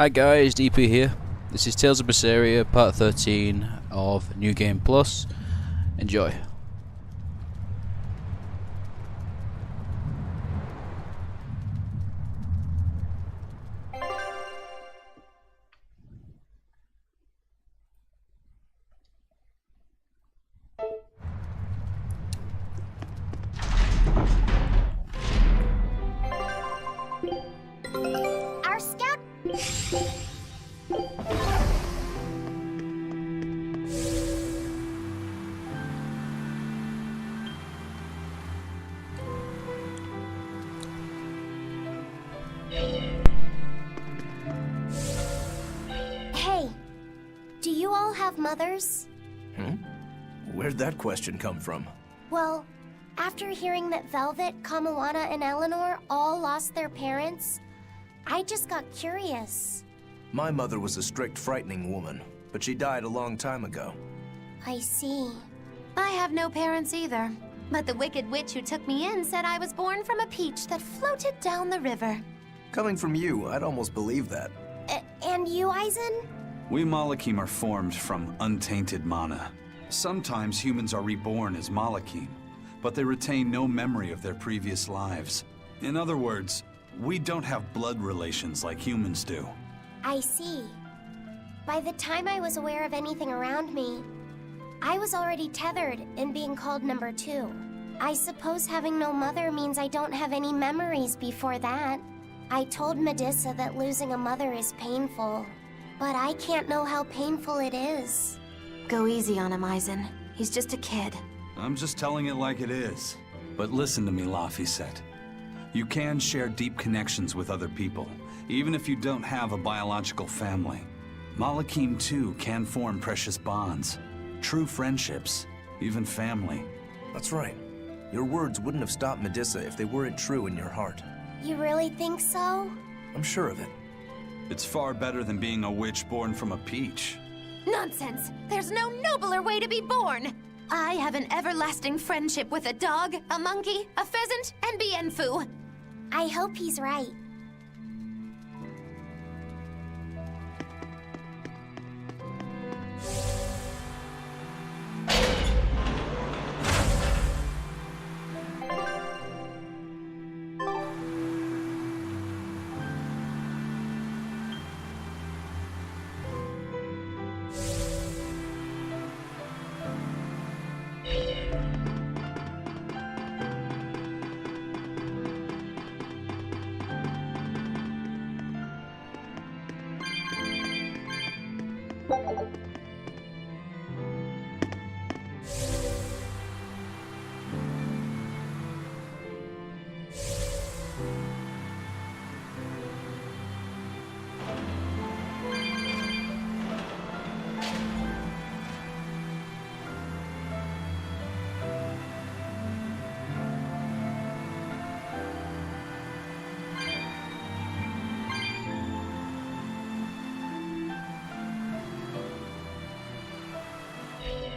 Hi guys, DP here. This is Tales of Berseria, part 13 of New Game Plus. Enjoy. Our scout. Hey, do you all have mothers? Where'd that question come from? Well, after hearing that Velvet, Kamawana, and Eleanor all lost their parents, I just got curious. My mother was a strict, frightening woman, but she died a long time ago. I see. I have no parents either. But the wicked witch who took me in said I was born from a peach that floated down the river. Coming from you, I'd almost believe that. And you, Eisen? We Malachim are formed from untainted mana. Sometimes humans are reborn as Malachim, but they retain no memory of their previous lives. In other words, we don't have blood relations like humans do. I see. By the time I was aware of anything around me, I was already tethered and being called number 2. I suppose having no mother means I don't have any memories before that. I told Medusa that losing a mother is painful, but I can't know how painful it is. Go easy on him, Eisen. He's just a kid. I'm just telling it like it is. But listen to me, Laphicet. You can share deep connections with other people, even if you don't have a biological family. Malachim, too, can form precious bonds. True friendships, even family. That's right. Your words wouldn't have stopped Medusa if they weren't true in your heart. You really think so? I'm sure of it. It's far better than being a witch born from a peach. Nonsense! There's no nobler way to be born! I have an everlasting friendship with a dog, a monkey, a pheasant, and Bienfu. I hope he's right.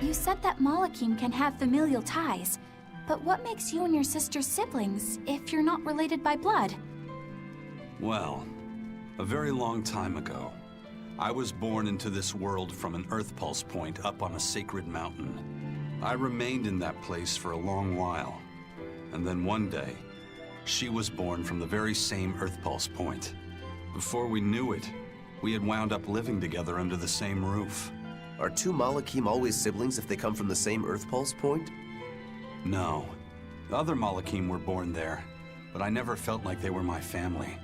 You said that Malachim can have familial ties, but what makes you and your sister siblings if you're not related by blood? Well, a very long time ago, I was born into this world from an Earth Pulse point up on a sacred mountain. I remained in that place for a long while, and then one day, she was born from the very same Earth Pulse point. Before we knew it, we had wound up living together under the same roof. Are two Malachim always siblings if they come from the same Earth Pulse point? No. Other Malachim were born there, but I never felt like they were my family.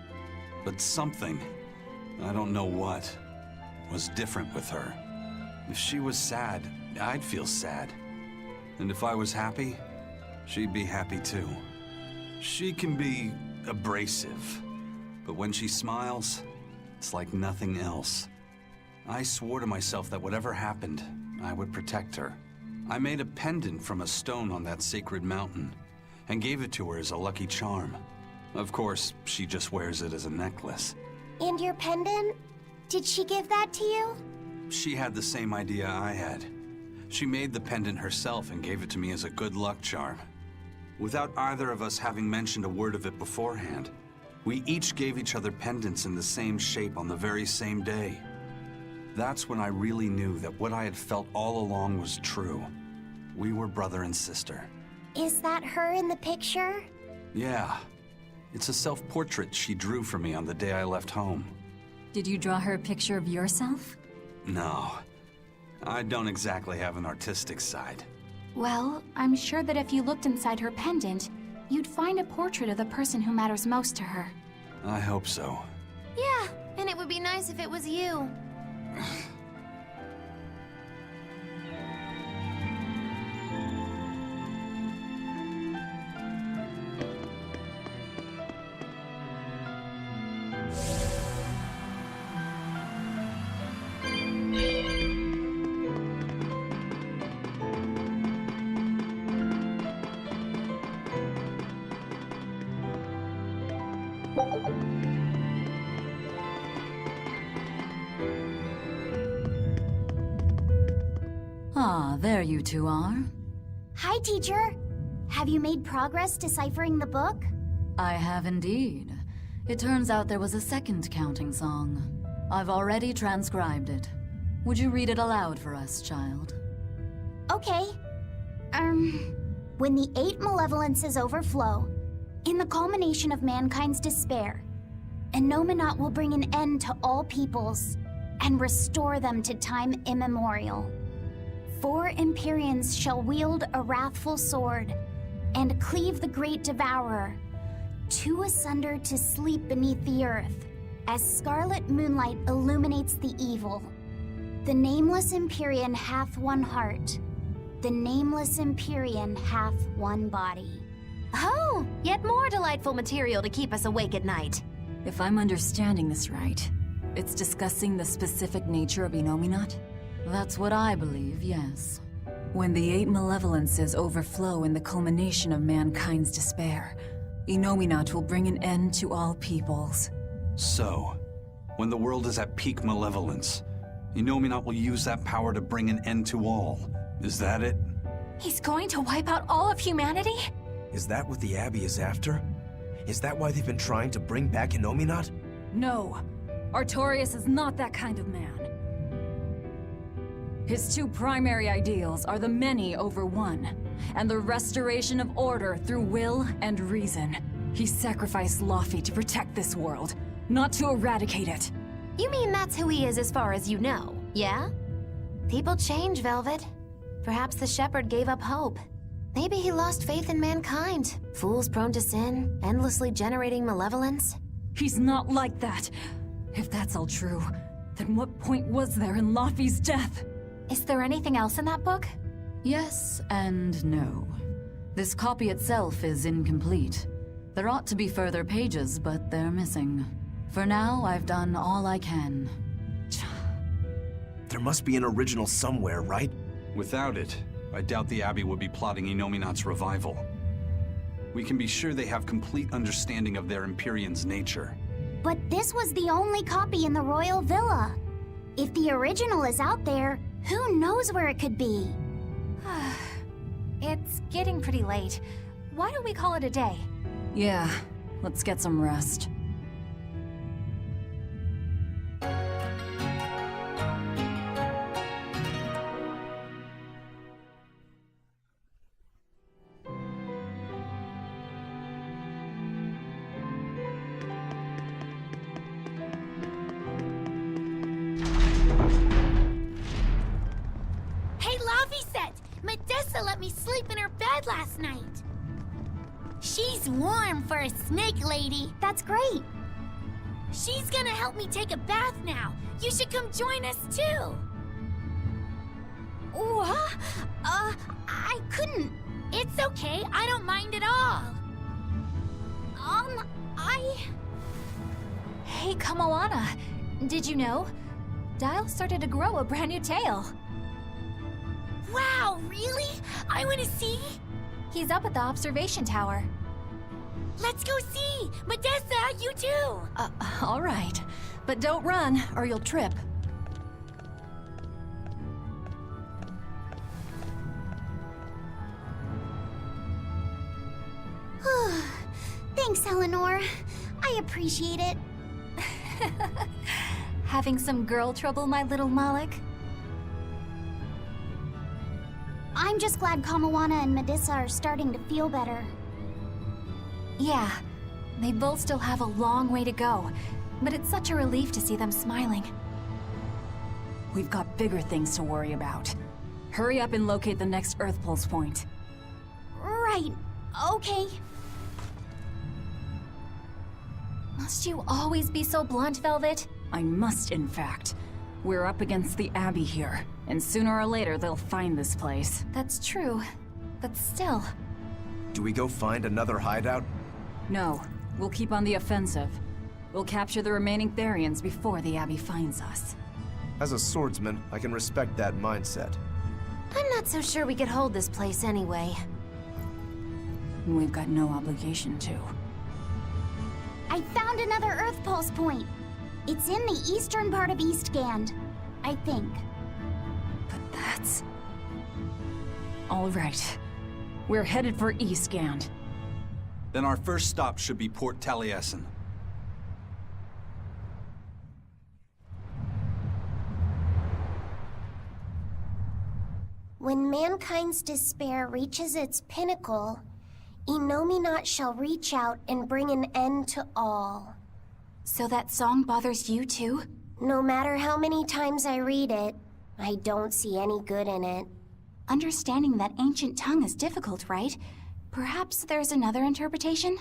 But something, I don't know what, was different with her. If she was sad, I'd feel sad. And if I was happy, she'd be happy too. She can be abrasive, but when she smiles, it's like nothing else. I swore to myself that whatever happened, I would protect her. I made a pendant from a stone on that sacred mountain, and gave it to her as a lucky charm. Of course, she just wears it as a necklace. And your pendant? Did she give that to you? She had the same idea I had. She made the pendant herself and gave it to me as a good luck charm. Without either of us having mentioned a word of it beforehand, We each gave each other pendants in the same shape on the very same day. That's when I really knew that what I had felt all along was true. We were brother and sister. Is that her in the picture? Yeah. It's a self-portrait she drew for me on the day I left home. Did you draw her a picture of yourself? No. I don't exactly have an artistic side. Well, I'm sure that if you looked inside her pendant, you'd find a portrait of the person who matters most to her. I hope so. Yeah, and it would be nice if it was you. Ah, there you two are. Hi, teacher. Have you made progress deciphering the book? I have indeed. It turns out there was a second counting song. I've already transcribed it. Would you read it aloud for us, child? Okay. When the 8 malevolences overflow, in the culmination of mankind's despair, Innominat will bring an end to all peoples and restore them to time immemorial. 4 Empyreans shall wield a wrathful sword and cleave the great devourer, 2 asunder to sleep beneath the earth, as scarlet moonlight illuminates the evil. The nameless Empyrean hath one heart. The nameless Empyrean hath one body. Oh, yet more delightful material to keep us awake at night. If I'm understanding this right, it's discussing the specific nature of Innominat? That's what I believe, yes. When the 8 malevolences overflow in the culmination of mankind's despair, Innominat will bring an end to all peoples. So, when the world is at peak malevolence, Innominat will use that power to bring an end to all. Is that it? He's going to wipe out all of humanity? Is that what the Abbey is after? Is that why they've been trying to bring back Innominat? No, Artorias is not that kind of man. His 2 primary ideals are the many over one, and the restoration of order through will and reason. He sacrificed Laufey to protect this world, not to eradicate it. You mean that's who he is as far as you know, yeah? People change, Velvet. Perhaps the shepherd gave up hope. Maybe he lost faith in mankind. Fools prone to sin, endlessly generating malevolence. He's not like that. If that's all true, then what point was there in Laufey's death? Is there anything else in that book? Yes and no. This copy itself is incomplete. There ought to be further pages, but they're missing. For now, I've done all I can. There must be an original somewhere, right? Without it, I doubt the Abbey would be plotting Innominat's revival. We can be sure they have complete understanding of their Empyrean's nature. But this was the only copy in the royal villa. If the original is out there, who knows where it could be? It's getting pretty late. Why don't we call it a day? Yeah, let's get some rest. Medissa let me sleep in her bed last night. She's warm for a snake lady. That's great. She's gonna help me take a bath now. You should come join us too. What? I couldn't. It's okay. I don't mind at all. Hey, Kamoana. Did you know? Dial started to grow a brand new tail. Wow, really? I want to see. He's up at the observation tower. Let's go see. Medissa, you too. All right. But don't run, or you'll trip. Thanks, Eleanor. I I appreciate it. Having some girl trouble, my little Malik? I'm just glad Kamawana and Medissa are starting to feel better. Yeah, they both still have a long way to go, but it's such a relief to see them smiling. We've got bigger things to worry about. Hurry up and locate the next Earth Pulse point. Right, okay. Must you always be so blunt, Velvet? I must, in fact. We're up against the Abbey here, and sooner or later they'll find this place. That's true, but still. Do we go find another hideout? No, we'll keep on the offensive. We'll capture the remaining Therians before the Abbey finds us. As a swordsman, I can respect that mindset. I'm not so sure we could hold this place anyway. We've got no obligation to. I found another Earth Pulse point. It's in the eastern part of Eastgand, I think. But that's... All right. We're headed for Eastgand. Then our first stop should be Pt.13. When mankind's despair reaches its pinnacle, Innominat shall reach out and bring an end to all. So that song bothers you too? No matter how many times I read it, I don't see any good in it. Understanding that ancient tongue is difficult, right? Perhaps there's another interpretation?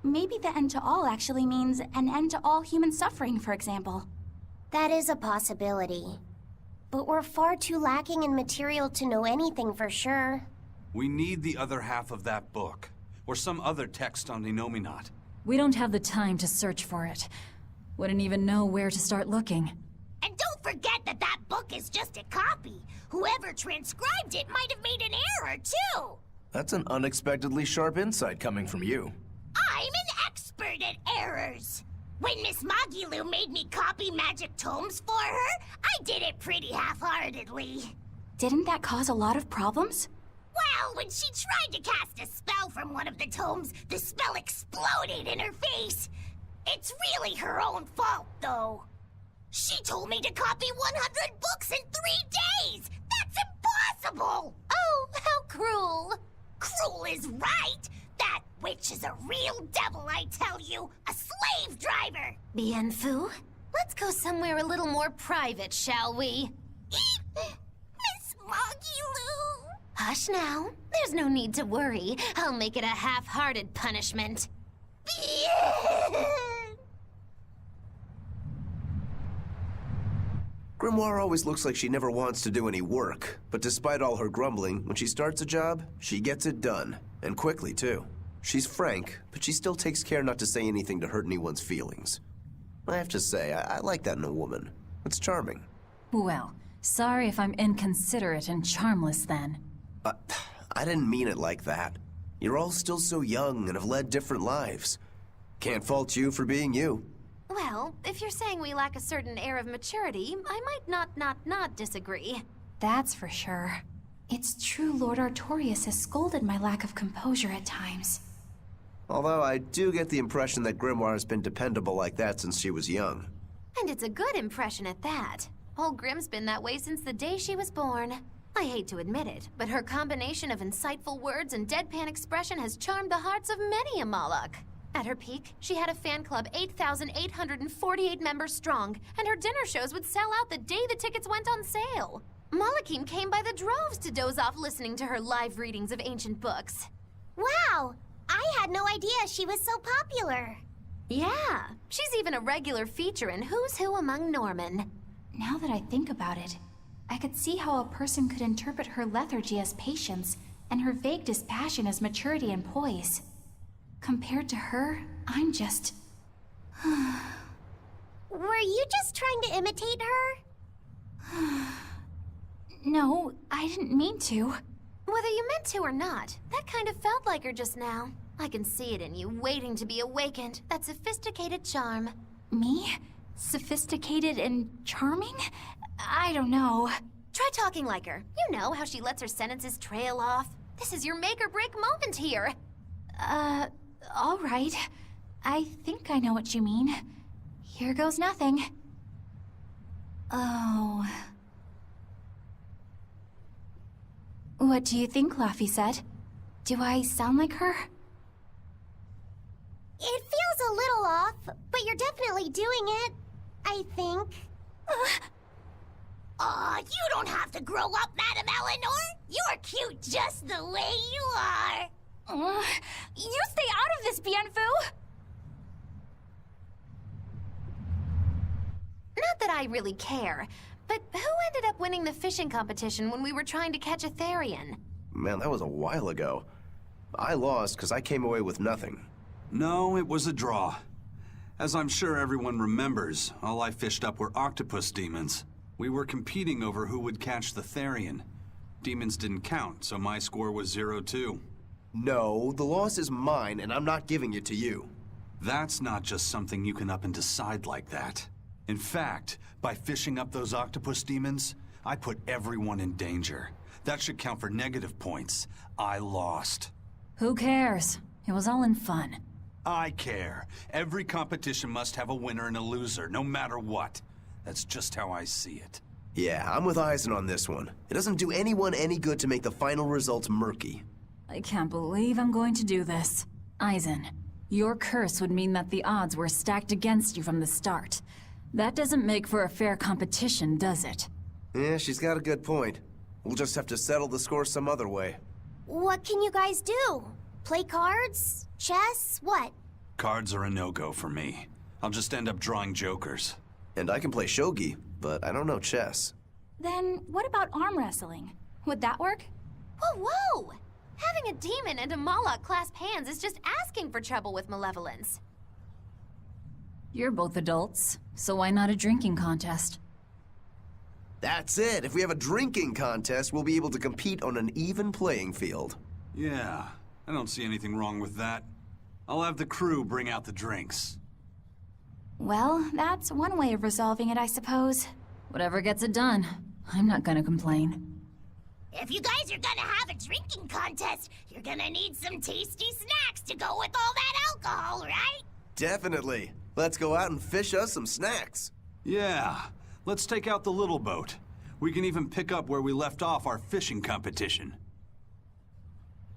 Maybe the end to all actually means an end to all human suffering, for example. That is a possibility. But we're far too lacking in material to know anything for sure. We need the other half of that book, or some other text on Innominat. We don't have the time to search for it. Wouldn't even know where to start looking. And don't forget that that book is just a copy. Whoever transcribed it might have made an error, too. That's an unexpectedly sharp insight coming from you. I'm an expert at errors. When Miss Magilu made me copy magic tomes for her, I did it pretty half-heartedly. Didn't that cause a lot of problems? Well, when she tried to cast a spell from one of the tomes, the spell exploded in her face. It's really her own fault, though. She told me to copy 100 books in 3 days! That's impossible! Oh, how cruel! Cruel is right! That witch is a real devil, I tell you! A slave driver! Bien Phu, let's go somewhere a little more private, shall we? Miss Magilu! Hush now. There's no need to worry. I'll make it a half-hearted punishment. Grimoire always looks like she never wants to do any work, but despite all her grumbling, when she starts a job, she gets it done. And quickly, too. She's frank, but she still takes care not to say anything to hurt anyone's feelings. I have to say, I like that in a woman. It's charming. Well, sorry if I'm inconsiderate and charmless then. I didn't mean it like that. You're all still so young and have led different lives. Can't fault you for being you. Well, if you're saying we lack a certain air of maturity, I might not disagree. That's for sure. It's true Lord Artorias has scolded my lack of composure at times. Although I do get the impression that Grimoire has been dependable like that since she was young. And it's a good impression at that. Old Grim's been that way since the day she was born. I hate to admit it, but her combination of insightful words and deadpan expression has charmed the hearts of many a Malak. At her peak, she had a fan club 8,848 members strong, and her dinner shows would sell out the day the tickets went on sale. Malakim came by the droves to doze off listening to her live readings of ancient books. Wow! I had no idea she was so popular. Yeah, she's even a regular feature in Who's Who Among Norman. Now that I think about it, I could see how a person could interpret her lethargy as patience and her vague dispassion as maturity and poise. Compared to her, I'm just... Were you just trying to imitate her? No, I didn't mean to. Whether you meant to or not, that kind of felt like her just now. I can see it in you, waiting to be awakened, that sophisticated charm. Me? Sophisticated and charming? I don't know. Try talking like her. You know how she lets her sentences trail off. This is your make or break moment here. All right. I think I know what you mean. Here goes nothing. Oh. What do you think, Laphicet? Do I sound like her? It feels a little off, but you're definitely doing it. I think. Aw, you don't have to grow up, Madam Eleanor. You're cute just the way you are. You stay out of this, Bienfu! Not that I really care, but who ended up winning the fishing competition when we were trying to catch a Therian? Man, that was a while ago. I lost because I came away with nothing. No, it was a draw. As I'm sure everyone remembers, all I fished up were octopus demons. We were competing over who would catch the Therian. Demons didn't count, so my score was 0-2. No, the loss is mine, and I'm not giving it to you. That's not just something you can up and decide like that. In fact, by fishing up those octopus demons, I put everyone in danger. That should count for negative points. I lost. Who cares? It was all in fun. I care. Every competition must have a winner and a loser, no matter what. That's just how I see it. Yeah, I'm with Eisen on this one. It doesn't do anyone any good to make the final results murky. I can't believe I'm going to do this. Eisen, your curse would mean that the odds were stacked against you from the start. That doesn't make for a fair competition, does it? Yeah, she's got a good point. We'll just have to settle the score some other way. What can you guys do? Play cards? Chess? What? Cards are a no-go for me. I'll just end up drawing jokers. And I can play shogi, but I don't know chess. Then what about arm wrestling? Would that work? Whoa, whoa! Having a demon and a Moloch clasp hands is just asking for trouble with malevolence. You're both adults, so why not a drinking contest? That's it! If we have a drinking contest, we'll be able to compete on an even playing field. Yeah, I don't see anything wrong with that. I'll have the crew bring out the drinks. Well, that's one way of resolving it, I suppose. Whatever gets it done. I'm not gonna complain. If you guys are gonna have a drinking contest, you're gonna need some tasty snacks to go with all that alcohol, right? Definitely. Let's go out and fish us some snacks. Yeah, let's take out the little boat. We can even pick up where we left off our fishing competition.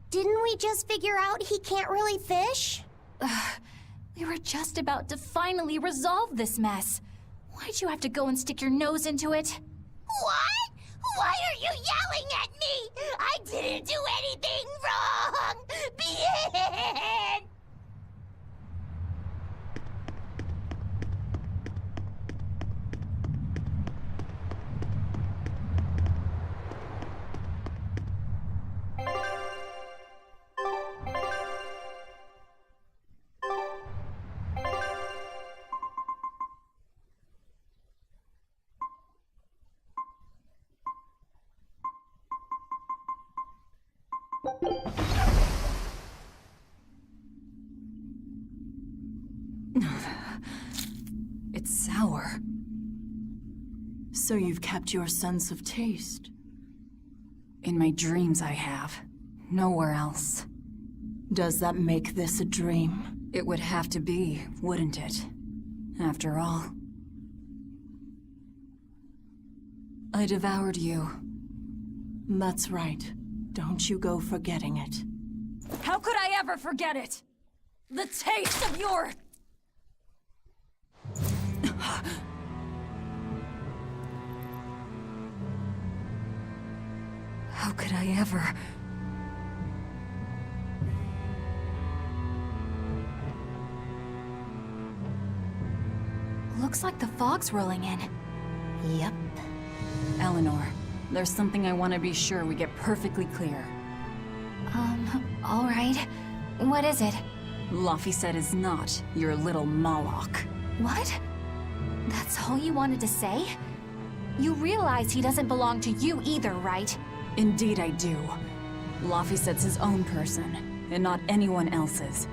Didn't we just figure out he can't really fish? We were just about to finally resolve this mess. Why'd you have to go and stick your nose into it? What? Why are you yelling at me? I didn't do anything wrong! Bien! It's sour. So you've kept your sense of taste? In my dreams I have. Nowhere else. Does that make this a dream? It would have to be, wouldn't it? After all. I devoured you. That's right. Don't you go forgetting it. How could I ever forget it? The taste of your... How could I ever... Looks like the fog's rolling in. Yep. Eleanor, there's something I want to be sure we get perfectly clear. All right. What is it? Laphicet is not your little Moloch. What? That's all you wanted to say? You realize he doesn't belong to you either, right? Indeed I do. Laphicet's his own person, and not anyone else's.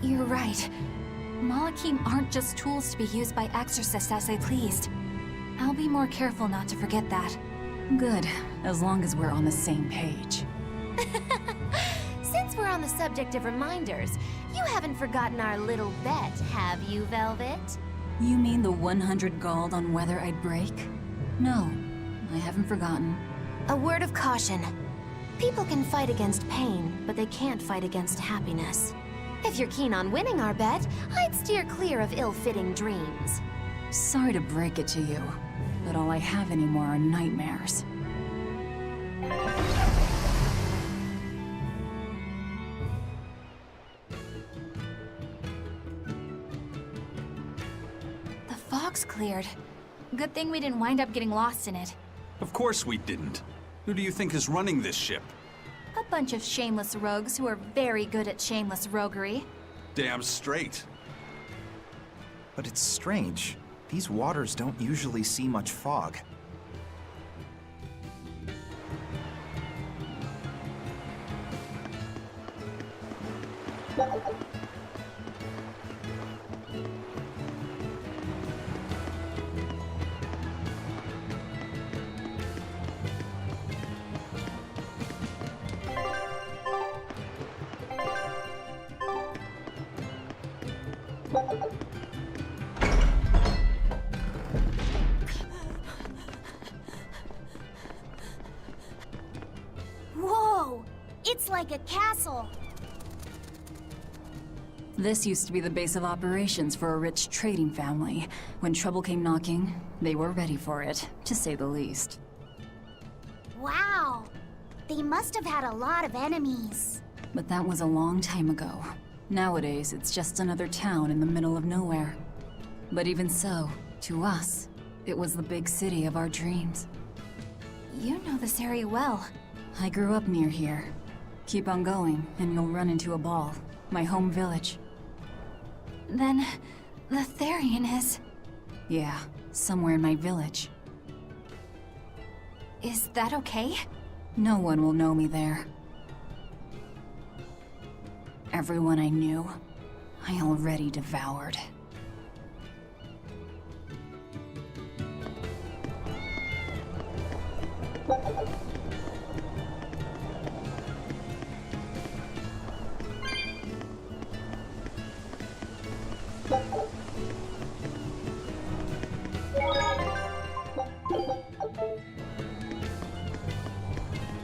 You're right. Malachim aren't just tools to be used by exorcists as they pleased. I'll be more careful not to forget that. Good, as long as we're on the same page. Since we're on the subject of reminders, haven't forgotten our little bet, have you, Velvet? You mean the 100 gold on whether I'd break? No, I haven't forgotten. A word of caution. People can fight against pain, but they can't fight against happiness. If you're keen on winning our bet, I'd steer clear of ill-fitting dreams. Sorry to break it to you, but all I have anymore are nightmares. The fog's cleared. Good thing we didn't wind up getting lost in it. Of course we didn't. Who do you think is running this ship? A bunch of shameless rogues who are very good at shameless roguery. Damn straight. But it's strange. These waters don't usually see much fog. Whoa! It's like a castle. This used to be the base of operations for a rich trading family. When trouble came knocking, they were ready for it, to say the least. Wow! They must have had a lot of enemies. But that was a long time ago. Nowadays, it's just another town in the middle of nowhere. But even so, to us, it was the big city of our dreams. You know this area well. I grew up near here. Keep on going, and you'll run into a ball. My home village. Then, the Therian is... Yeah, somewhere in my village. Is that okay? No one will know me there. Everyone I knew, I already devoured.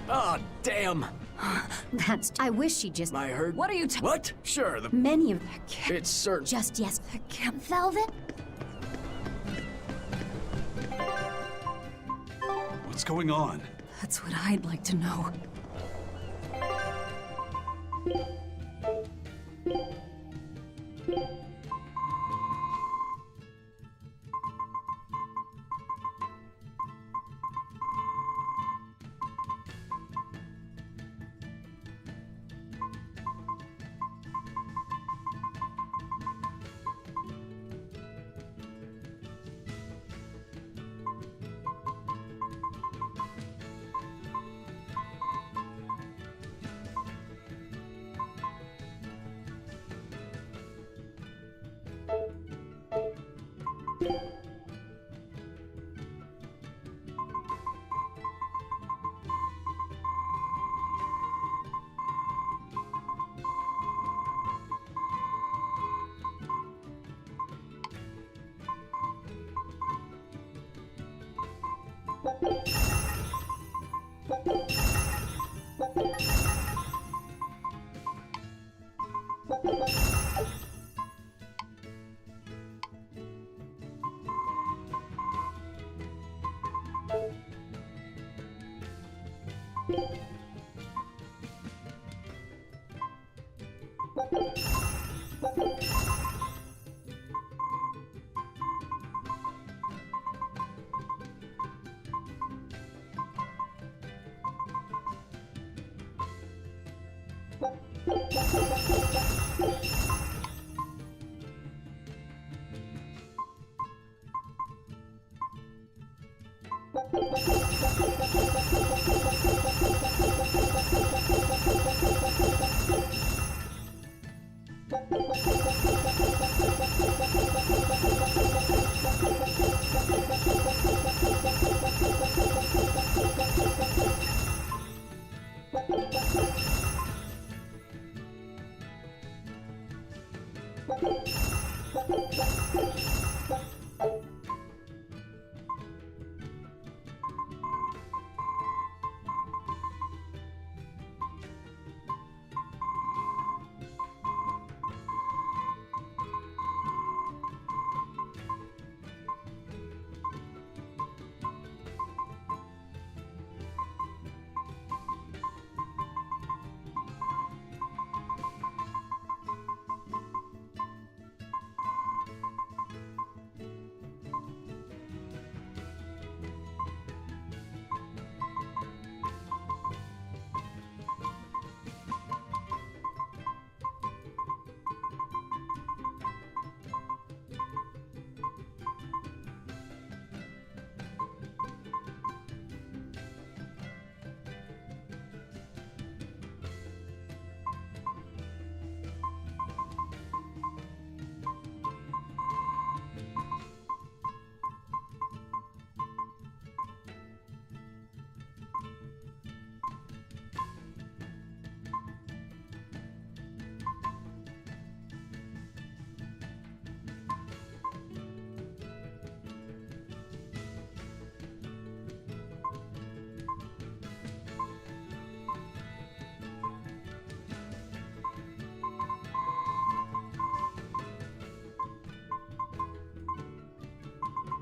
Oh, damn! I wish she just... I heard... What are you What? Sure, Many of... It's certain... Just yes. Velvet? What's going on? That's what I'd like to know.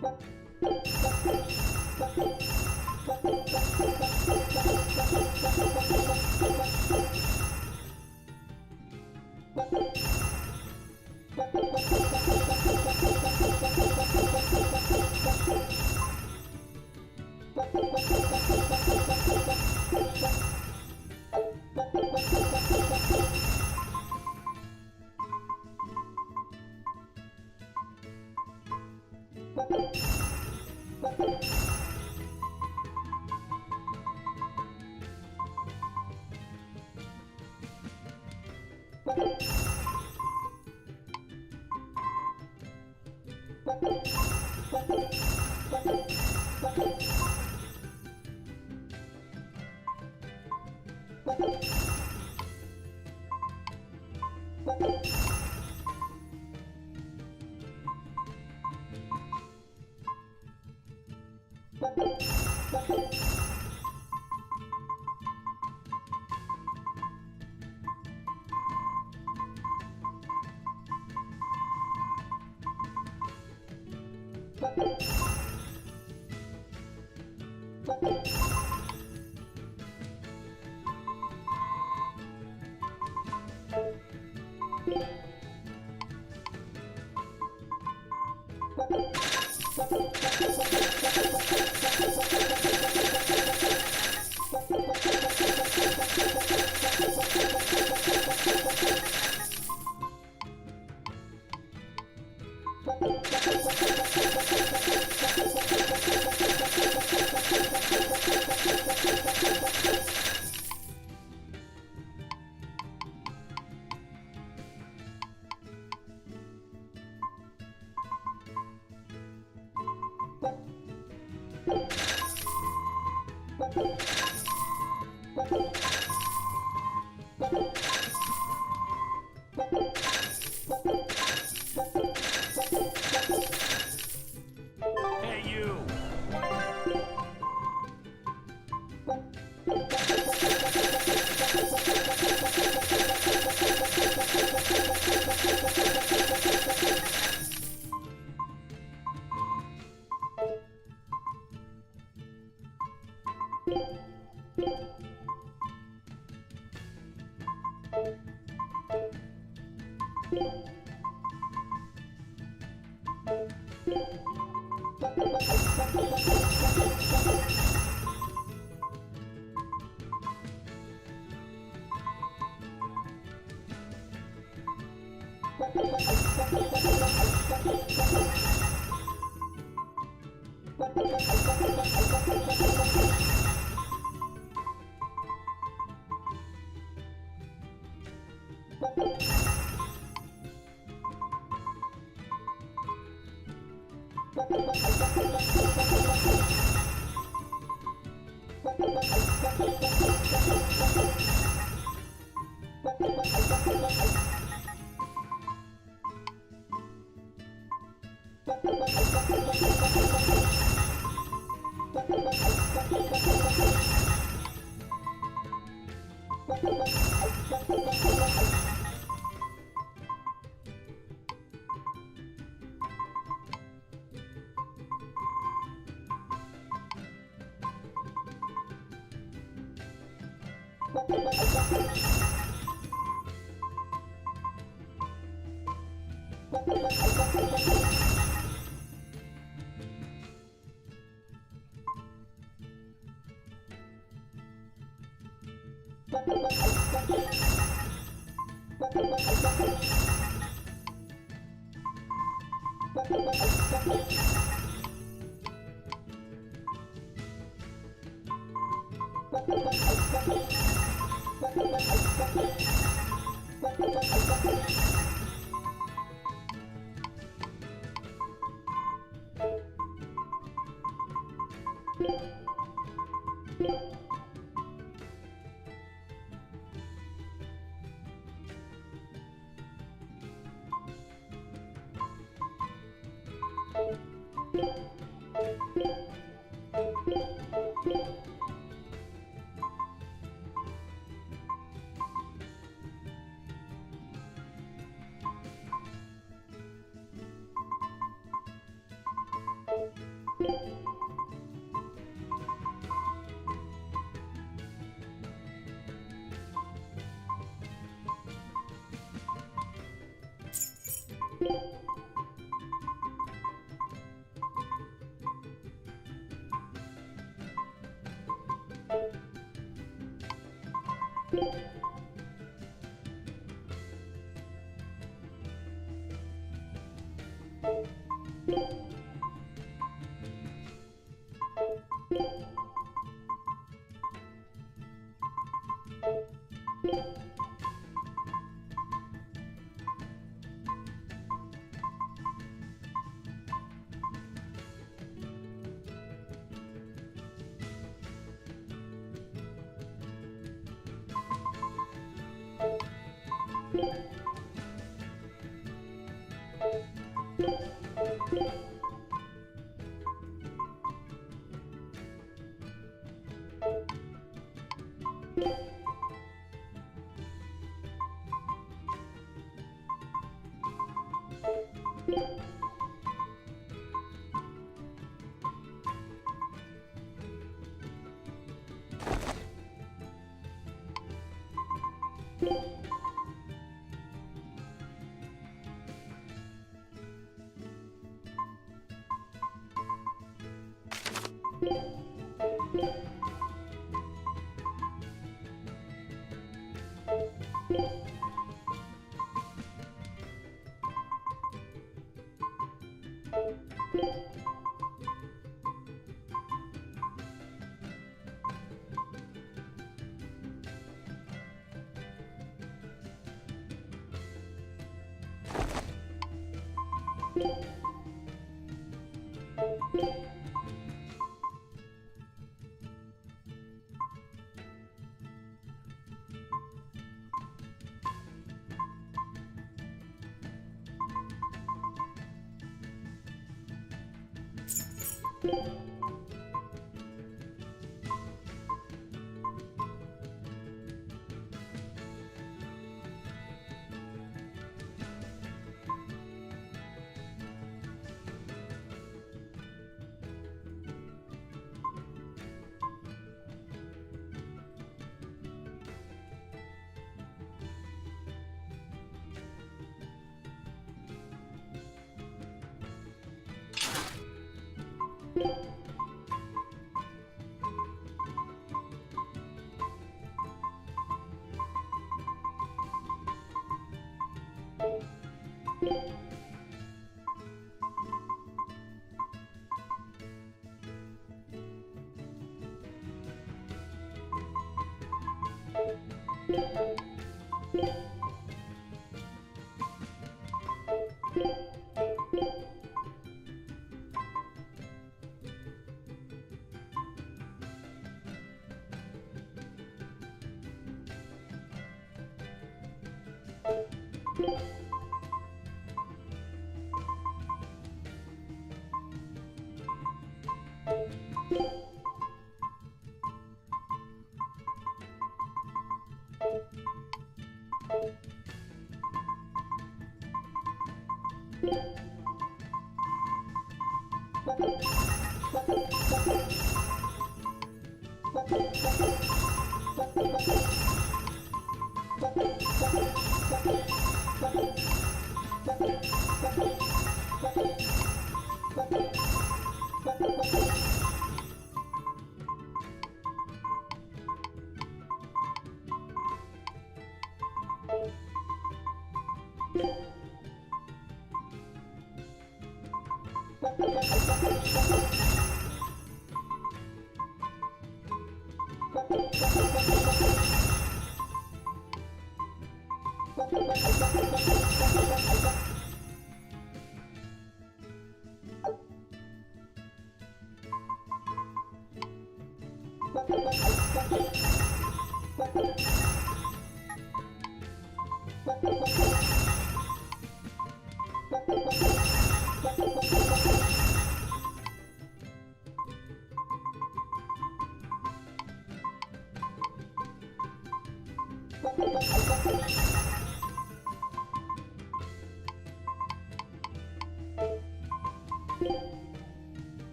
Hey, you!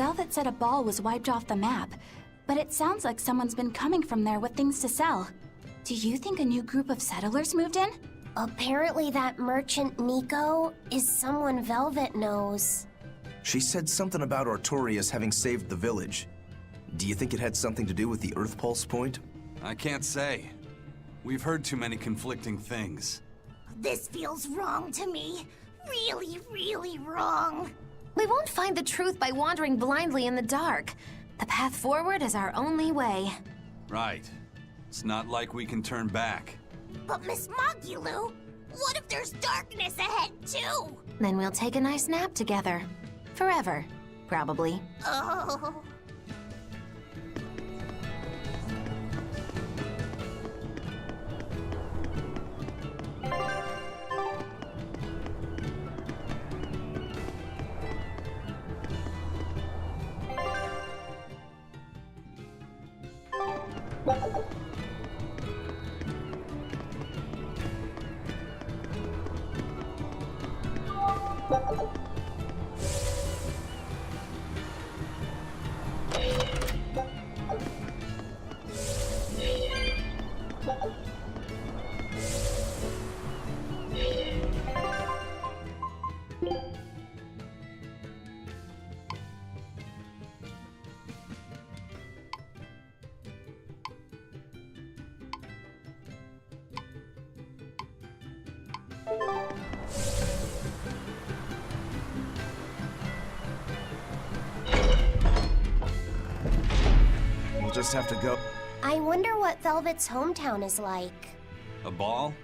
Velvet said a ball was wiped off the map, but it sounds like someone's been coming from there with things to sell. Do you think a new group of settlers moved in? Apparently that merchant Nico is someone Velvet knows. She said something about Artorias having saved the village. Do you think it had something to do with the Earth Pulse point? I can't say. We've heard too many conflicting things. This feels wrong to me. Really, really wrong. We won't find the truth by wandering blindly in the dark. The path forward is our only way. Right. It's not like we can turn back. But Miss Mogulu, what if there's darkness ahead too? Then we'll take a nice nap together. Forever, probably. Oh. We'll just have to go. I wonder what Velvet's hometown is like. A ball?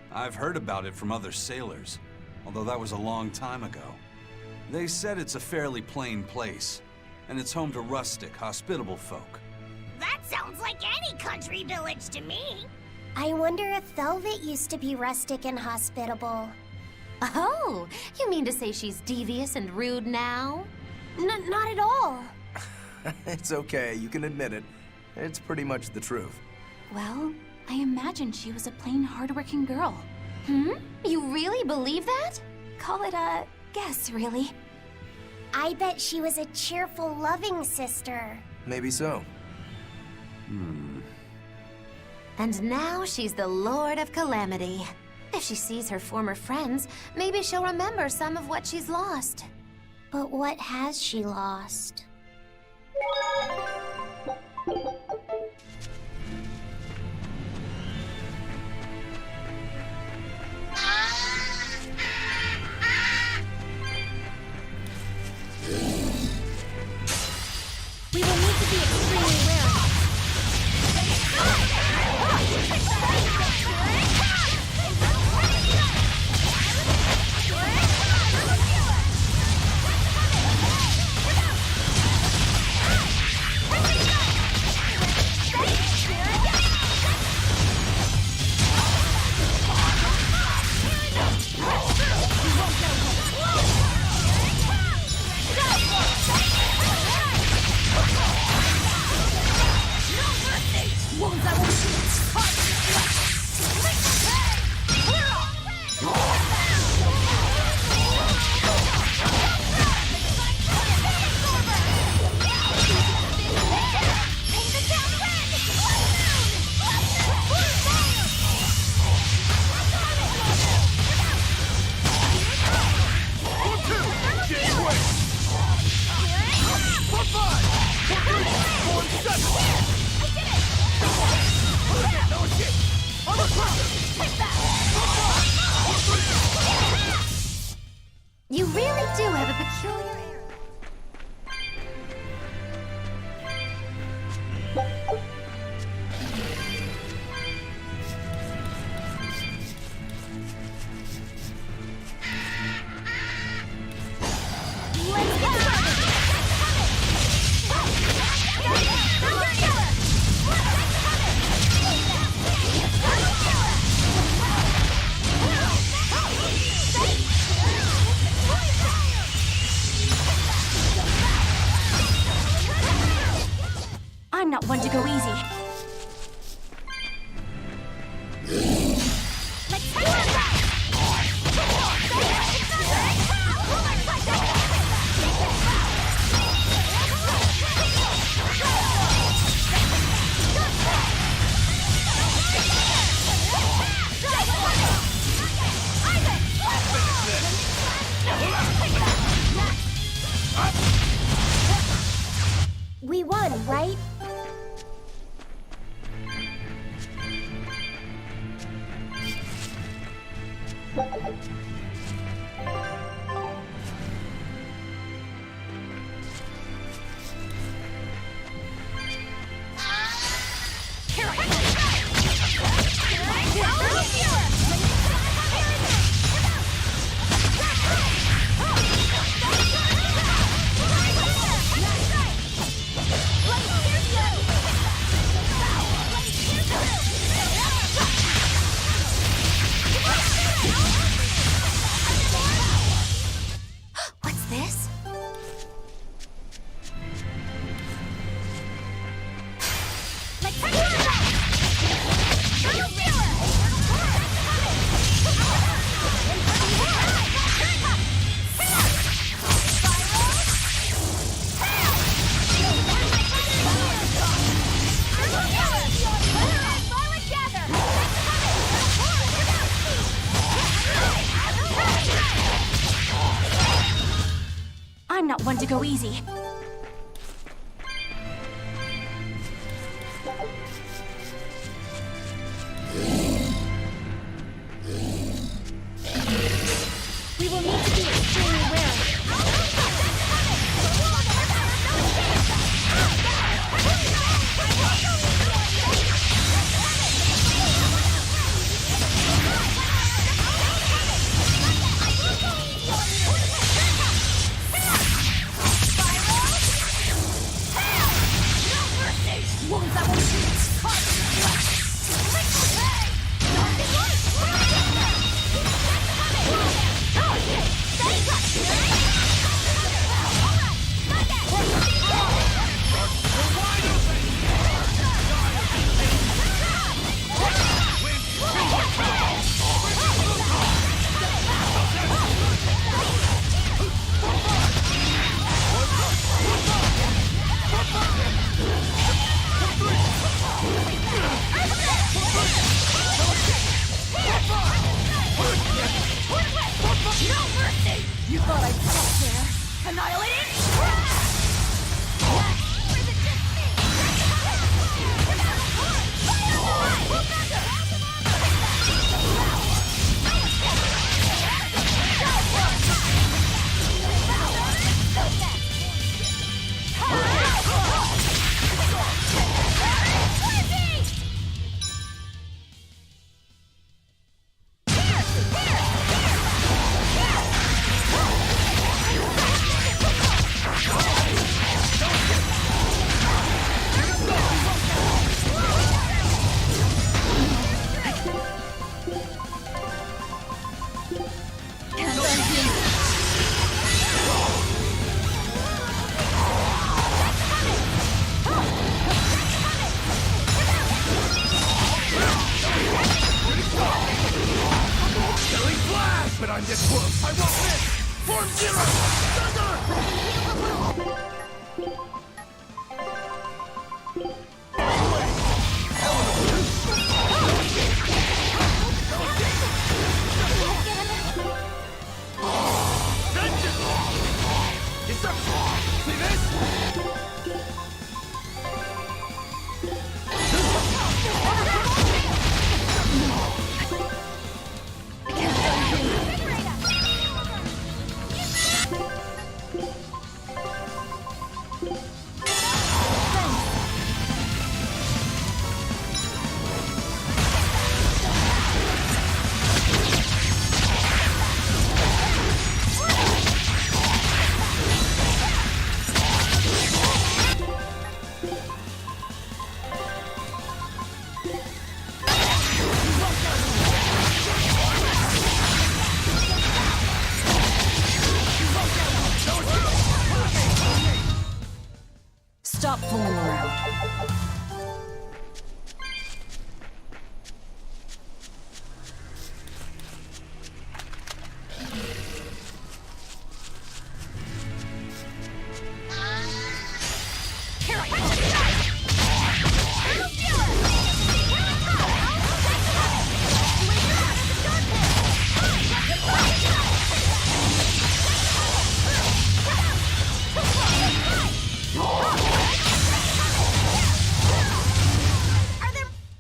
I've heard about it from other sailors, although that was a long time ago. They said it's a fairly plain place, and it's home to rustic, hospitable folk. That sounds like any country village to me. I wonder if Velvet used to be rustic and hospitable. Oh, you mean to say she's devious and rude now? Not at all. It's okay, you can admit it. It's pretty much the truth. Well, I imagined she was a plain, hardworking girl. You really believe that? Call it a guess, really. I bet she was a cheerful, loving sister. Maybe so. And now she's the Lord of Calamity. If she sees her former friends, maybe she'll remember some of what she's lost. But what has she lost? We will need to be extremely wary. You really do have a peculiar air. I'm not one to go easy. We won, right? What's this? I'm not one to go easy. We will need to be extremely wary. Stop fooling around.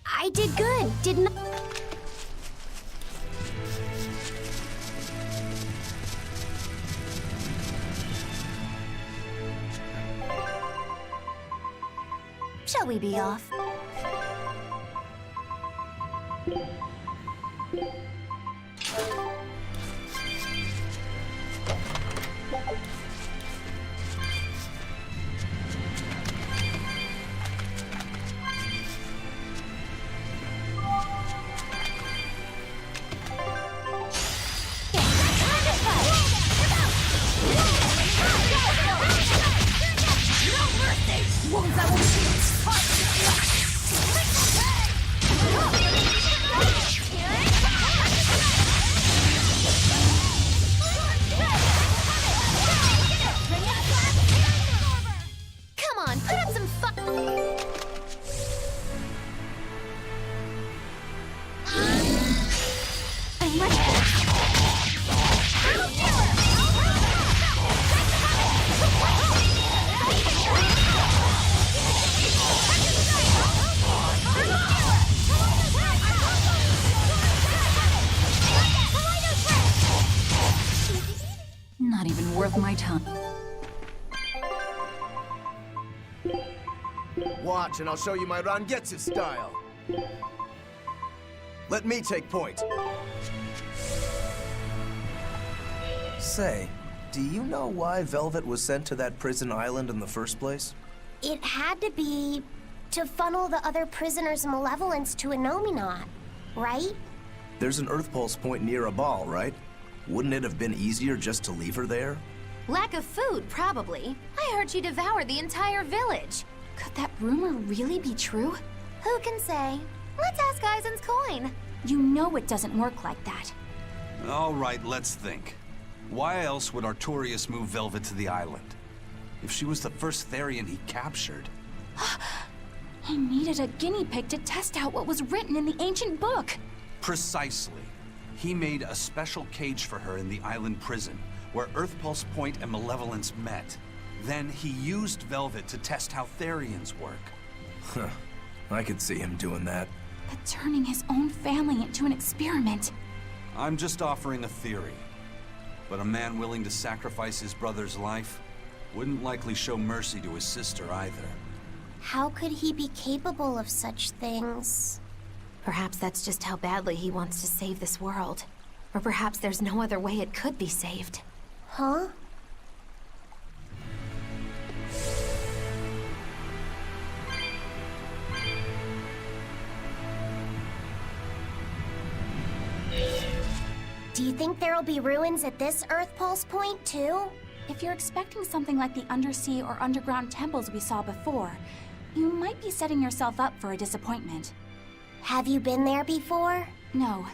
I did good, didn't I? Shall we be off? Come on, put up some fun. Not even worth my time. Watch, and I'll show you my Rangetsu style. Let me take point. Say, do you know why Velvet was sent to that prison island in the first place? It had to be to funnel the other prisoners' malevolence to Inominat, right? There's an Earth Pulse point near a ball, right? Wouldn't it have been easier just to leave her there? Lack of food, probably. I heard she devoured the entire village. Could that rumor really be true? Who can say? Let's ask Aizen's coin. You know it doesn't work like that. All right, let's think. Why else would Artorias move Velvet to the island? If she was the first Therian he captured. He needed a guinea pig to test out what was written in the ancient book. Precisely. He made a special cage for her in the island prison, where Earth Pulse Point and Malevolence met. Then he used Velvet to test how Therians work. Huh. I could see him doing that. But turning his own family into an experiment. I'm just offering a theory. But a man willing to sacrifice his brother's life wouldn't likely show mercy to his sister either. How could he be capable of such things? Perhaps that's just how badly he wants to save this world. Or perhaps there's no other way it could be saved. Huh? Do you think there'll be ruins at this Earth Pulse point, too? If you're expecting something like the undersea or underground temples we saw before, you might be setting yourself up for a disappointment. Have you been there before? No.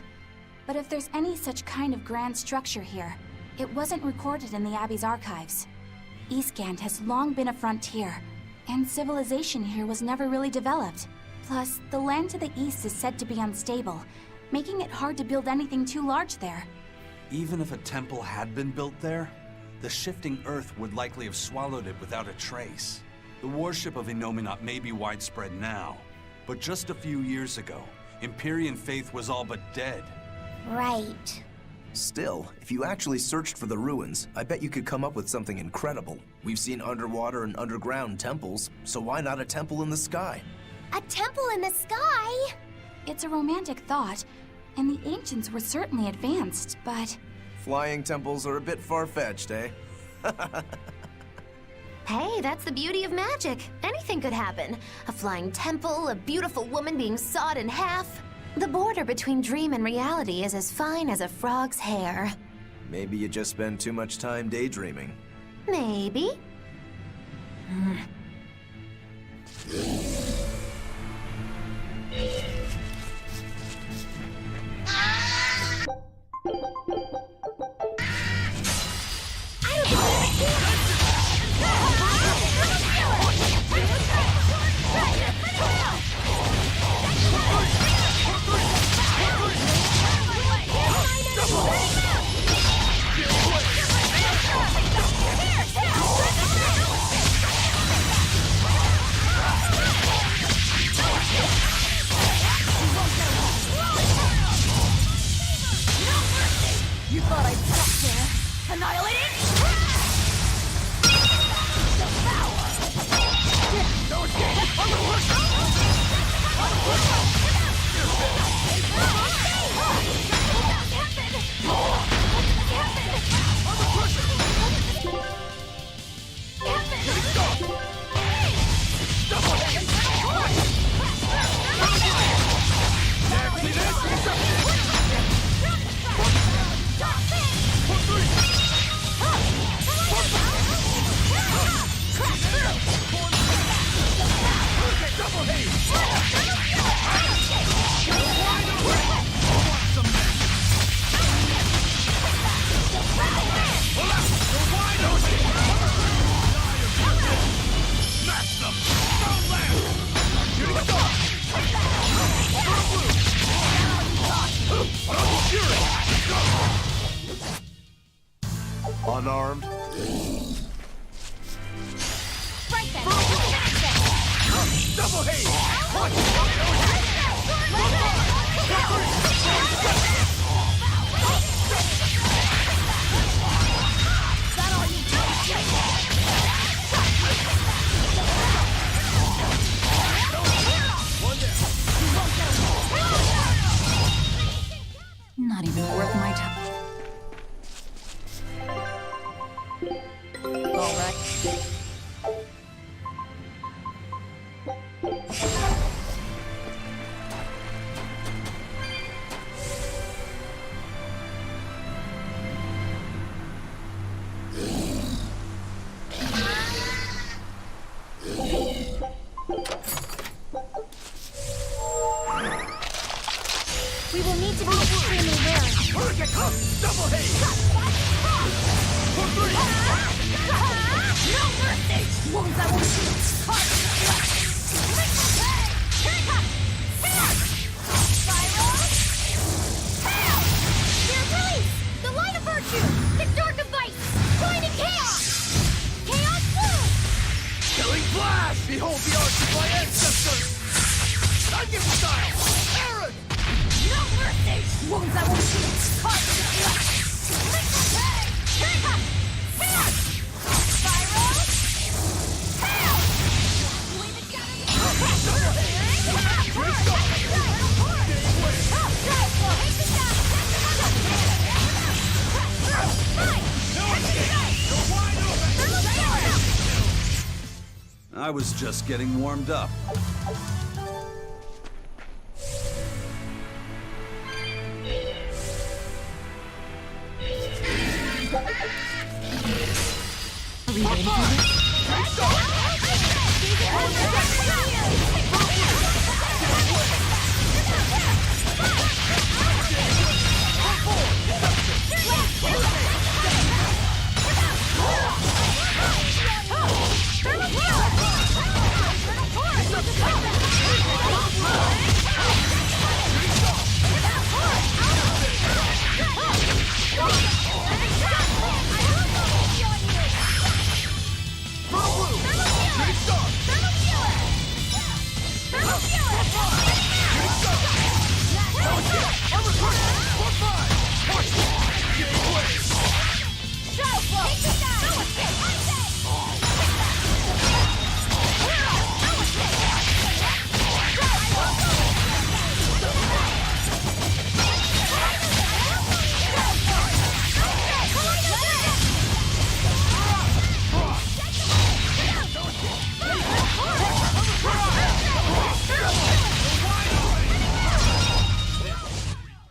But if there's any such kind of grand structure here, it wasn't recorded in the Abbey's archives. Eastgand has long been a frontier, And civilization here was never really developed. Plus, the land to the east is said to be unstable, making it hard to build anything too large there. Even if a temple had been built there, the shifting earth would likely have swallowed it without a trace. The worship of Innominat may be widespread now, but just a few years ago, Empyrean faith was all but dead. Right. Still, if you actually searched for the ruins, I bet you could come up with something incredible. We've seen underwater and underground temples, so why not a temple in the sky? A temple in the sky? It's a romantic thought, and the ancients were certainly advanced, but... Flying temples are a bit far-fetched, eh? Hey, that's the beauty of magic. Anything could happen. A flying temple, a beautiful woman being sawed in half. The border between dream and reality is as fine as a frog's hair. Maybe you just spend too much time daydreaming. Maybe. You thought I'd stop there? Annihilating? Unarmed? Right then! Double haze! Not even worth my time. All right. We will need to be extremely wary. Hurricane, come! Double haze! For three! No mercy! Wounds I will shoot! Heart in the flesh! Here it comes! Spiral! Hail! Dear release! The light of virtue! The dark of vice! Blinding chaos! Chaos blue! Killing flash! Behold the arts of my ancestors! I give style! Aaron! No mercy! Wounds I will shoot! Heart in the flesh! Here it comes! Spiral! Hail! I was just getting warmed up. Are we ready for this?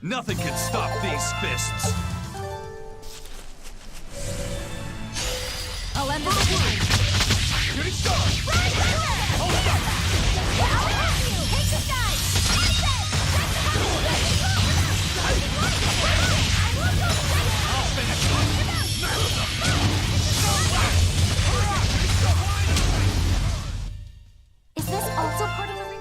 Nothing can stop these fists! I'll end this. Shooting star! Hold up! I'll help you! Take this guy! I'll finish him! Is this also part of the Reaper's?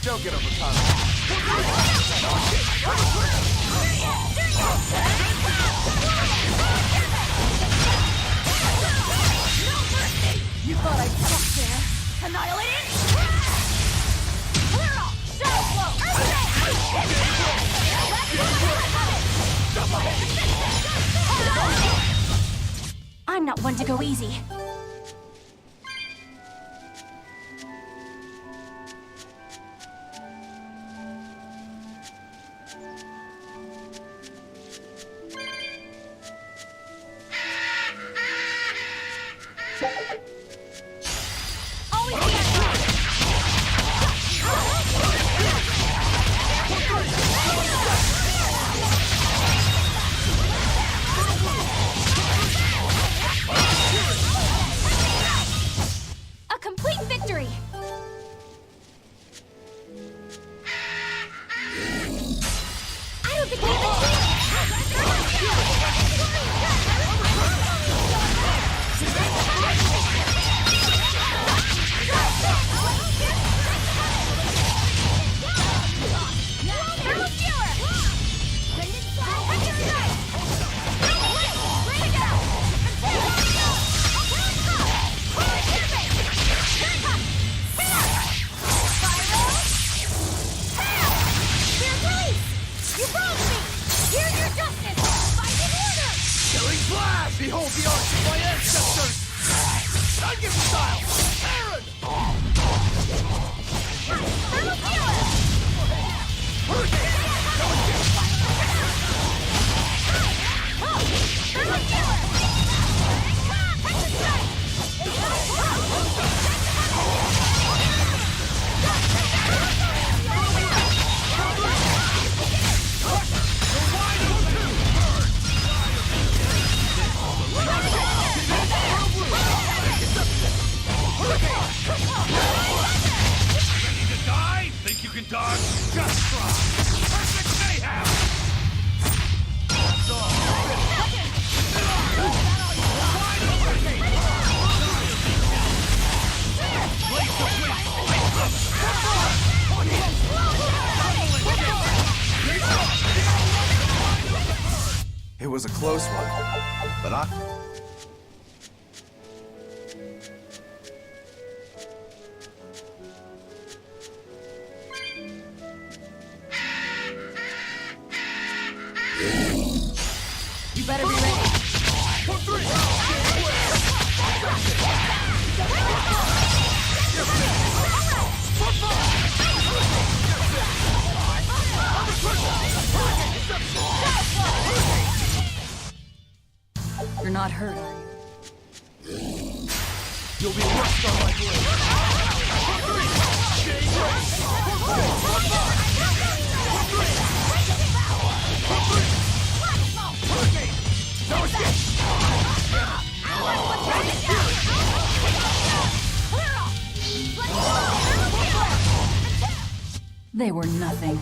Don't get overconfident. You thought I'd stop there? Annihilated? Clear off! Shadow flow! I'm not one to go easy. Always be at a complete victory! I don't think we have Behold the arch of my ancestors! I give style! Aaron! Ready to die? Think you can dodge? Just try! Perfect mayhem! That's all! It was a close one, but I... You better be ready. You're not hurt, are you? You'll be rushed on my blade! No escape! They were nothing.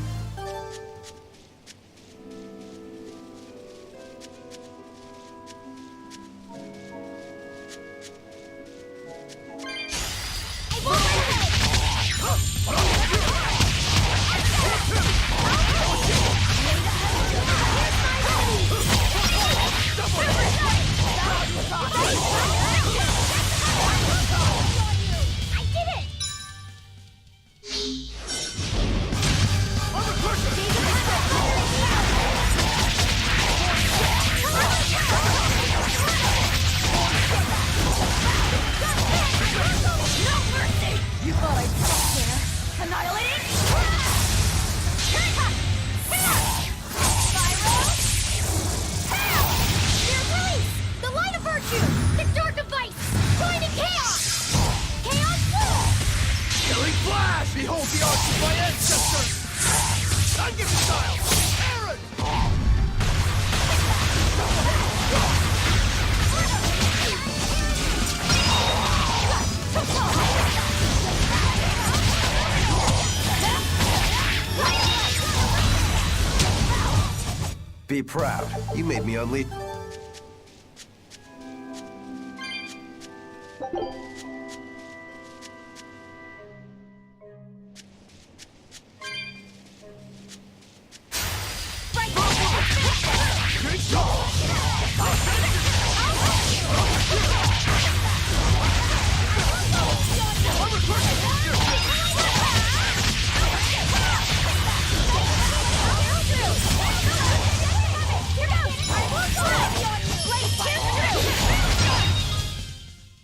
I'm Behold the arts of my ancestors! I give you style! Aaron! Be proud. You made me unleash.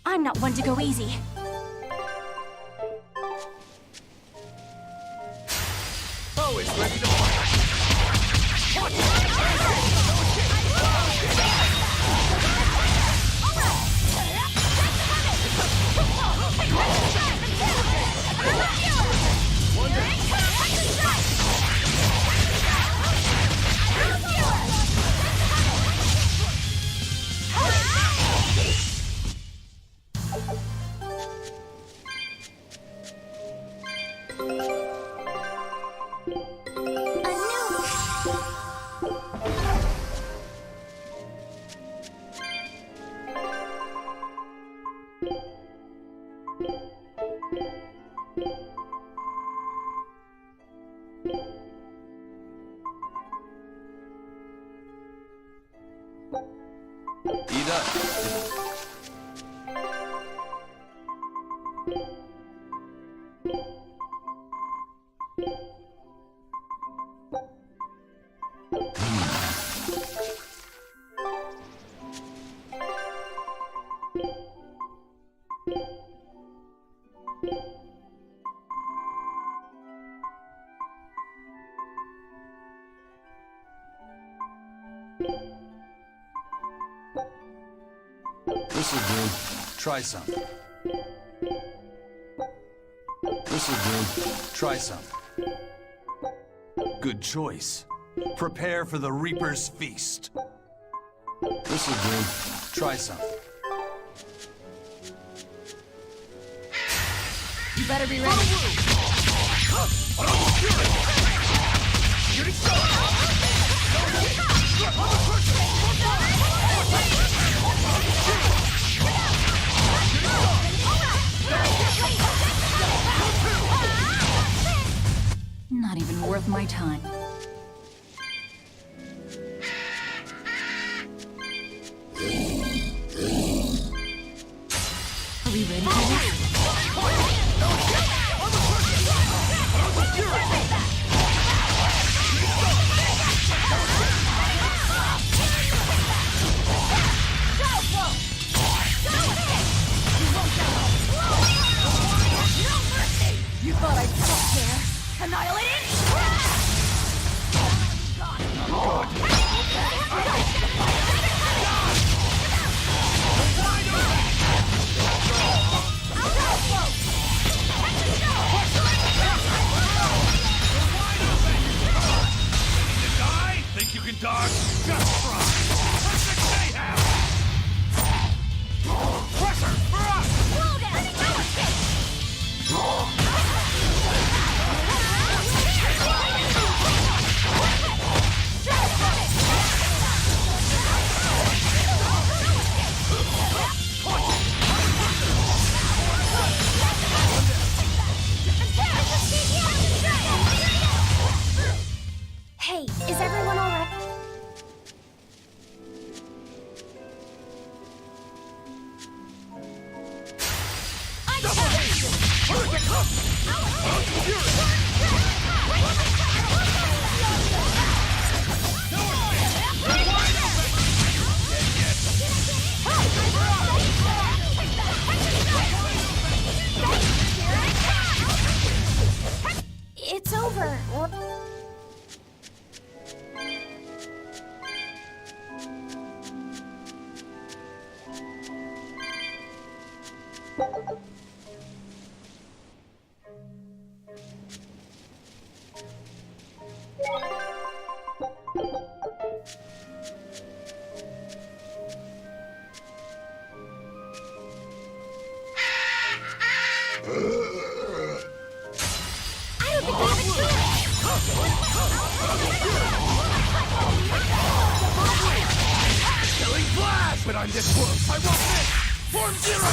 I'm not one to go easy. Always ready to fight! Eat up. This'll do. Try some. This'll do. Try some. Good choice. Prepare for the Reaper's feast. This'll do. Try some. You better be ready. Not even worth my time. Are we ready for this? You thought I'd stop there? Annihilated! Think you can dodge? Just try! They have! Pressure for us! Slow down! Hey, is everyone all right? It's over. Killing flash! But I'm this close, I won't miss! Form zero!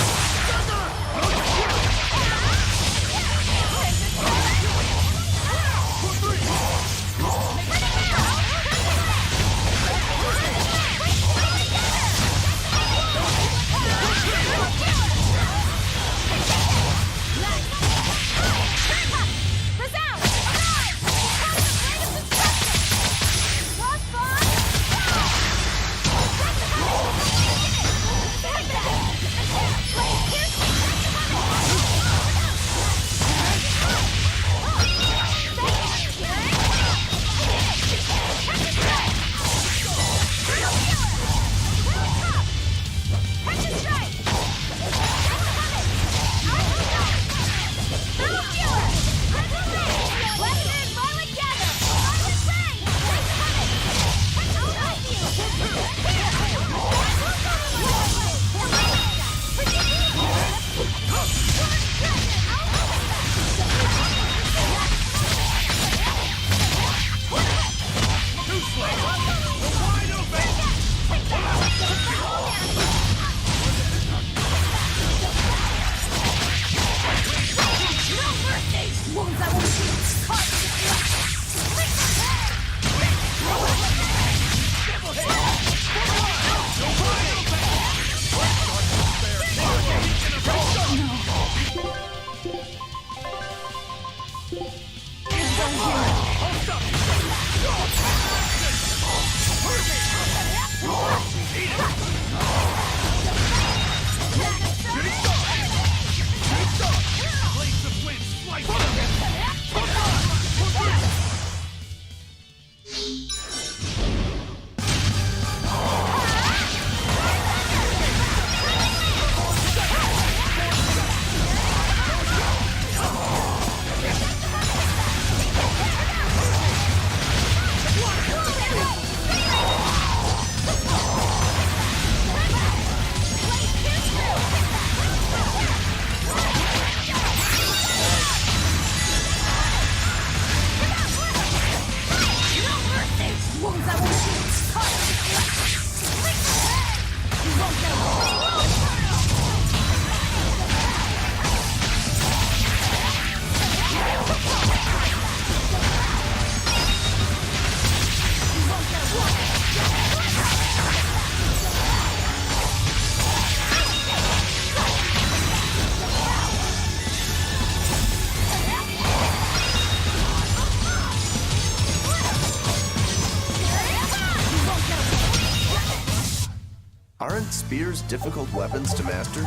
Aren't spears difficult weapons to master?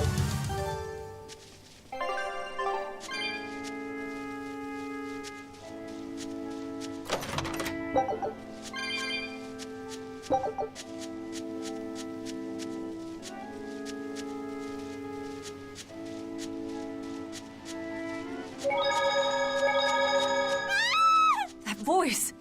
That voice!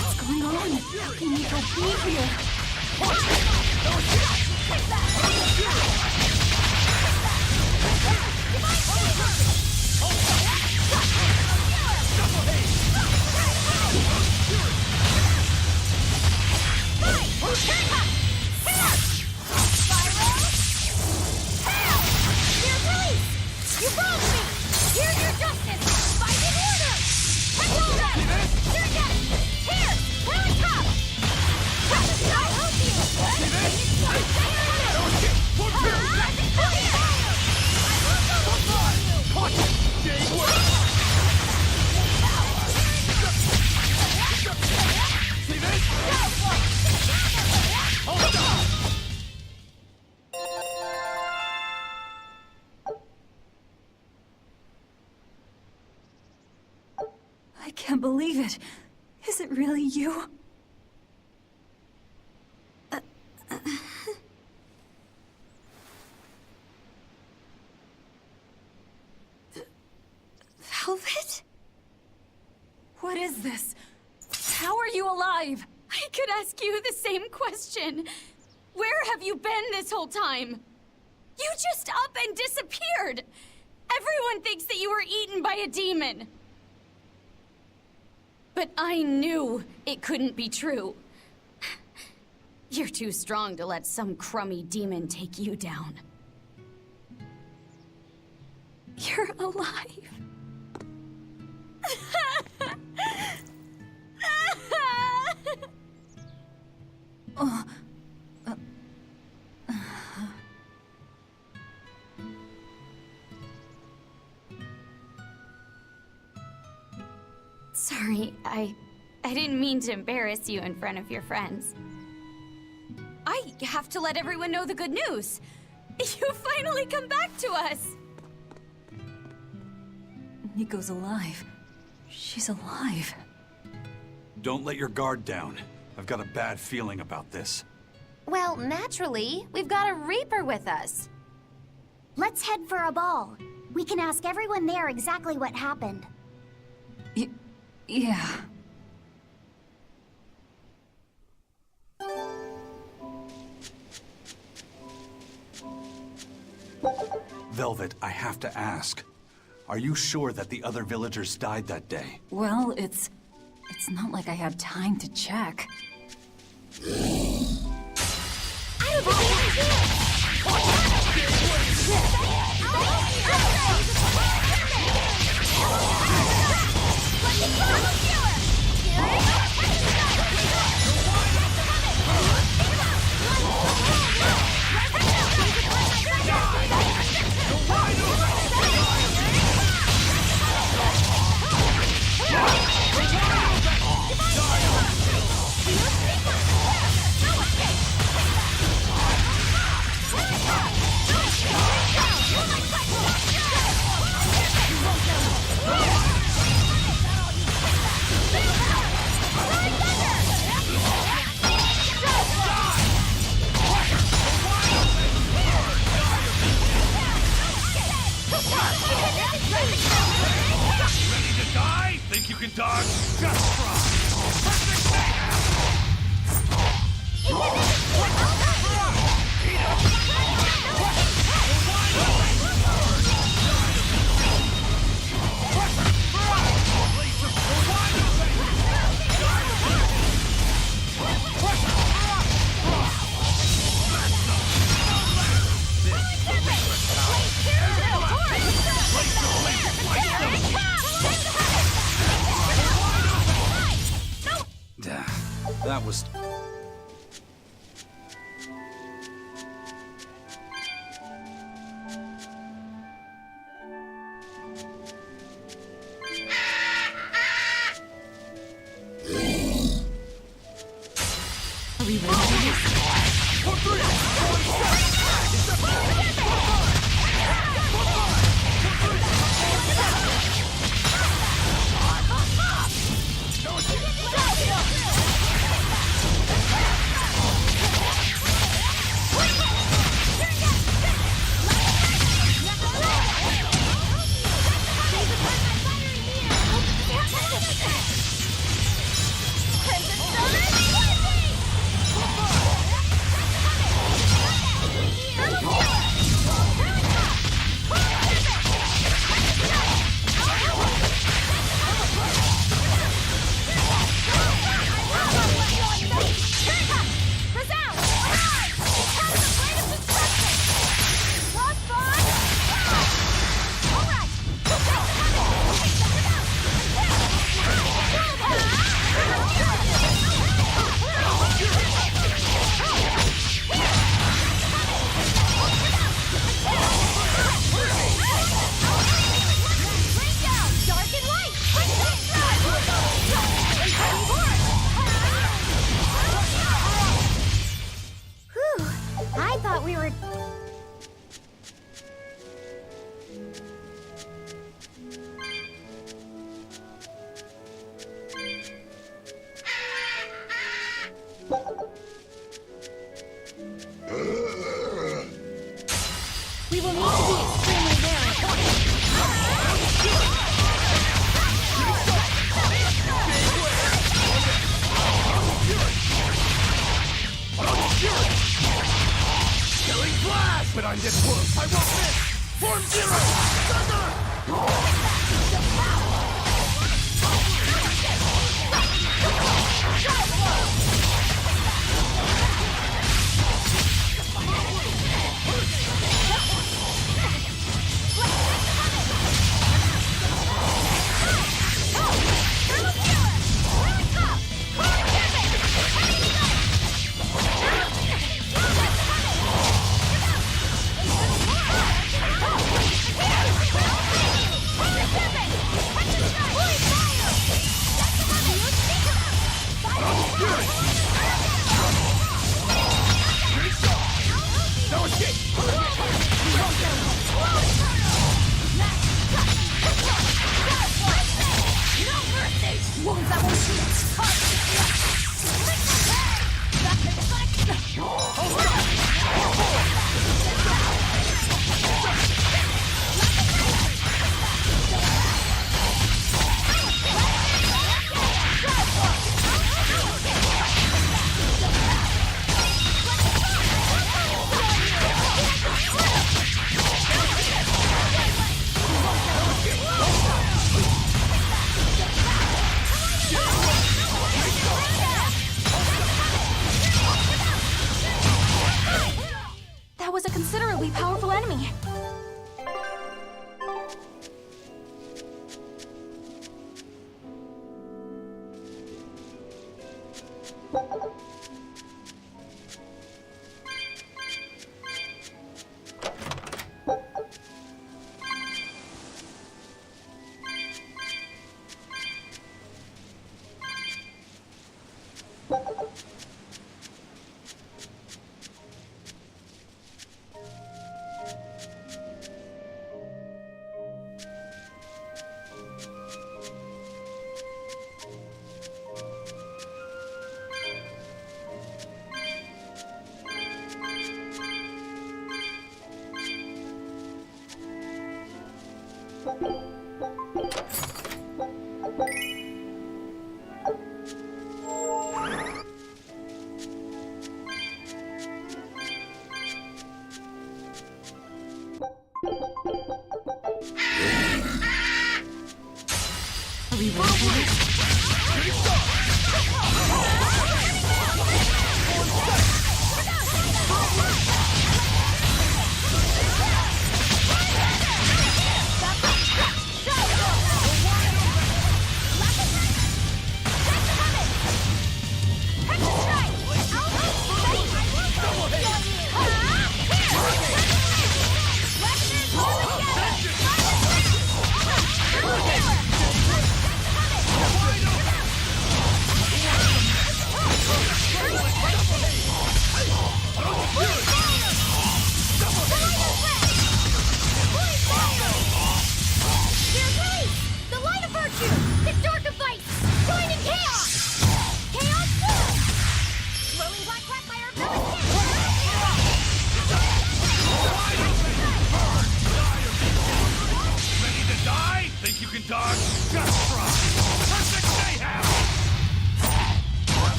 What's going on? How can Nico be here? I can't believe it. Is it really you? Velvet? is this? How are you alive? I could ask you the same question. Where have you been this whole time? You just up and disappeared! Everyone thinks that you were eaten by a demon. But I knew it couldn't be true. You're too strong to let some crummy demon take you down. You're alive. Sorry, I didn't mean to embarrass you in front of your friends. I have to let everyone know the good news. You finally come back to us! Nico's alive. She's alive. Don't let your guard down. I've got a bad feeling about this. Well, naturally, we've got a Reaper with us. Let's head for a ball. We can ask everyone there exactly what happened. Yeah. Velvet, I have to ask. Are you sure that the other villagers died that day? Well, it's not like I had time to check. That was... Are we ready for this?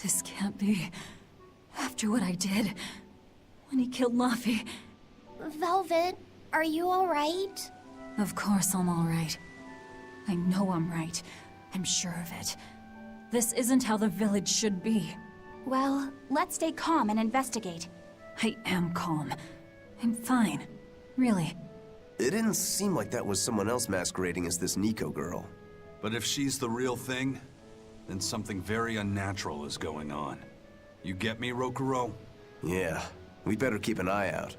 This can't be. After what I did, when he killed Laffy. Velvet, are you alright? Of course I'm alright. I know I'm right. I'm sure of it. This isn't how the village should be. Well, let's stay calm and investigate. I am calm. I'm fine. Really. It didn't seem like that was someone else masquerading as this Nico girl. But if she's the real thing, then something very unnatural is going on. You get me, Rokuro? Yeah, we better keep an eye out.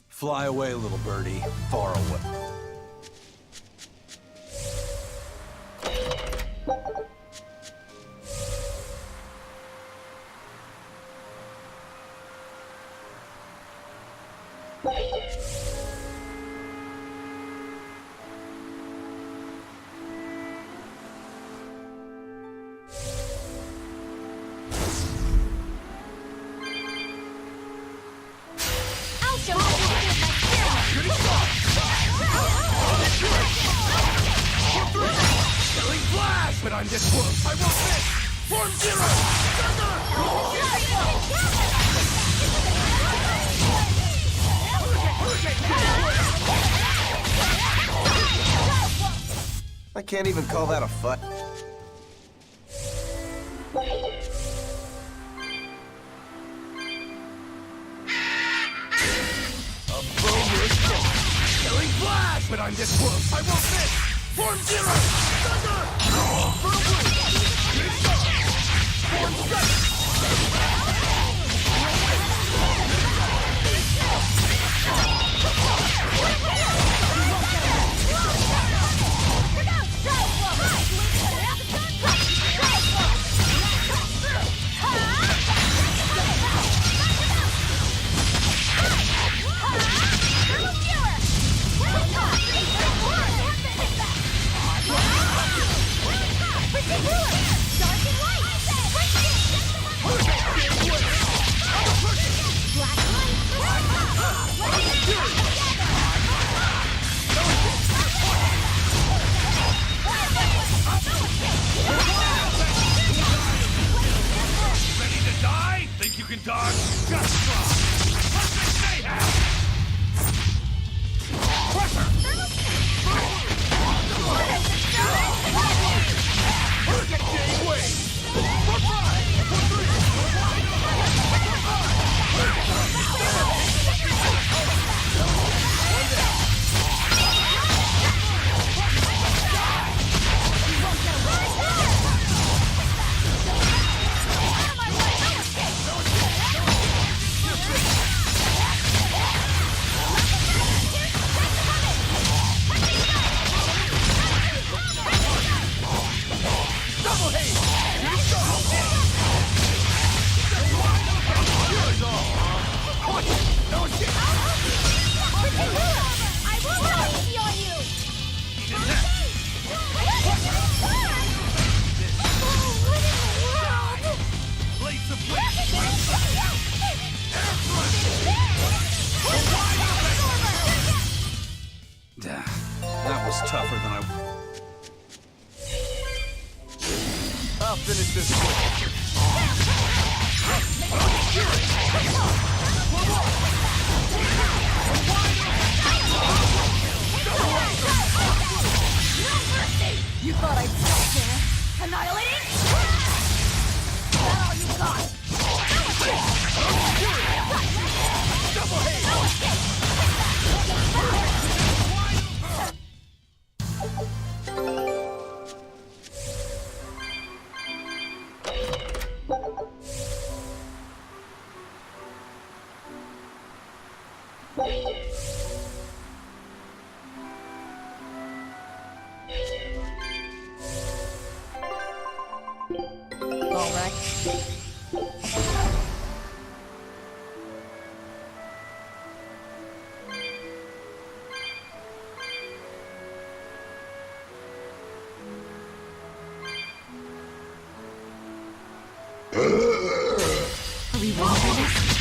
Fly away, little birdie. Far away. Form Zero! I can't even call that a fight. Killing Flash! But I'm this close. I won't miss! Form Zero! Thunder! Burn Blue! Shooting Star! Form Strike! Ready to die? Think you can dodge? Just try! Let's mayhem! Pressure! Hurricane Game Wave! For 5! For 3! One down. Double haze! Shooting Star! Here's all! Watch it! No escape! I will not easy on you! Blades of Blade! That was tougher than I... I'll finish this quick. You thought I'd stop there? Annihilating? That all you got? Double haze! All right. Are we ready for this?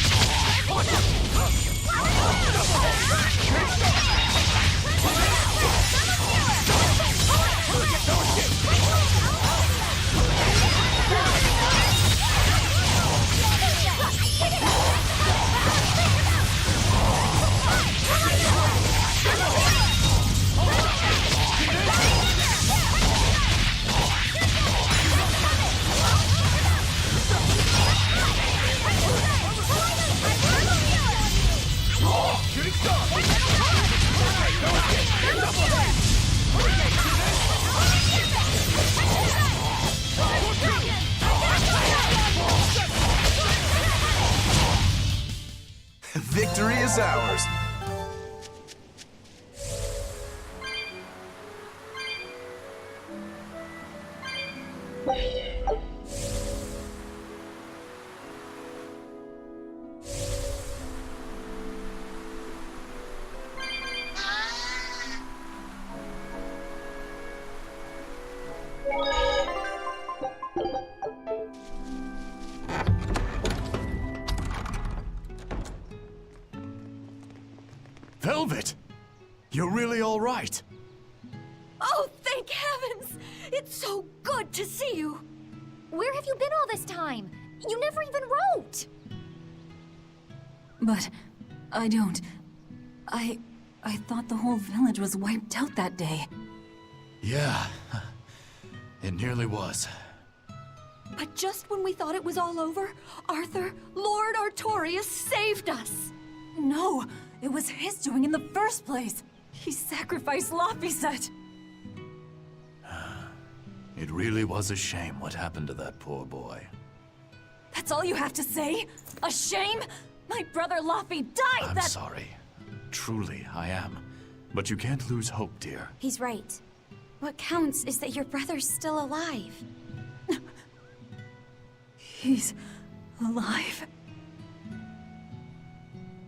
Shooting Star! No escape! Double haze! Victory is ours. Velvet! You're really all right. Oh, thank heavens! It's so good to see you! Where have you been all this time? You never even wrote! But I don't... I thought the whole village was wiped out that day. Yeah, it nearly was. But just when we thought it was all over, Arthur, Lord Artorius saved us! No, it was his doing in the first place! He sacrificed Laphicet! It really was a shame what happened to that poor boy. That's all you have to say? A shame? My brother Laffy died I'm sorry. Truly, I am. But you can't lose hope, dear. He's right. What counts is that your brother's still alive. He's alive.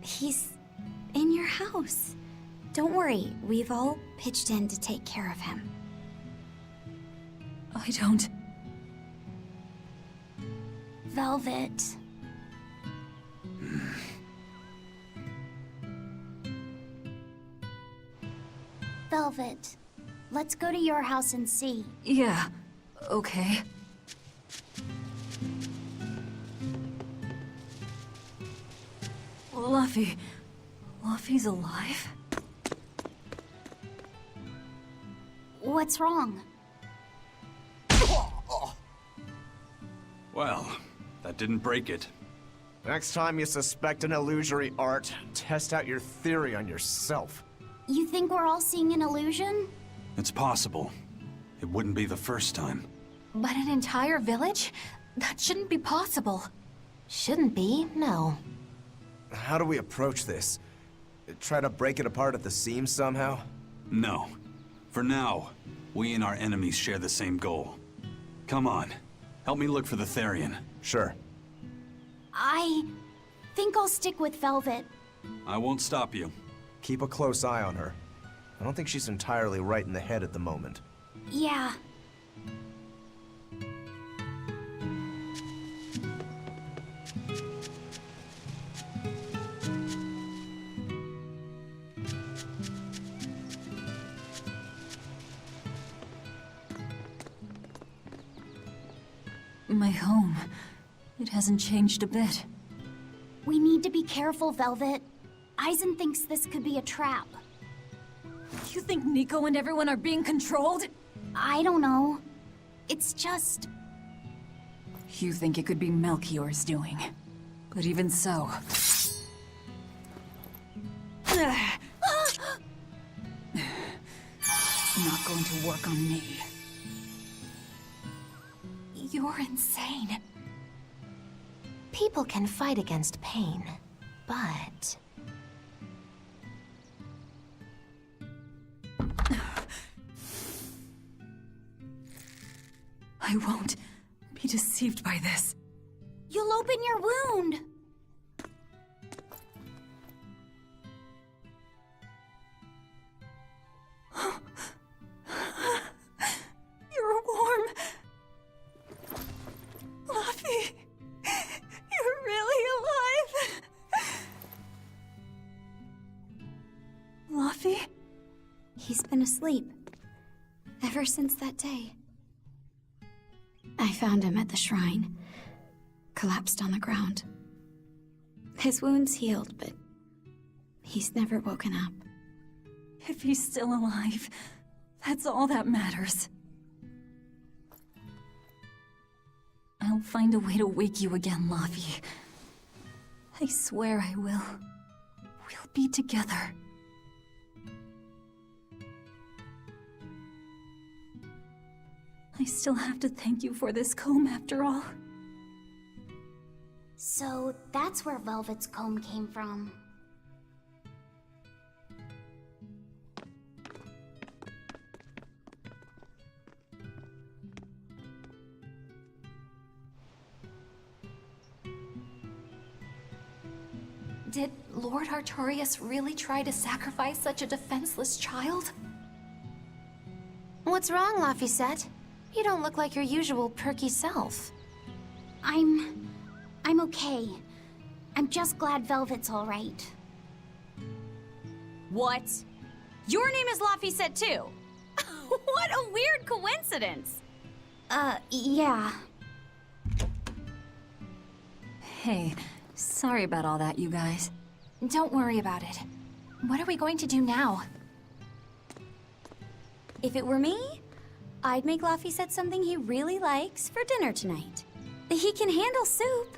He's in your house. Don't worry, we've all pitched in to take care of him. I don't... Velvet. Velvet, let's go to your house and see. Yeah, okay. Laffy's alive? What's wrong? Well, that didn't break it. Next time you suspect an illusory art, test out your theory on yourself. You think we're all seeing an illusion? It's possible. It wouldn't be the first time. But an entire village? That shouldn't be possible. Shouldn't be, no. How do we approach this? Try to break it apart at the seams somehow? No. For now, we and our enemies share the same goal. Come on. Help me look for the Therian. Sure. I think I'll stick with Velvet. I won't stop you. Keep a close eye on her. I don't think she's entirely right in the head at the moment. Yeah. My home. It hasn't changed a bit. We need to be careful, Velvet. Eisen thinks this could be a trap. You think Nico and everyone are being controlled? I don't know. It's just... You think it could be Melchior's doing. But even so... Not going to work on me. You're insane. People can fight against pain, but... I won't be deceived by this. You'll open your wound! You're warm. Laffy, you're really alive. Laffy? He's been asleep. Ever since that day. I found him at the shrine. Collapsed on the ground. His wounds healed, but he's never woken up. If he's still alive, that's all that matters. I'll find a way to wake you again, Laffy. I swear I will. We'll be together. I still have to thank you for this comb after all. So that's where Velvet's comb came from. Did Lord Artorius really try to sacrifice such a defenseless child? What's wrong, Laphicet? You don't look like your usual perky self. I'm okay. I'm just glad Velvet's all right. What? Your name is Laphicet too? What a weird coincidence! Yeah. Hey, sorry about all that, you guys. Don't worry about it. What are we going to do now? If it were me, I'd make Laphicet something he really likes for dinner tonight. He can handle soup.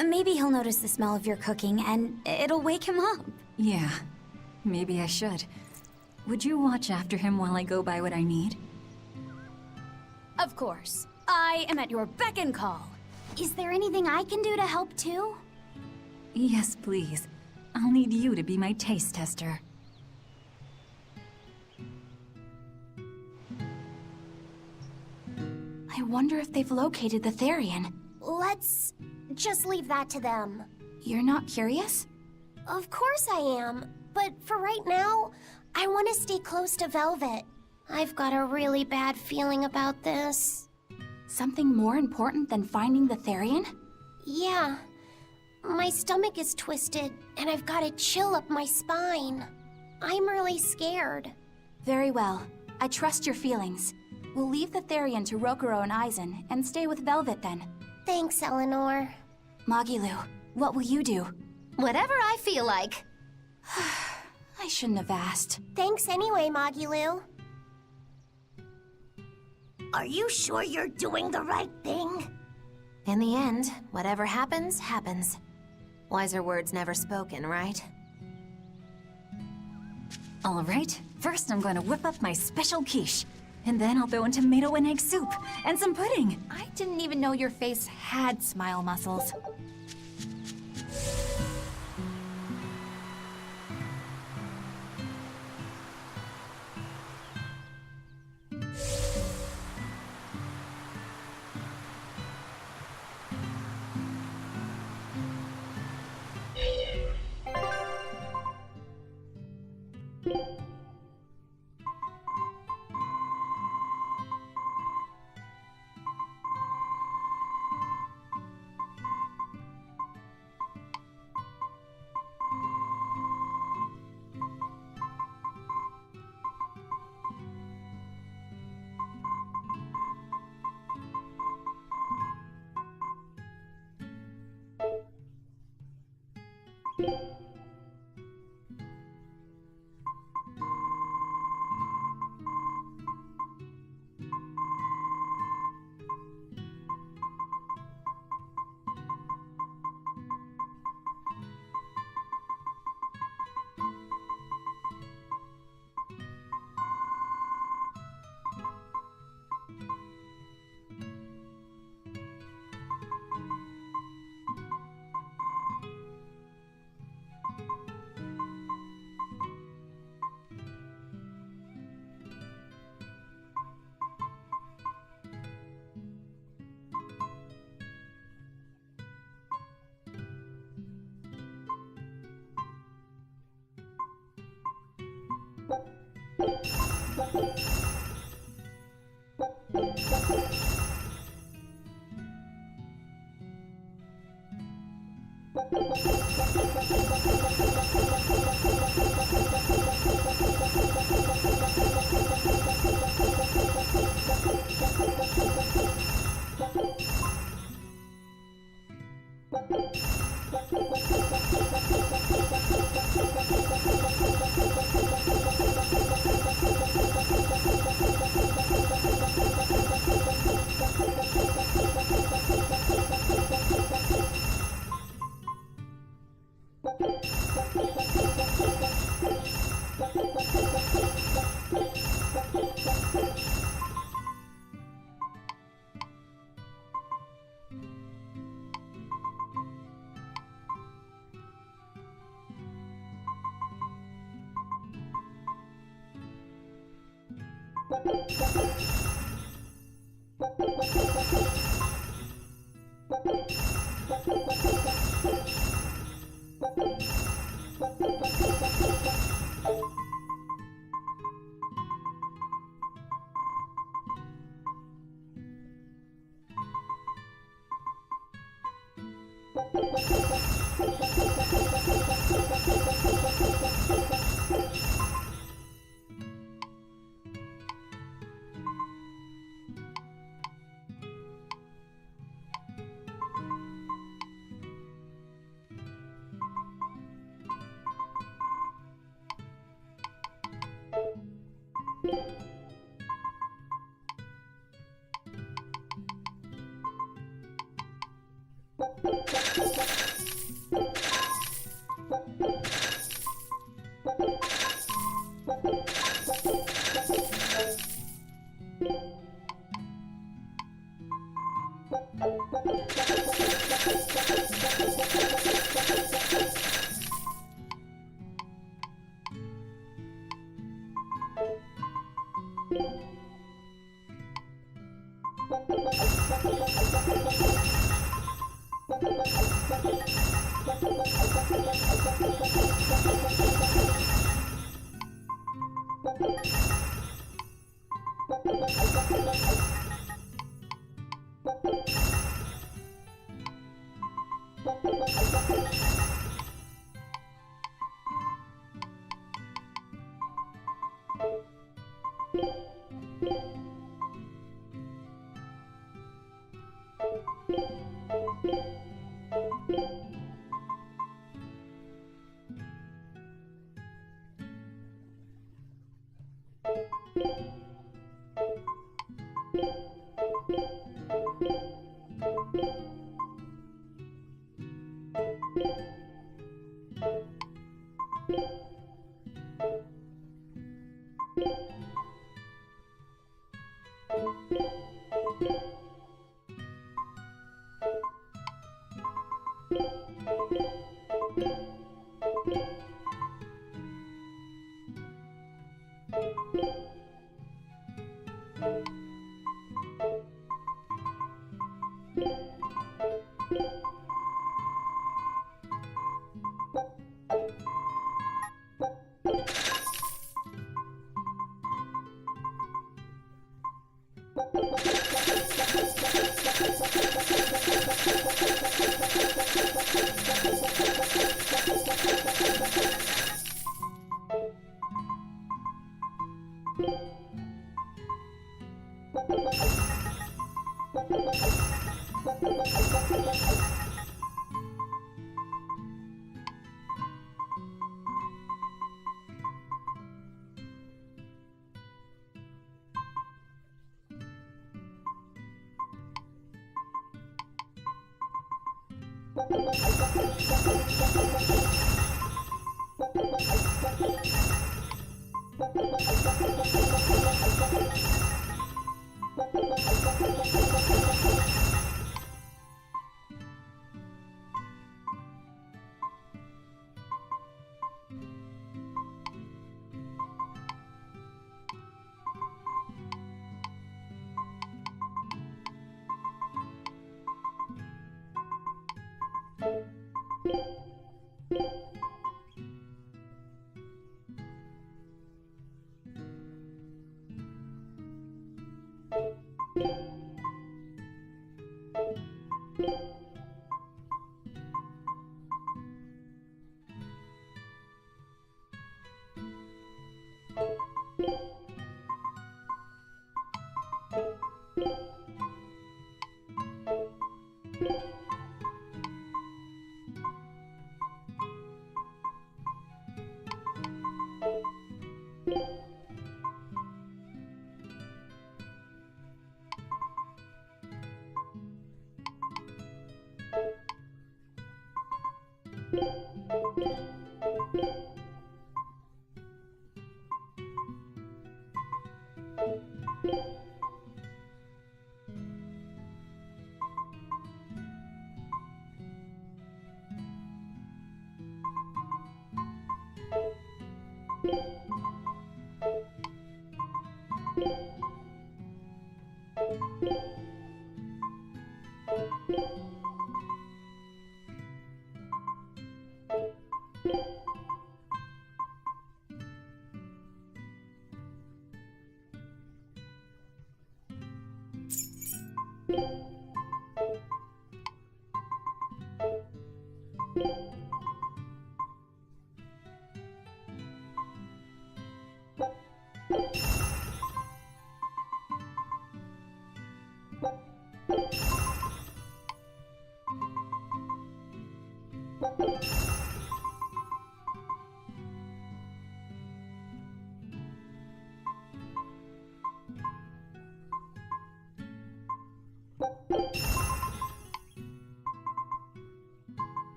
Maybe he'll notice the smell of your cooking and it'll wake him up. Yeah, maybe I should. Would you watch after him while I go buy what I need? Of course. I am at your beck and call. Is there anything I can do to help too? Yes, please. I'll need you to be my taste tester. I wonder if they've located the Therian. Let's just leave that to them. You're not curious? Of course I am, but for right now, I want to stay close to Velvet. I've got a really bad feeling about this. Something more important than finding the Therian? Yeah. My stomach is twisted, and I've got a chill up my spine. I'm really scared. Very well. I trust your feelings. We'll leave the Therian to Rokuro and Aizen, and stay with Velvet then. Thanks, Eleanor. Magilu, what will you do? Whatever I feel like. I shouldn't have asked. Thanks anyway, Magilu. Are you sure you're doing the right thing? In the end, whatever happens, happens. Wiser words never spoken, right? All right, first I'm going to whip up my special quiche. And then I'll throw in tomato and egg soup, and some pudding. I didn't even know your face had smile muscles.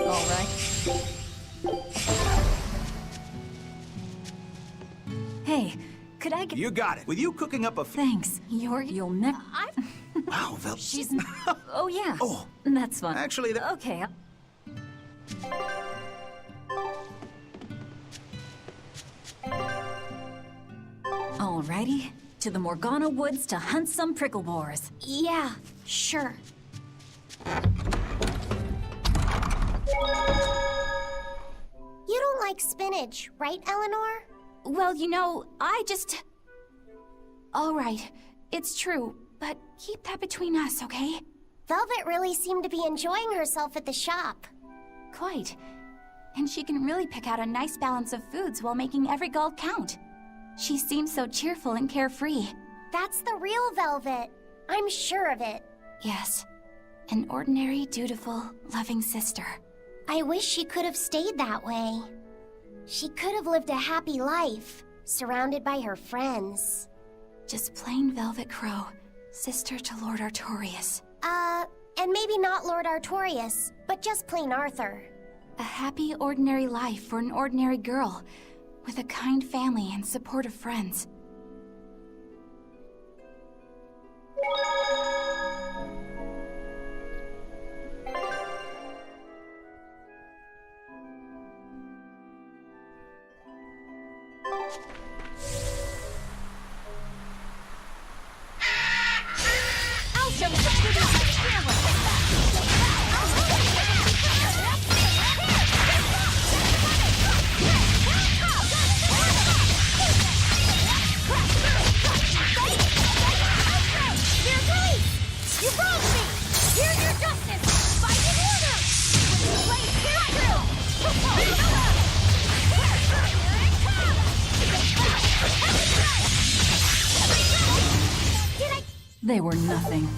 All right. Hey, could I get... You got it. With you cooking up a... Thanks. You'll never... Wow, Vel... She's... Oh, yeah. Oh. That's fun. Actually, Okay. Alrighty. To the Morgana Woods to hunt some prickle boars. Yeah, sure. You don't like spinach, right, Eleanor? Well, you know, I just... All right, it's true, but keep that between us, okay? Velvet really seemed to be enjoying herself at the shop. Quite. And she can really pick out a nice balance of foods while making every gold count. She seems so cheerful and carefree. That's the real Velvet. I'm sure of it. Yes. An ordinary, dutiful, loving sister. I wish she could have stayed that way. She could have lived a happy life, surrounded by her friends. Just plain Velvet Crow, sister to Lord Artorias. And maybe not Lord Artorias, but just plain Arthur. A happy, ordinary life for an ordinary girl, with a kind family and supportive friends. They were nothing.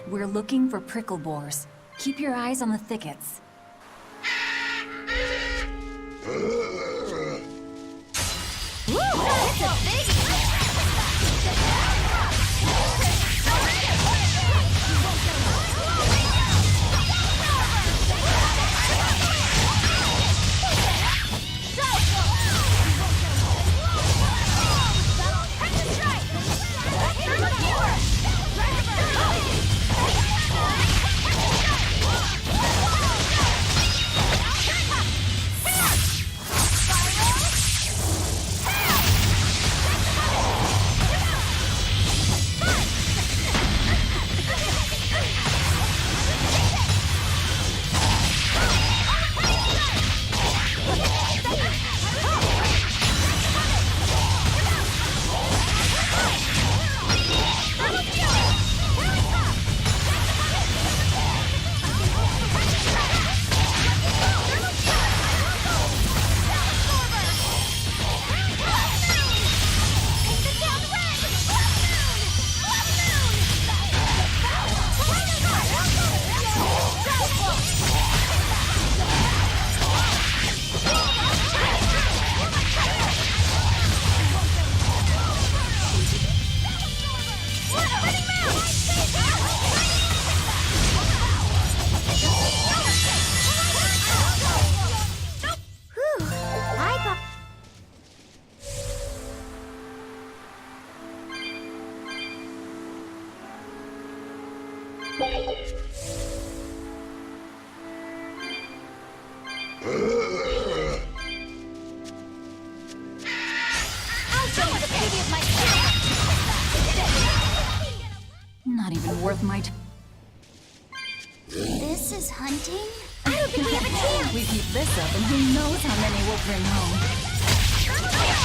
We're looking for prickle boars. Keep your eyes on the thickets. Not even worth my time. This is hunting? I don't think we have a chance! We keep this up and who knows how many we'll bring home.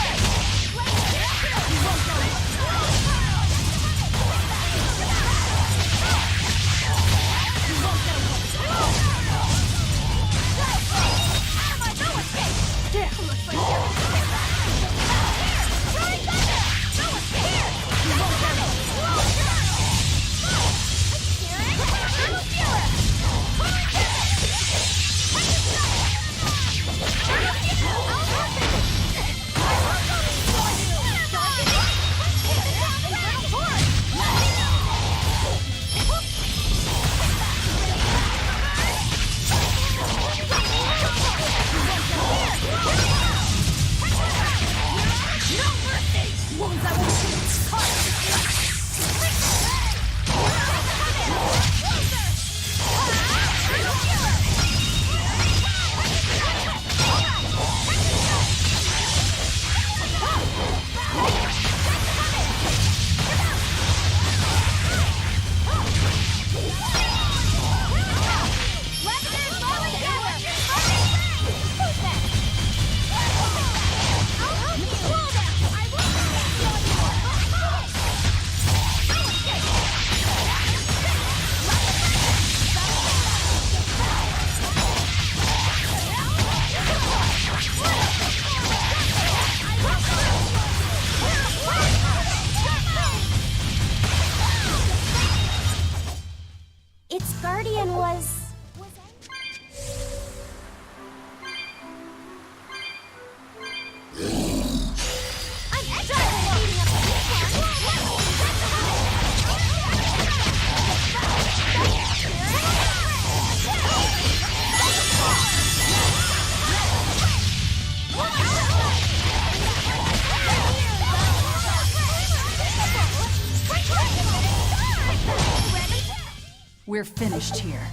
We're finished here.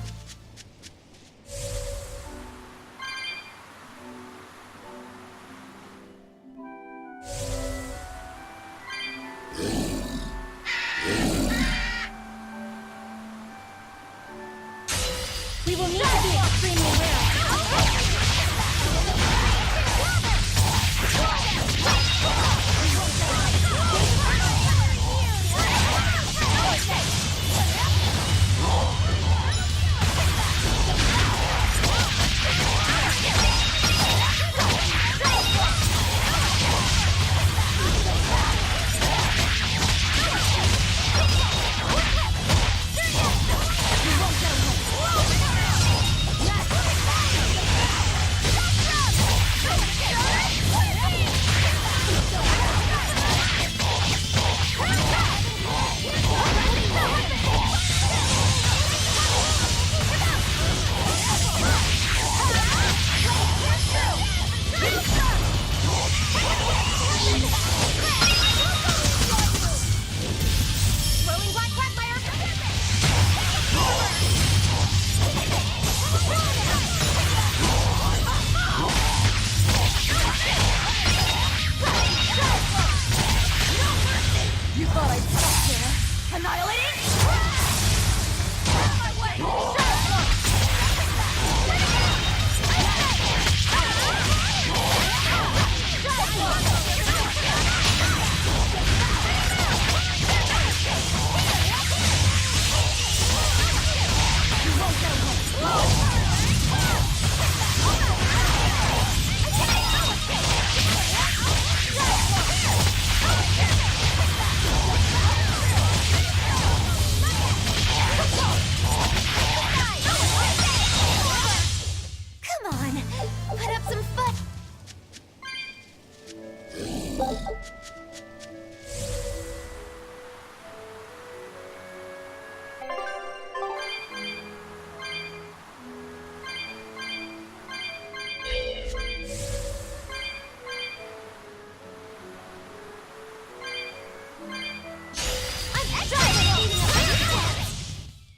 We will need to be extremely wary.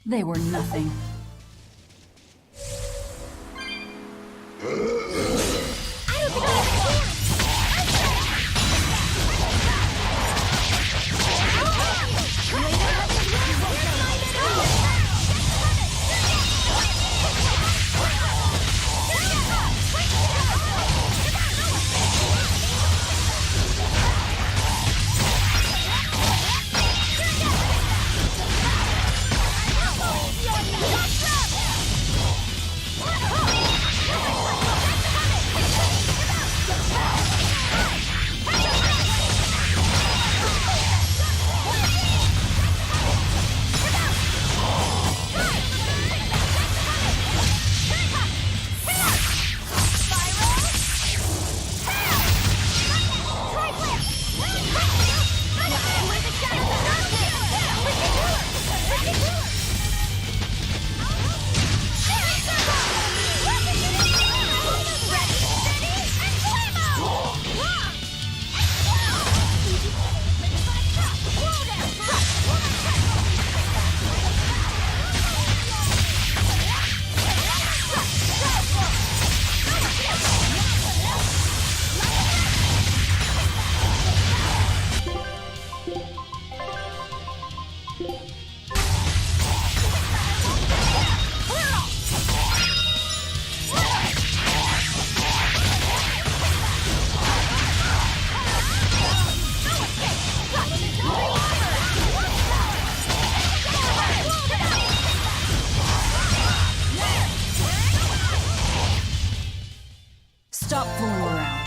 They were nothing. Stop fooling around.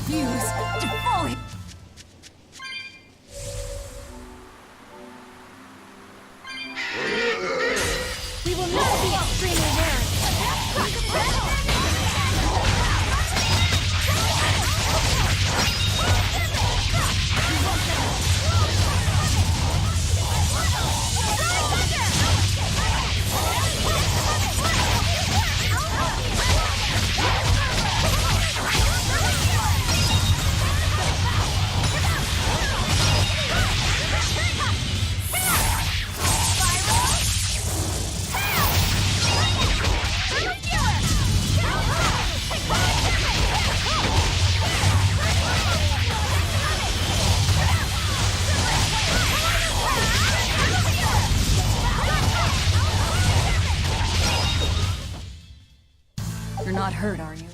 refuse to fall here. We will never be extremely rare. You're not hurt, are you?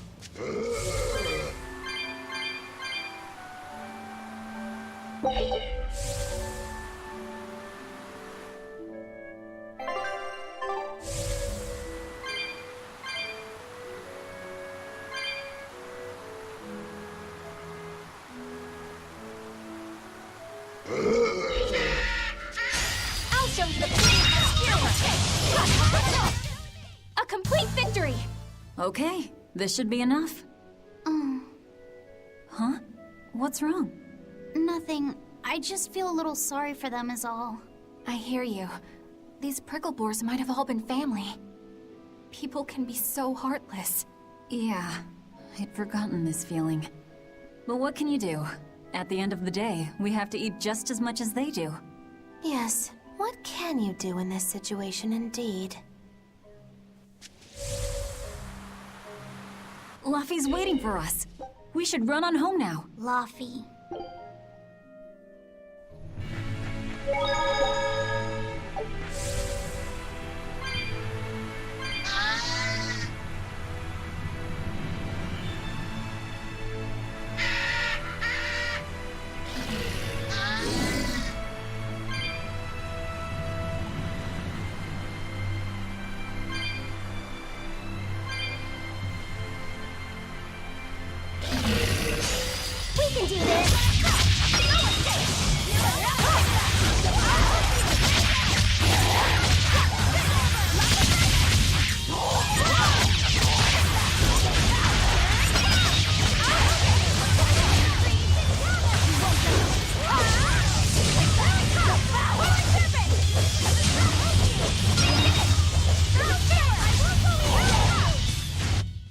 I'll show you the beauty of my A complete victory! Okay, this should be enough. Huh? What's wrong? Nothing. I just feel a little sorry for them is all. I hear you. These Pricklebores might have all been family. People can be so heartless. Yeah, I'd forgotten this feeling. But what can you do? At the end of the day, we have to eat just as much as they do. Yes, what can you do in this situation indeed? Laffy's waiting for us. We should run on home now. Laffy. We can do this!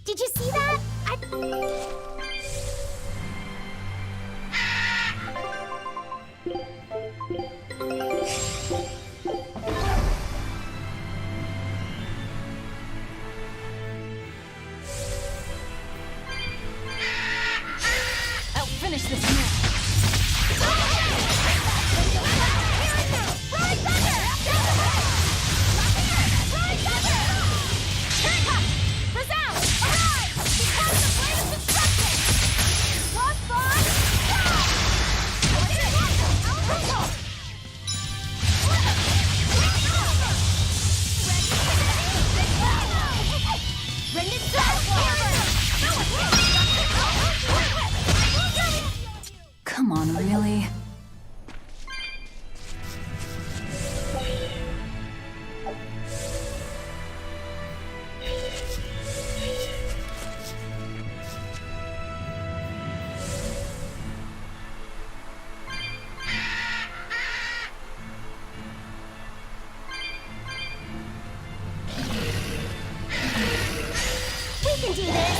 Did you see that? I'll finish this now. Come on, really? We can do this!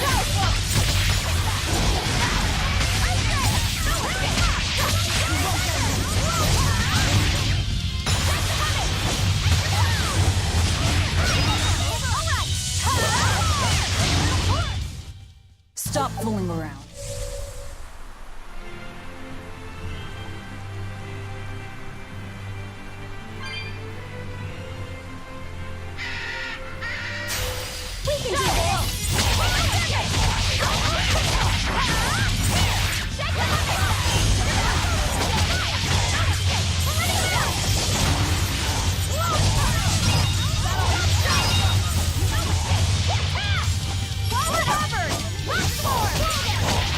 Stop fooling around. We can do this! Forward, Hubbard! Left forward!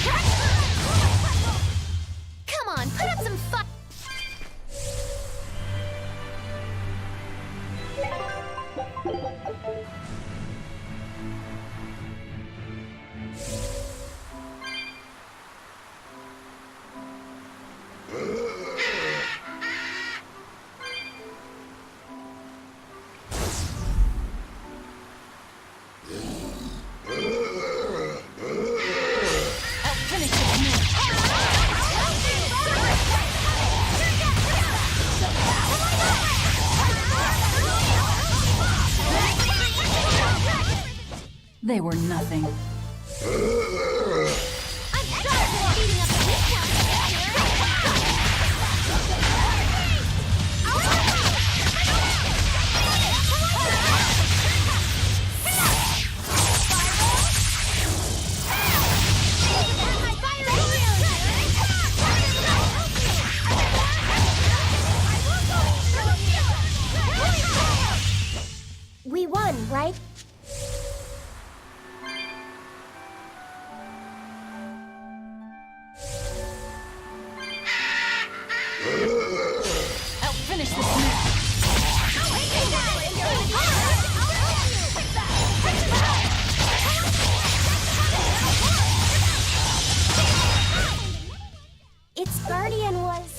They were nothing. We won, right? I'll finish this now. Its guardian was...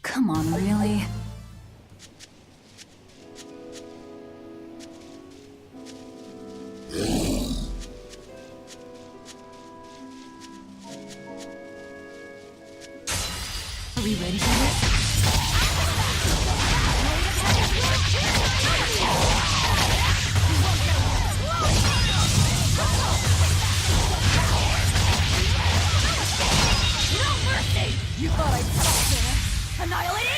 Come on, really? Are we ready for this? You thought I'd stop there? Annihilating?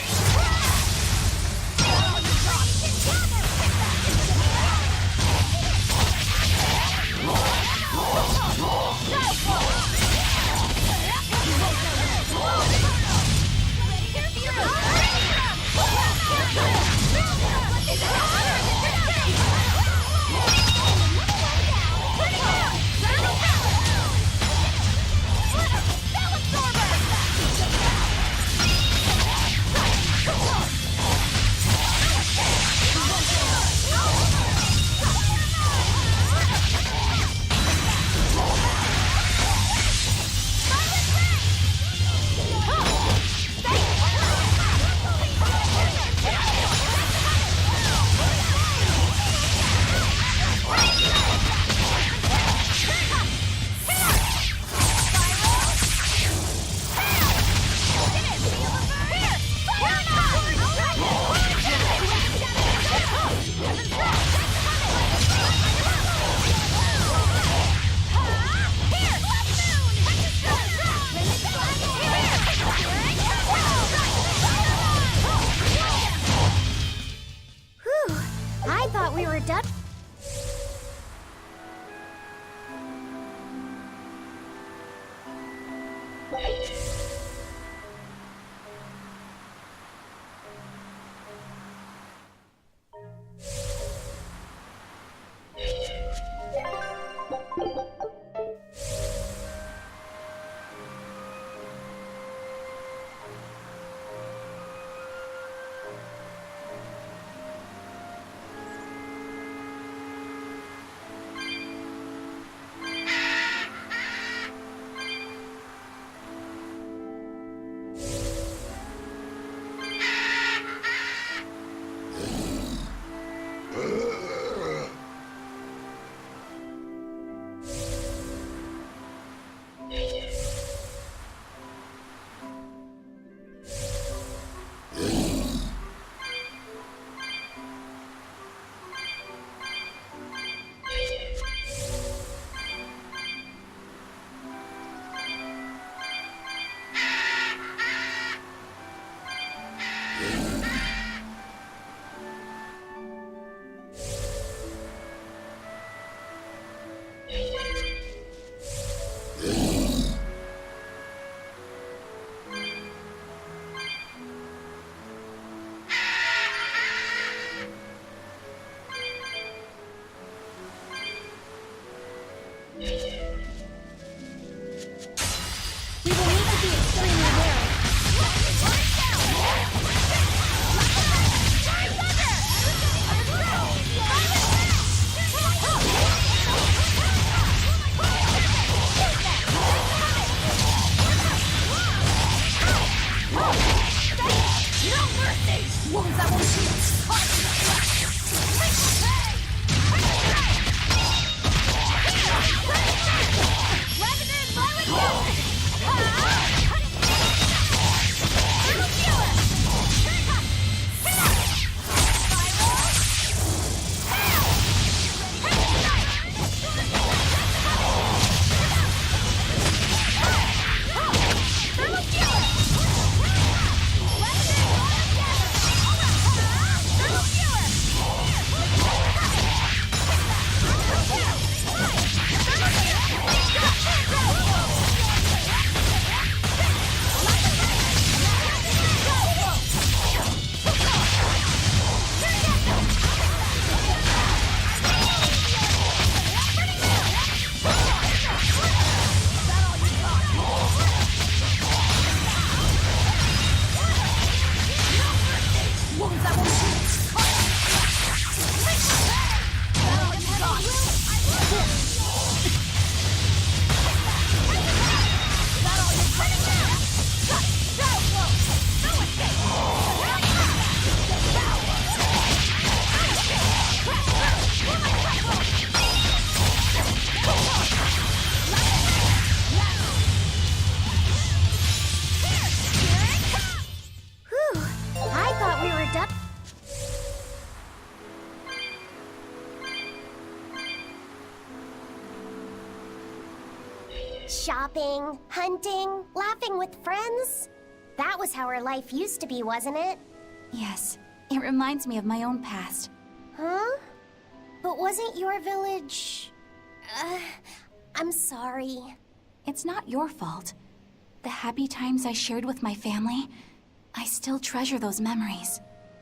Shopping, hunting, laughing with friends. That was how her life used to be, wasn't it? Yes, it reminds me of my own past. Huh? But wasn't your village... I'm sorry. It's not your fault. The happy times I shared with my family, I still treasure those memories.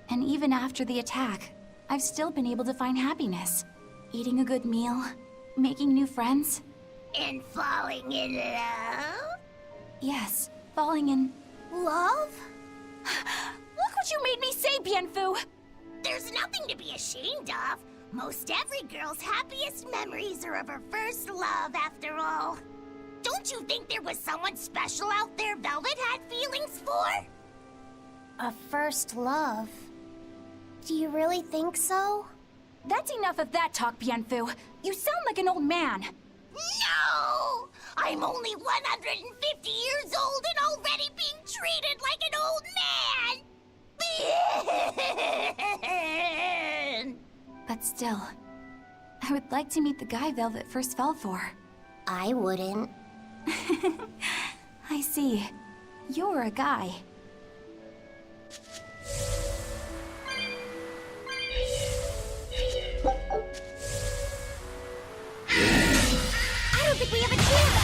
And even after the attack, I've still been able to find happiness. Eating a good meal, making new friends. And falling in love? Yes, falling in... Love? Look what you made me say, Bienfu! There's nothing to be ashamed of. Most every girl's happiest memories are of her first love, after all. Don't you think there was someone special out there Velvet had feelings for? A first love. Do you really think so? That's enough of that talk, Bienfu. You sound like an old man. No! I'm only 150 years old and already being treated like an old man! But still, I would like to meet the guy Velvet first fell for. I wouldn't. I see. You're a guy. I don't think we have a chance!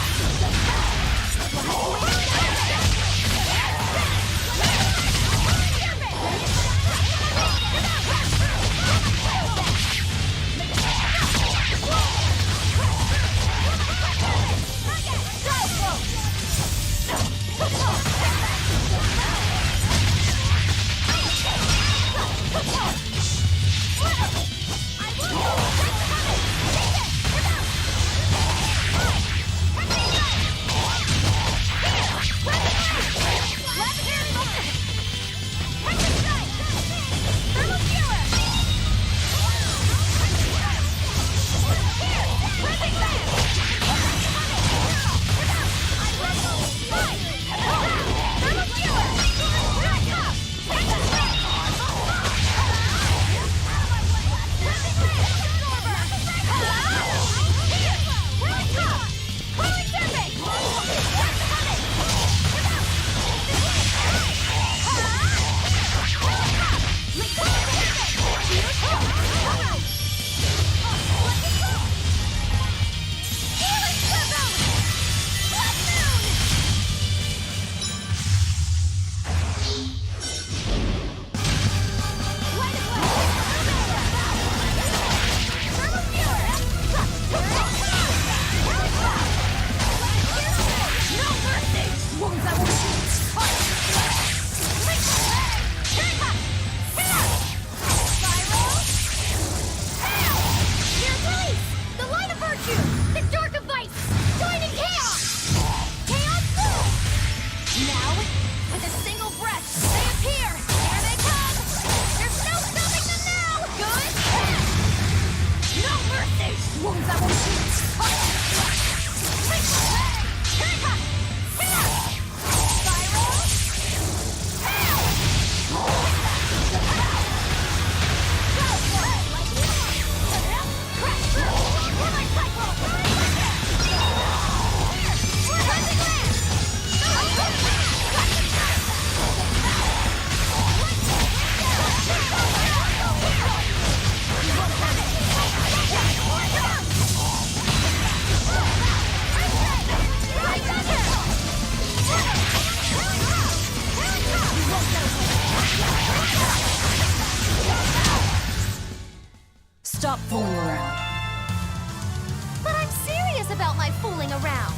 stop fooling around. But I'm serious about my fooling around.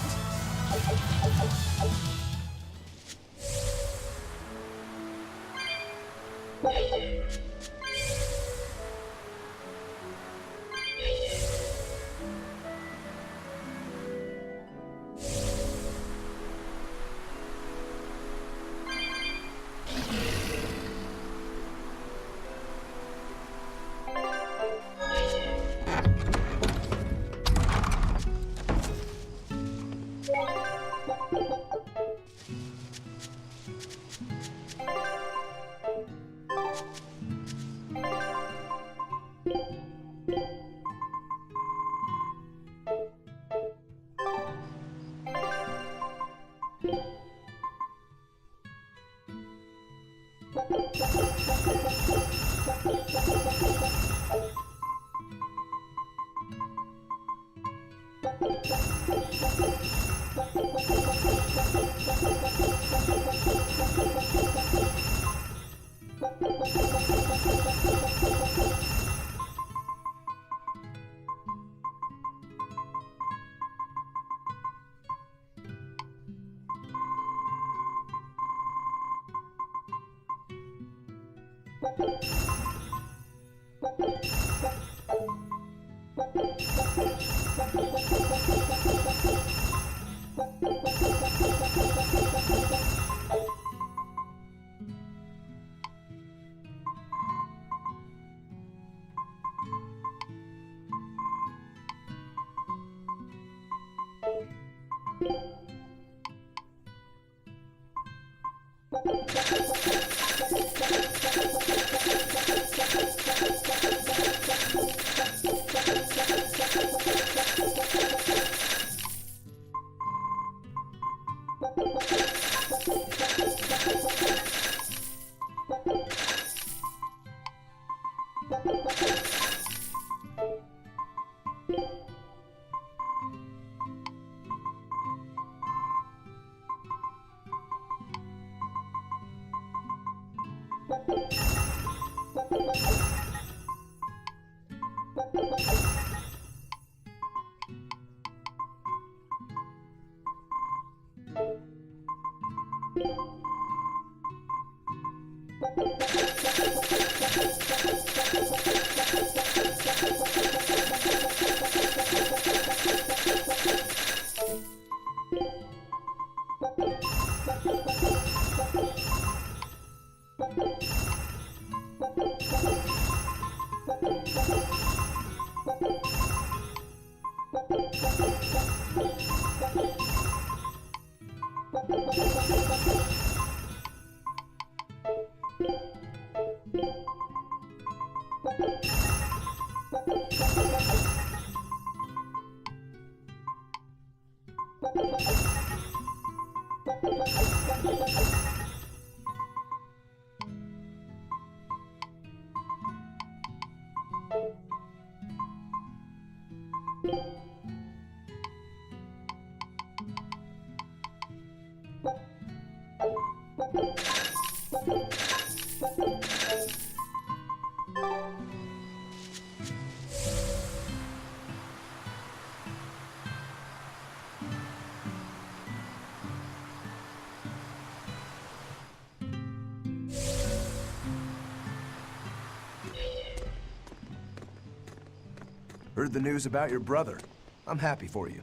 Heard the news about your brother. I'm happy for you.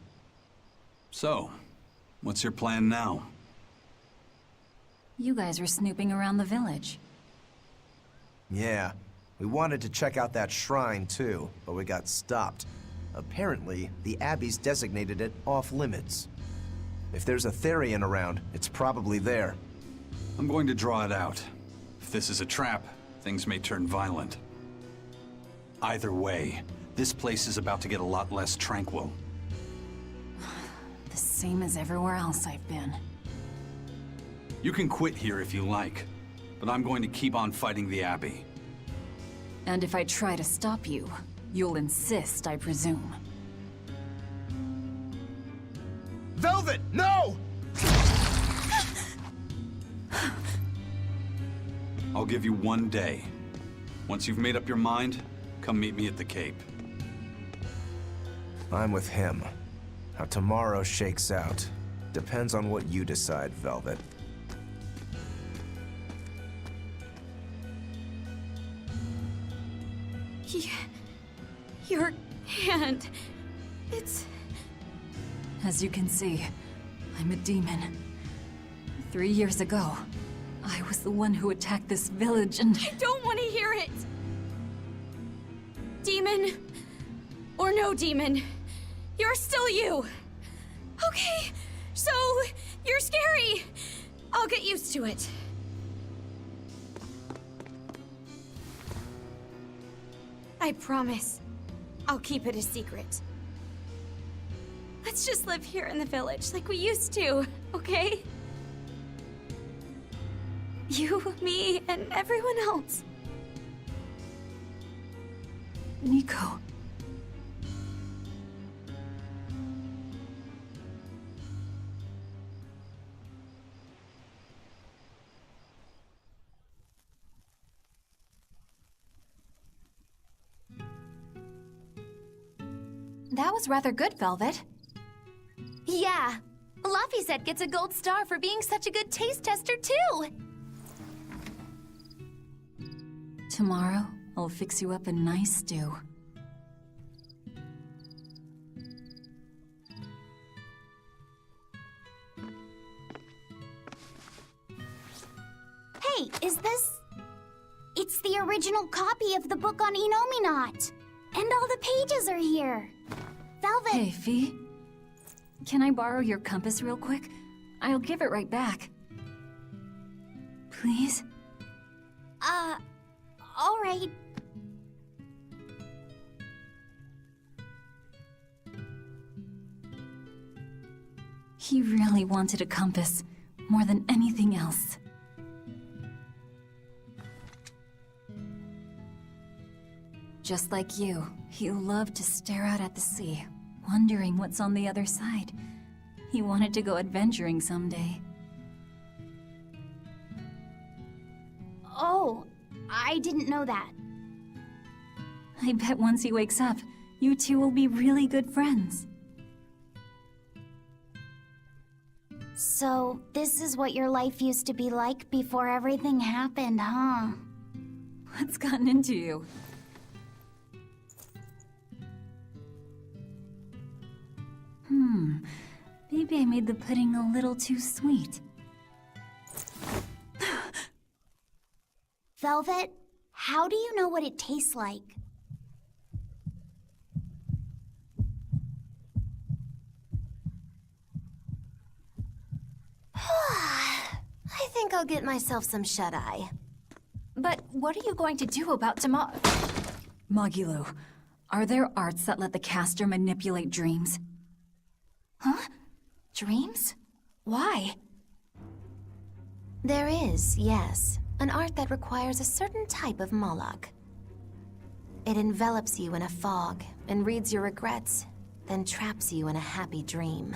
So, what's your plan now? You guys are snooping around the village. Yeah, we wanted to check out that shrine too, but we got stopped. Apparently, the Abbey's designated it off-limits. If there's a Therian around, it's probably there. I'm going to draw it out. If this is a trap, things may turn violent. Either way, this place is about to get a lot less tranquil. The same as everywhere else I've been. You can quit here if you like, but I'm going to keep on fighting the Abbey. And if I try to stop you, you'll insist, I presume. Velvet, no! I'll give you 1 day. Once you've made up your mind, come meet me at the Cape. I'm with him. How tomorrow shakes out depends on what you decide, Velvet. Your hand... It's... As you can see, I'm a demon. 3 years ago, I was the one who attacked this village and... I don't want to hear it! Demon, or no demon, you're still you! Okay, so you're scary! I'll get used to it. I promise, I'll keep it a secret. Let's just live here in the village like we used to, okay? You, me, and everyone else. Nico. That was rather good, Velvet. Yeah. Laphicet gets a gold star for being such a good taste tester, too! Tomorrow, I'll fix you up a nice stew. Hey, is this... It's the original copy of the book on Enominat. And all the pages are here. Velvet... Hey, Fee. Can I borrow your compass real quick? I'll give it right back. Please? All right. He really wanted a compass, more than anything else. Just like you, he loved to stare out at the sea, wondering what's on the other side. He wanted to go adventuring someday. Oh, I didn't know that. I bet once he wakes up, you two will be really good friends. So, this is what your life used to be like before everything happened, huh? What's gotten into you? Maybe I made the pudding a little too sweet. Velvet, how do you know what it tastes like? I think I'll get myself some shut-eye. But what are you going to do about tomorrow? Magilu, are there arts that let the caster manipulate dreams? Huh? Dreams? Why? There is, yes. An art that requires a certain type of Moloch. It envelops you in a fog and reads your regrets, then traps you in a happy dream.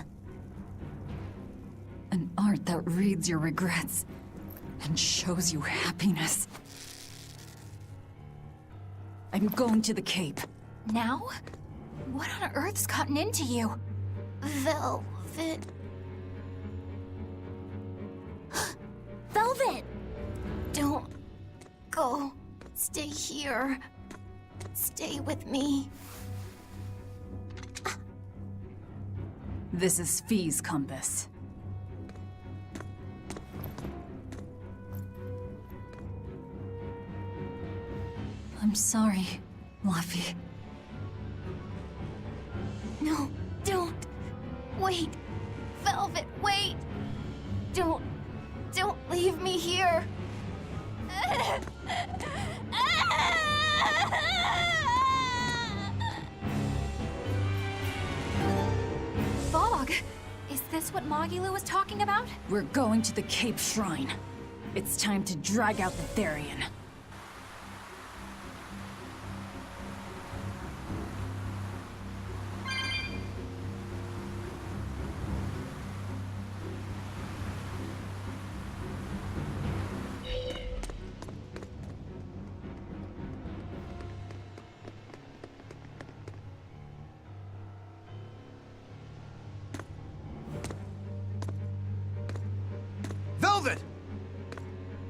An art that reads your regrets and shows you happiness. I'm going to the Cape. Now? What on earth's gotten into you? Velvet... Velvet! Don't go. Stay here. Stay with me. This is Fee's compass. I'm sorry, Laphie. No, don't. Wait. Velvet, wait. Don't leave me here. Fog! Is this what Magilu was talking about? We're going to the Cape Shrine. It's time to drag out the Therian.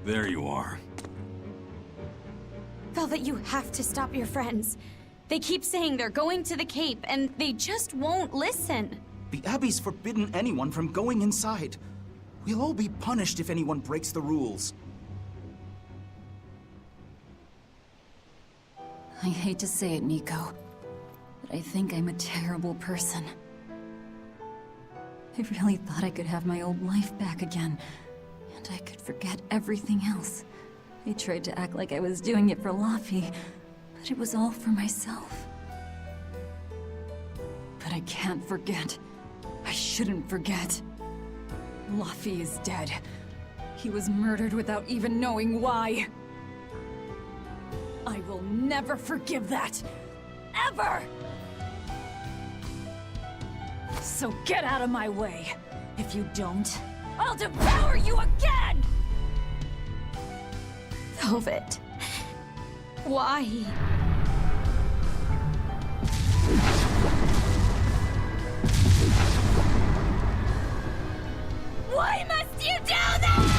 There you are. Velvet, you have to stop your friends. They keep saying they're going to the Cape, and they just won't listen. The Abbey's forbidden anyone from going inside. We'll all be punished if anyone breaks the rules. I hate to say it, Nico, but I think I'm a terrible person. I really thought I could have my old life back again, and I could forget everything else. I tried to act like I was doing it for Laffy, but it was all for myself. But I can't forget. I shouldn't forget. Laffy is dead. He was murdered without even knowing why. I will never forgive that. Ever! So get out of my way. If you don't, I'll devour you again! Velvet. Why? Why must you do this?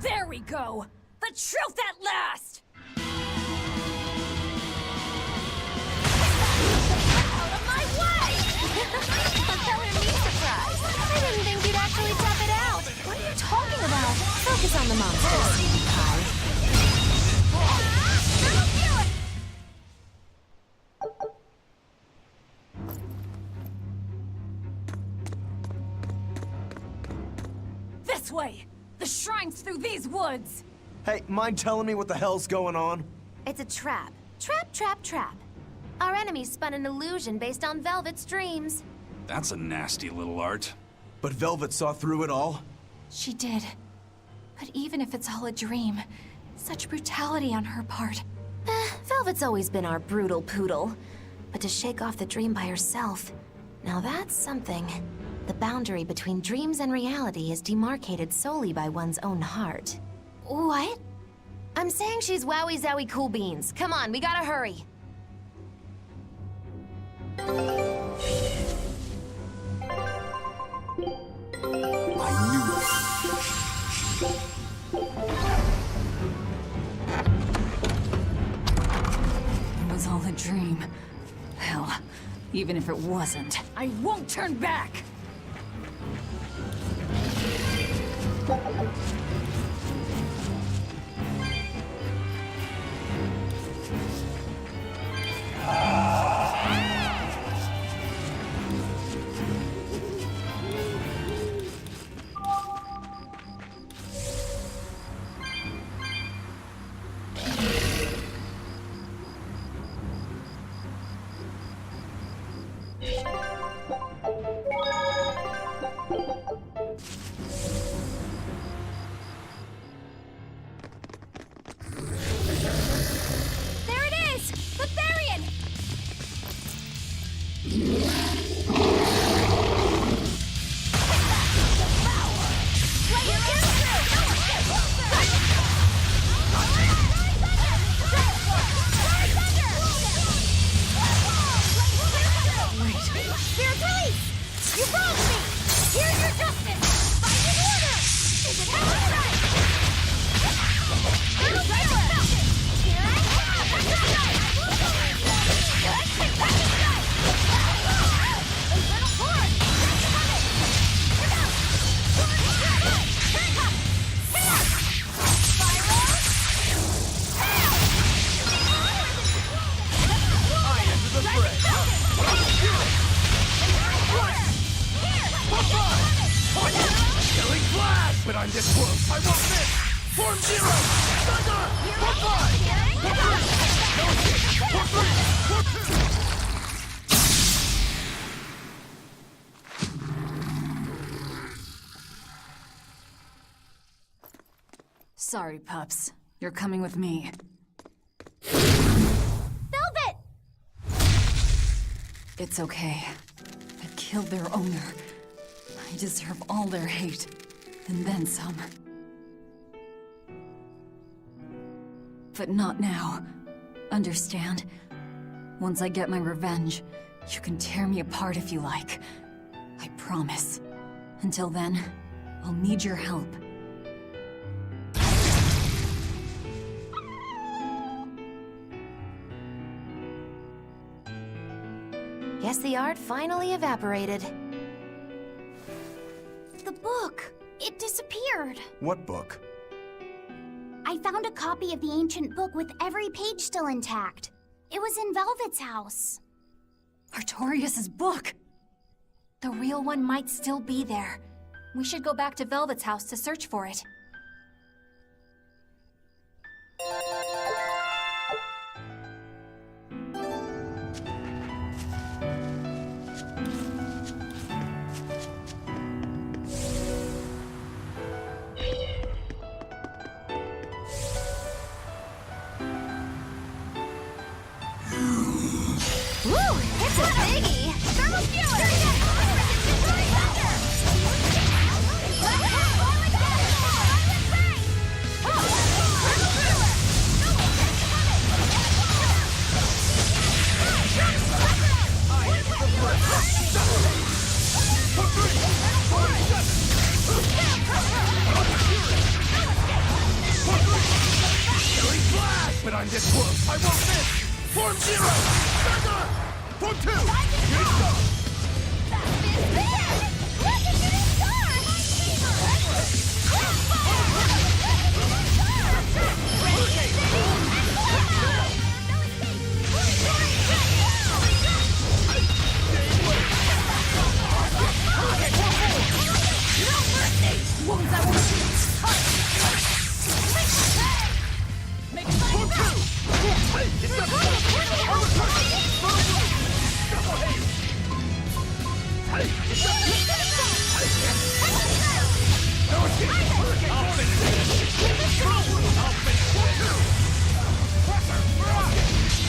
There we go! The truth at last! Out of my way! Color me surprised. I didn't think you'd actually tough it out. What are you talking about? Focus on the monster, sweetie pie. This way! The shrine's through these woods! Hey, mind telling me what the hell's going on? It's a trap. Trap, trap, trap. Our enemy spun an illusion based on Velvet's dreams. That's a nasty little art. But Velvet saw through it all? She did. But even if it's all a dream, such brutality on her part. Velvet's always been our brutal poodle. But to shake off the dream by herself, now that's something. The boundary between dreams and reality is demarcated solely by one's own heart. What? I'm saying she's wowie zowie cool beans. Come on, we gotta hurry. It was all a dream. Hell, even if it wasn't, I won't turn back! There it is! Barbarian! Spirit release! You wronged me! Here's your justice! Find an order! Is it how it's right? Here I am! Let's get back inside! A little horn! That's coming! Get out! Handcuff! Here! Spiral! I enter the fray. Killing flash! But I'm this close, I won't miss! Form zero! Thunder! For five! For three! No hit! For three! For two! Sorry, pups. You're coming with me. Velvet! It's okay. I killed their owner. I deserve all their hate. And then some. But not now. Understand? Once I get my revenge, you can tear me apart if you like. I promise. Until then, I'll need your help. Guess the art finally evaporated. The book! It disappeared! What book? I found a copy of the ancient book with every page still intact. It was in Velvet's house. Artorias' book! The real one might still be there. We should go back to Velvet's house to search for it. Woo! It's a biggie! Thermal skewer! But I'm this close. I won't miss. Form 0. Dagger. Form 2. Here it goes.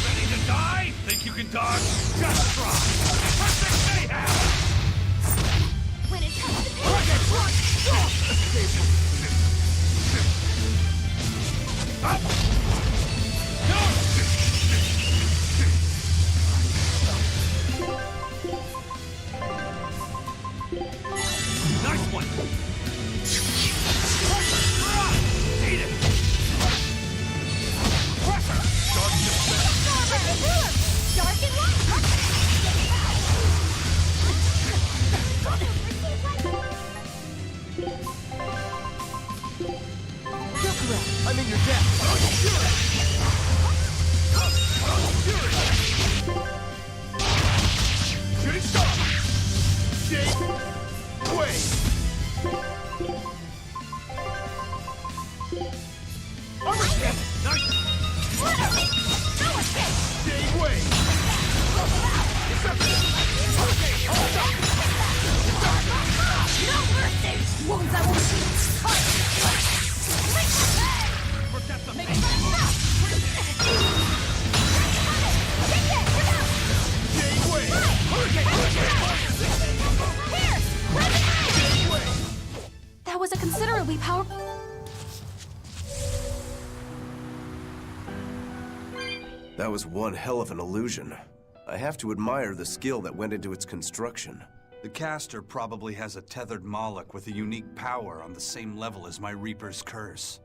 Ready to die? Think you can dodge? Just try. Perfect mayhem! When it comes to Nice one! Eat it! Pressure! Dark and light! I'm in your debt! Shooting star! Shake! Wave! Armor cannon! Nice! Shake wave! No mercy! Wounds I won't shoot! Forget the Make thing! Shake wave! Shake wave! That was a considerably powerful... That was one hell of an illusion. I have to admire the skill that went into its construction. The caster probably has a tethered Moloch with a unique power on the same level as my Reaper's curse.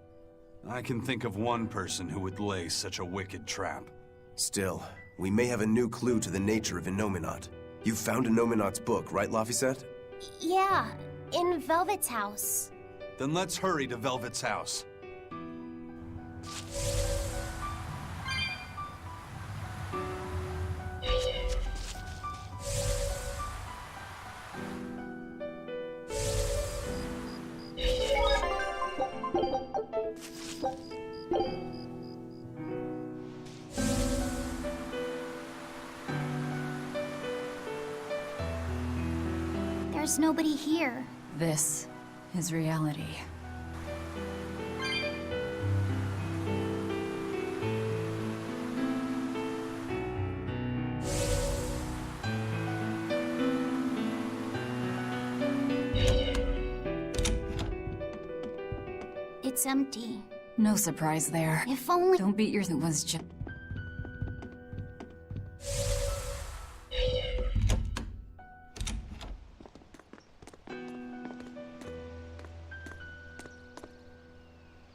I can think of one person who would lay such a wicked trap. Still, we may have a new clue to the nature of Innominat. You found Innominat's book, right, Laphicet? Yeah, in Velvet's house. Then let's hurry to Velvet's house. There's nobody here. This is reality. It's empty. No surprise there. If only... Don't beat your... It was just...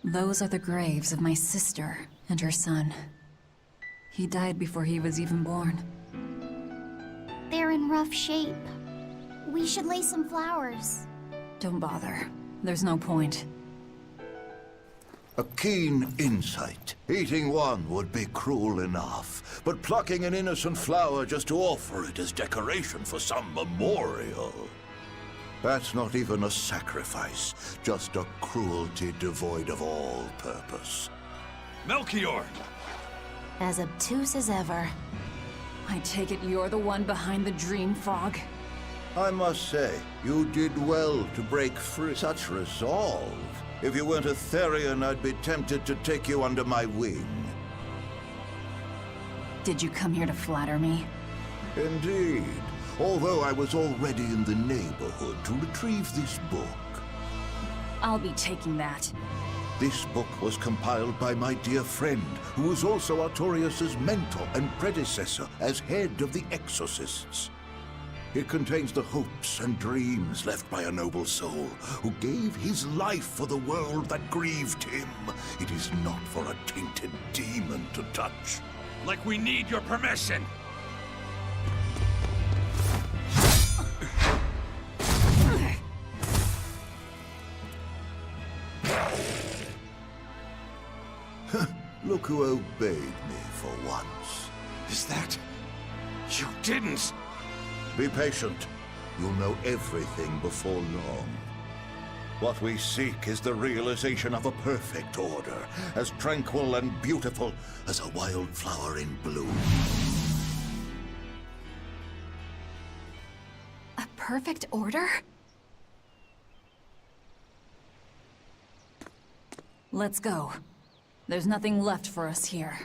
Those are the graves of my sister and her son. He died before he was even born. They're in rough shape. We should lay some flowers. Don't bother. There's no point. A keen insight. Eating one would be cruel enough, but plucking an innocent flower just to offer it as decoration for some memorial. That's not even a sacrifice, just a cruelty devoid of all purpose. Melchior! As obtuse as ever. I take it you're the one behind the dream fog? I must say, you did well to break free. Such resolve. If you weren't a Therian, I'd be tempted to take you under my wing. Did you come here to flatter me? Indeed. Although I was already in the neighborhood to retrieve this book. I'll be taking that. This book was compiled by my dear friend, who was also Artorias' mentor and predecessor as head of the Exorcists. It contains the hopes and dreams left by a noble soul who gave his life for the world that grieved him. It is not for a tainted demon to touch. Like we need your permission! Look who obeyed me for once. Is that... You didn't! Be patient. You'll know everything before long. What we seek is the realization of a perfect order, as tranquil and beautiful as a wildflower in bloom. A perfect order? Let's go. There's nothing left for us here.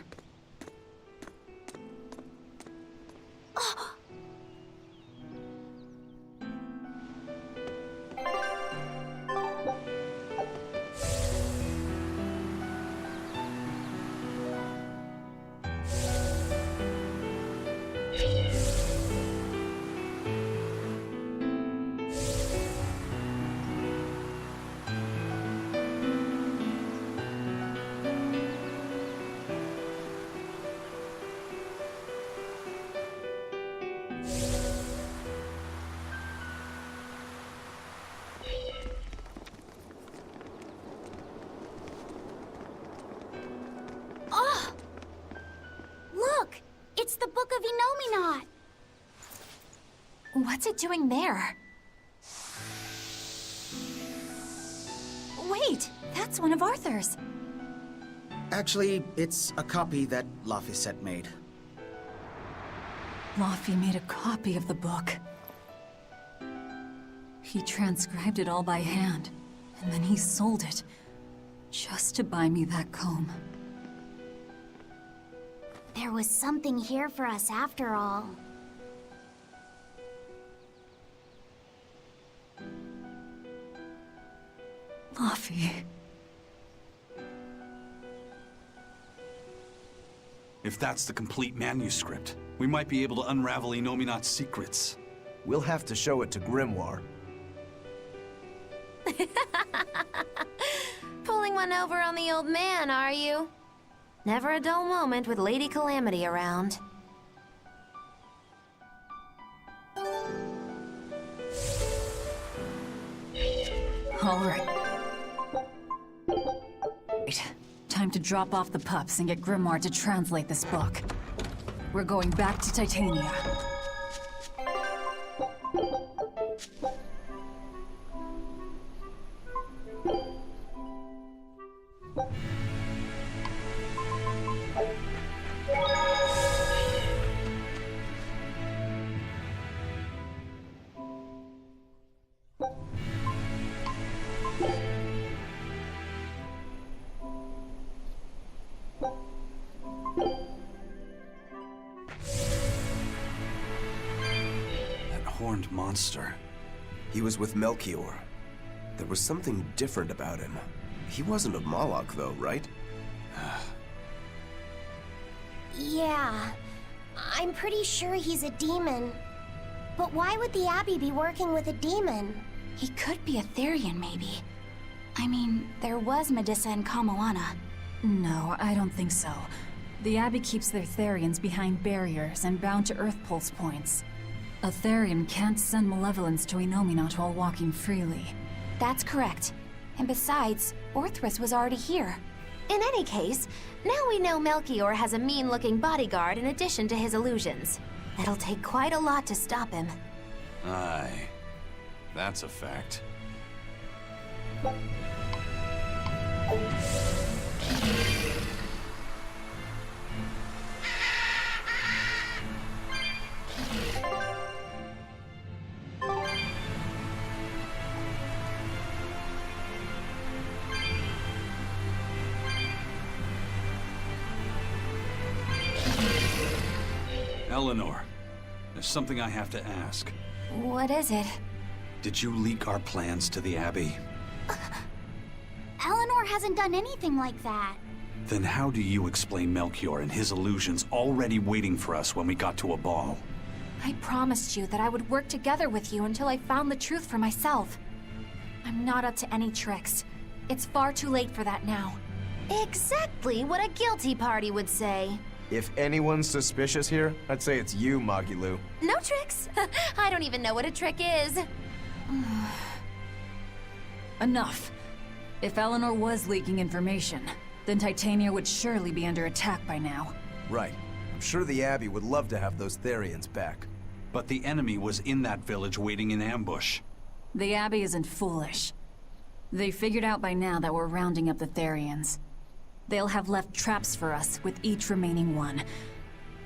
It's the Book of Enominat! What's it doing there? Wait, that's one of Arthur's. Actually, it's a copy that Laphicet made. Laffy made a copy of the book. He transcribed it all by hand, and then he sold it, just to buy me that comb. There was something here for us after all. Laffy. If that's the complete manuscript, we might be able to unravel Enominat's secrets. We'll have to show it to Grimoire. Pulling one over on the old man, are you? Never a dull moment with Lady Calamity around. All right. Time to drop off the pups and get Grimoire to translate this book. We're going back to Titania. Horned monster. He was with Melchior. There was something different about him. He wasn't a Moloch, though, right? Yeah, I'm pretty sure he's a demon. But why would the Abbey be working with a demon? He could be a Therian, maybe. I mean, there was Medissa and Kamoana. No, I don't think so. The Abbey keeps their Therians behind barriers and bound to Earth pulse points. A Therian can't send malevolence to Inominat while walking freely. That's correct. And besides, Orthrus was already here. In any case, now we know Melchior has a mean-looking bodyguard in addition to his illusions. It'll take quite a lot to stop him. Aye. That's a fact. Eleanor, there's something I have to ask. What is it? Did you leak our plans to the Abbey? Eleanor hasn't done anything like that. Then how do you explain Melchior and his illusions already waiting for us when we got to a ball? I promised you that I would work together with you until I found the truth for myself. I'm not up to any tricks. It's far too late for that now. Exactly what a guilty party would say. If anyone's suspicious here, I'd say it's you, Magilu. No tricks? I don't even know what a trick is. Enough. If Eleanor was leaking information, then Titania would surely be under attack by now. Right. I'm sure the Abbey would love to have those Therians back. But the enemy was in that village waiting in ambush. The Abbey isn't foolish. They figured out by now that we're rounding up the Therians. They'll have left traps for us with each remaining one.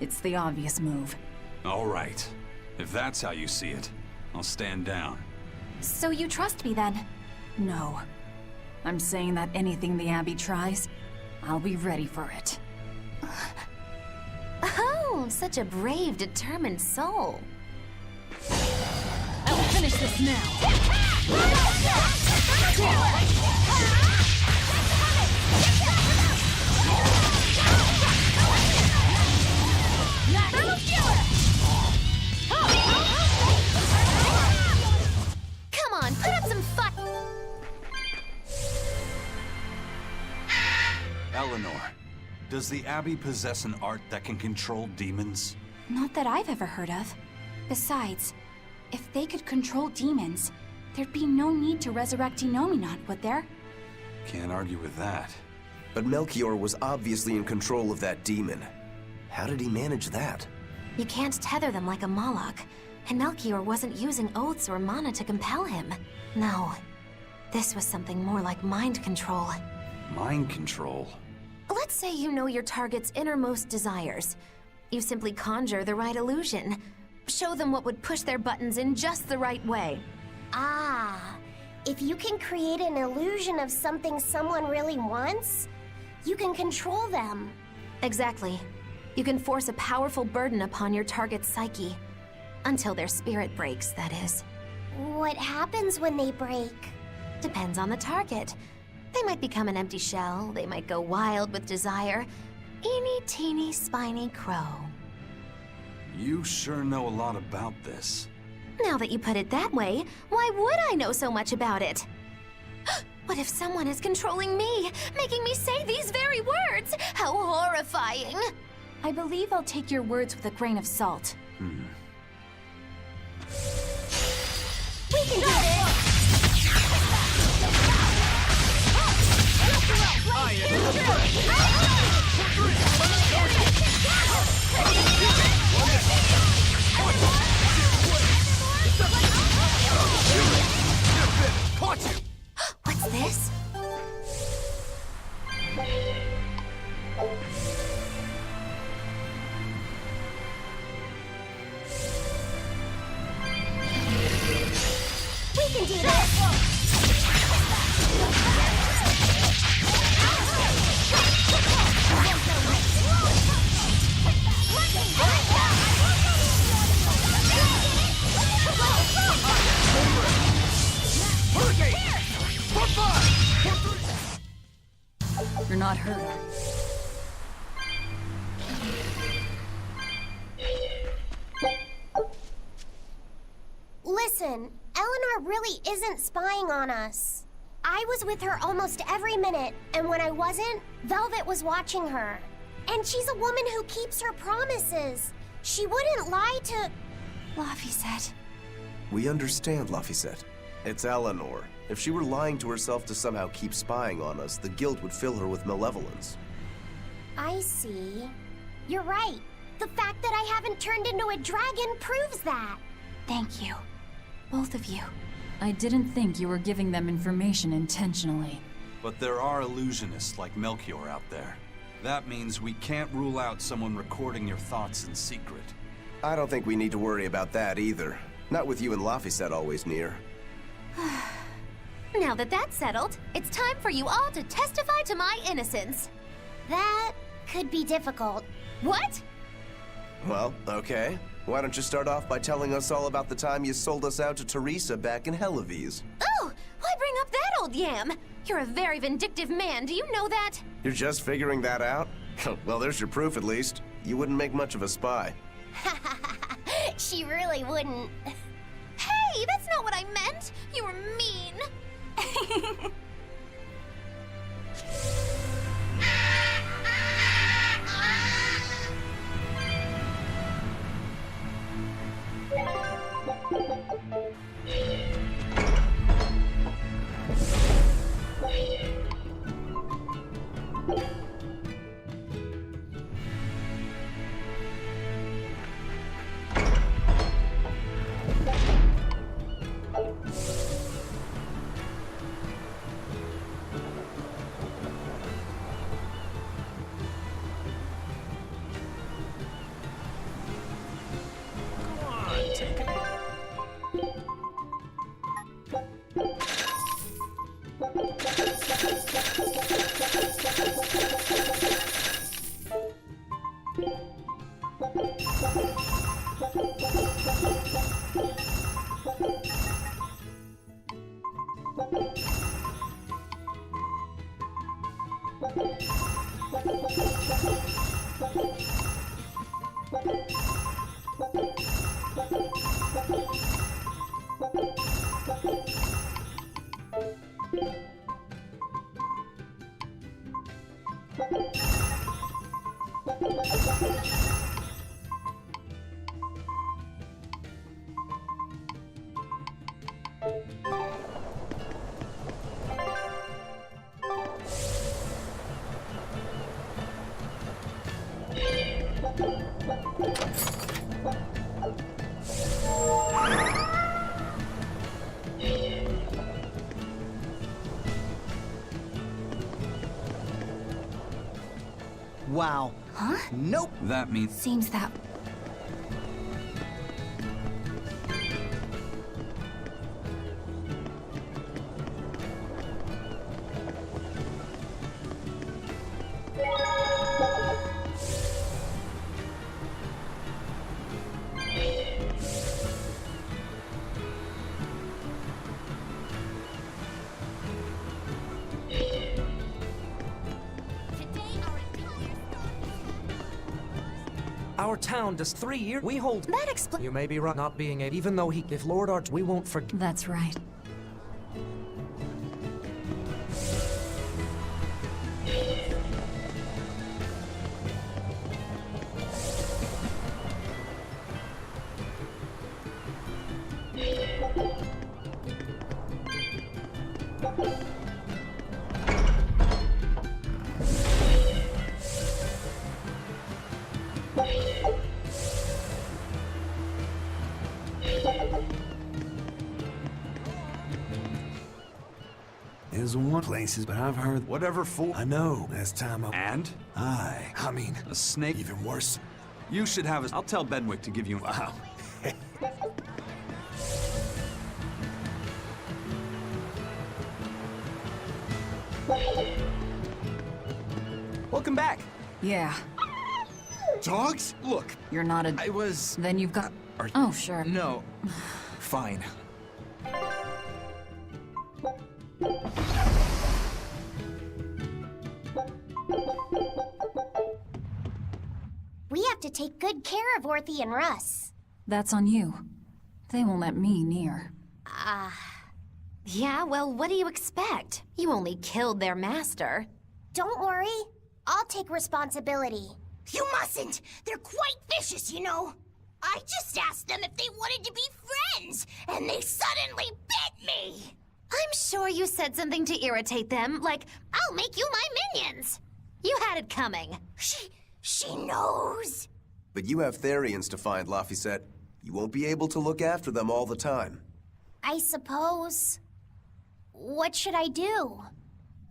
It's the obvious move. All right. If that's how you see it, I'll stand down. So you trust me then? No. I'm saying that anything the Abbey tries, I'll be ready for it. Oh, such a brave, determined soul. I'll finish this now. Come on, put up some fight. Eleanor, does the Abbey possess an art that can control demons? Not that I've ever heard of. Besides, if they could control demons, there'd be no need to resurrect Inominat, would there? Can't argue with that. But Melchior was obviously in control of that demon. How did he manage that? You can't tether them like a Moloch, and Melchior wasn't using oaths or mana to compel him. No, this was something more like mind control. Mind control? Let's say you know your target's innermost desires. You simply conjure the right illusion. Show them what would push their buttons in just the right way. Ah, if you can create an illusion of something someone really wants, you can control them. Exactly. You can force a powerful burden upon your target's psyche. Until their spirit breaks, that is. What happens when they break? Depends on the target. They might become an empty shell, they might go wild with desire. Eeny teeny spiny crow. You sure know a lot about this. Now that you put it that way, why would I know so much about it? What if someone is controlling me, making me say these very words? How horrifying! I believe I'll take your words with a grain of salt. We can do this! What's this? We can do this! You're not hurt. Listen, Eleanor really isn't spying on us. I was with her almost every minute, and when I wasn't, Velvet was watching her. And she's a woman who keeps her promises. She wouldn't lie to... Laphicet. We understand, Laphicet. It's Eleanor. If she were lying to herself to somehow keep spying on us, the guilt would fill her with malevolence. I see. You're right. The fact that I haven't turned into a dragon proves that. Thank you. Both of you. I didn't think you were giving them information intentionally. But there are illusionists like Melchior out there. That means we can't rule out someone recording your thoughts in secret. I don't think we need to worry about that either. Not with you and Laphicet always near. Now that that's settled, it's time for you all to testify to my innocence. That could be difficult. What? Well, okay. Why don't you start off by telling us all about the time you sold us out to Teresa back in Helives? Oh, why bring up that old yam? You're a very vindictive man, do you know that? You're just figuring that out? Well, there's your proof at least. You wouldn't make much of a spy. She really wouldn't. Hey, that's not what I meant! You were mean! Wow. Huh? Nope. That means... Seems that... Our town does 3 years. We hold. That explains. You may be right not being a. Even though if Lord Arch, we won't forget. That's right. There's one places, but I've heard Whatever fool... I know. Last time I... And? I mean... A snake? Even worse. You should have a... I'll tell Benwick to give you... Wow. Welcome back. Yeah. Dogs? Look. You're not a... I was... Then you've got... Oh, sure. No. Fine. We have to take good care of Orthy and Russ. That's on you. They won't let me near. Yeah, well, what do you expect? You only killed their master. Don't worry. I'll take responsibility. You mustn't! They're quite vicious, you know! I just asked them if they wanted to be friends, and they suddenly bit me! I'm sure you said something to irritate them, like, I'll make you my minions. You had it coming. She knows. But you have Therians to find, Laphicet. You won't be able to look after them all the time. I suppose. What should I do?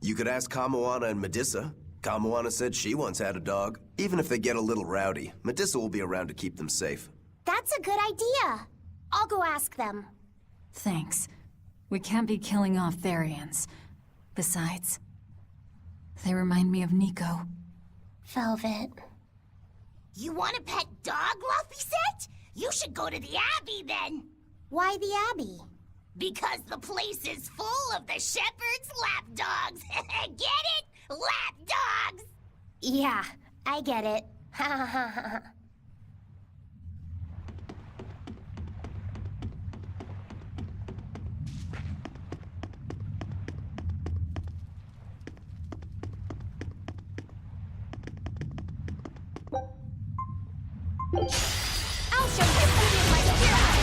You could ask Kamoana and Medissa. Kamoana said she once had a dog. Even if they get a little rowdy, Medissa will be around to keep them safe. That's a good idea. I'll go ask them. Thanks. We can't be killing off Therians. Besides, they remind me of Nico. Velvet. You want a pet dog, Laphicet? You should go to the Abbey then. Why the Abbey? Because the place is full of the shepherd's lapdogs. Get it? Lapdogs! Yeah, I get it. Ha ha ha ha. I'll show you the beauty of my spirit!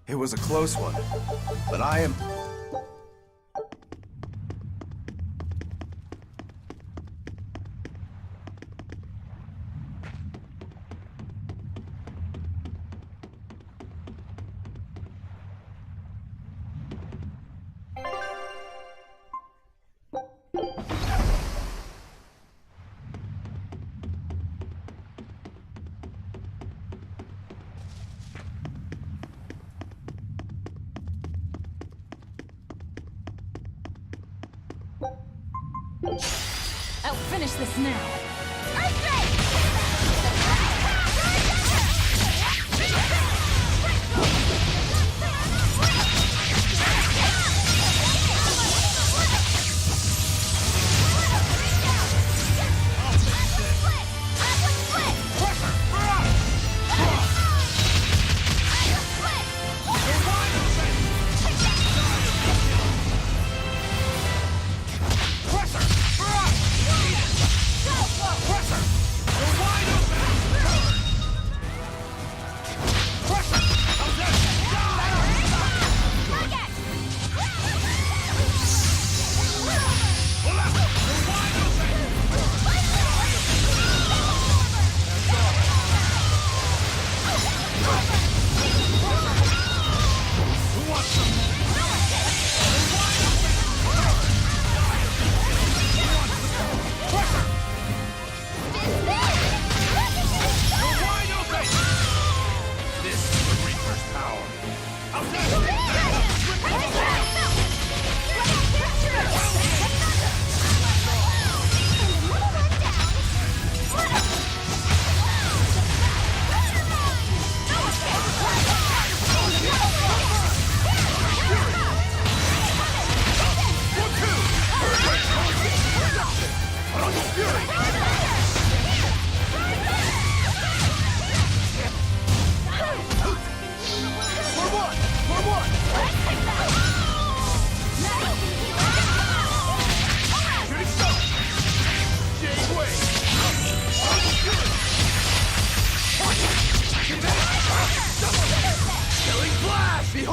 It was a close one, but I am... I'll finish this now.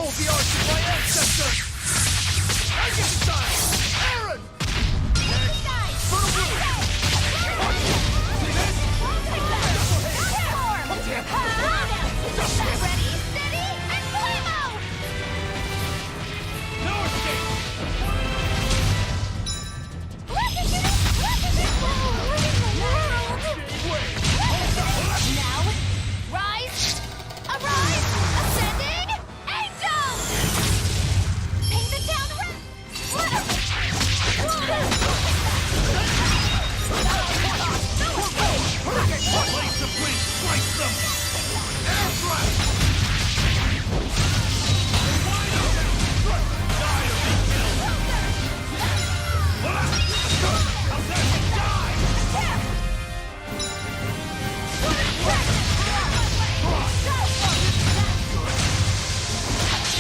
Behold the arts of my ancestors! Frankenstein! Aaron! For the blue! See this? Ready, steady, and blammo! No escape! Now, rise, arise, ascending, angel! Paint the town red! Blades of wind, slice them! Air thrust! Wide open! Die or be killed! How's that? Die!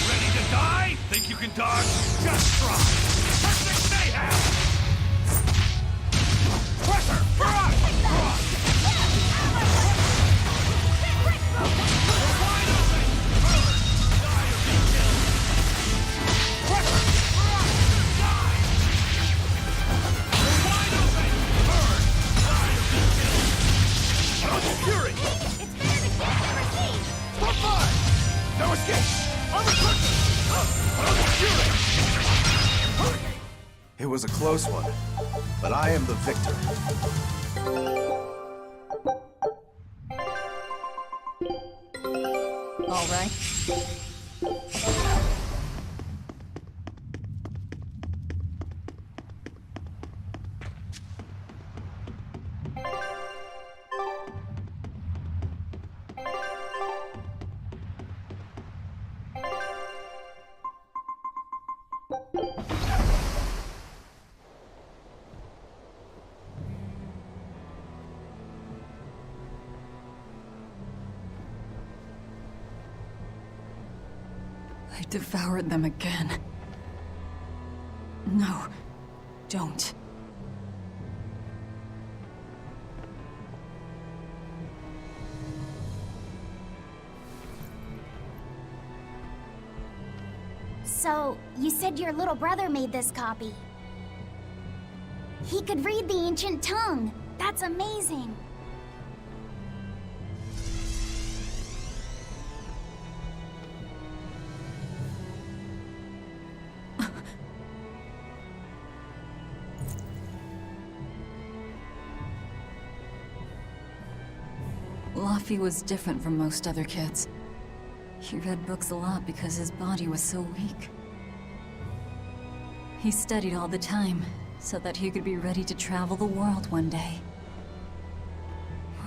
Ready to die? Think you can dodge? Just try! Perfect mayhem! Pressure! Barrage! Wide open! Burn! Die or be killed! Pressure! Barrage! Die! Wide open! Burn! Die or be killed! Fury! It's better to catch than receive! Stop by! No escape! I'm a quicker! Fury! It was a close one, but I am the victor. All right. I devoured them again. No, don't. So, you said your little brother made this copy. He could read the ancient tongue. That's amazing. Laffy was different from most other kids. He read books a lot because his body was so weak. He studied all the time, so that he could be ready to travel the world one day.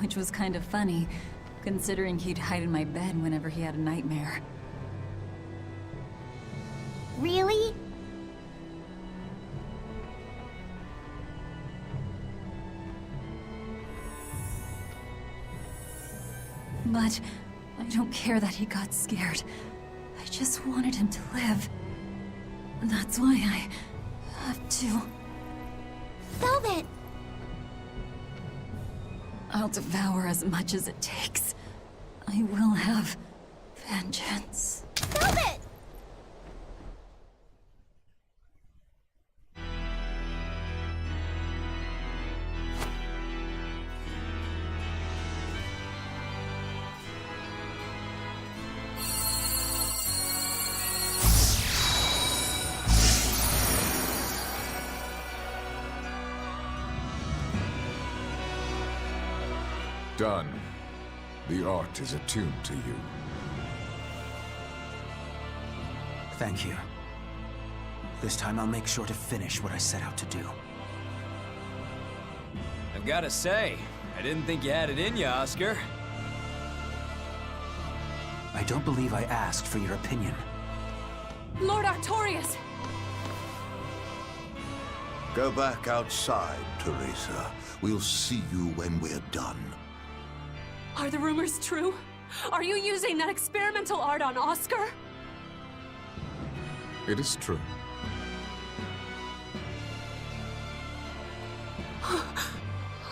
Which was kind of funny, considering he'd hide in my bed whenever he had a nightmare. Really? But I don't care that he got scared. I just wanted him to live. That's why I have to. Velvet! I'll devour as much as it takes. I will have vengeance. Velvet! Done. The art is attuned to you. Thank you. This time I'll make sure to finish what I set out to do. I've gotta say, I didn't think you had it in you, Oscar. I don't believe I asked for your opinion. Lord Artorias! Go back outside, Teresa. We'll see you when we're done. Are the rumors true? Are you using that experimental art on Oscar? It is true.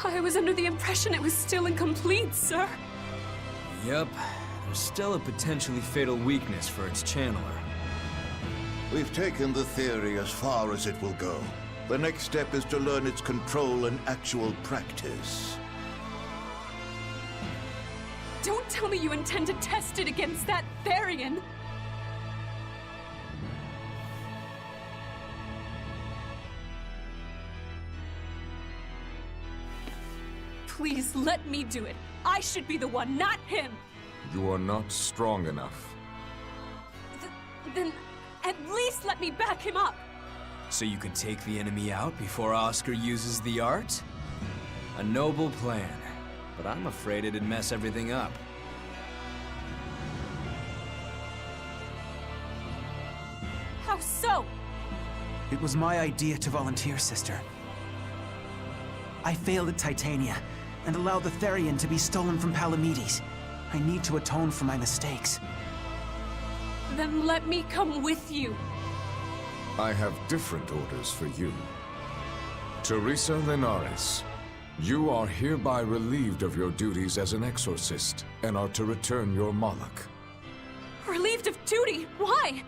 I was under the impression it was still incomplete, sir. Yep, there's still a potentially fatal weakness for its channeler. We've taken the theory as far as it will go. The next step is to learn its control and actual practice. Don't tell me you intend to test it against that Therian! Please, let me do it. I should be the one, not him! You are not strong enough. Then at least let me back him up! So you can take the enemy out before Oscar uses the art? A noble plan, but I'm afraid it'd mess everything up. How so? It was my idea to volunteer, sister. I failed at Titania, and allowed the Therian to be stolen from Palamedes. I need to atone for my mistakes. Then let me come with you. I have different orders for you. Teresa Linares, you are hereby relieved of your duties as an exorcist, and are to return your Malak. Relieved of duty? Why?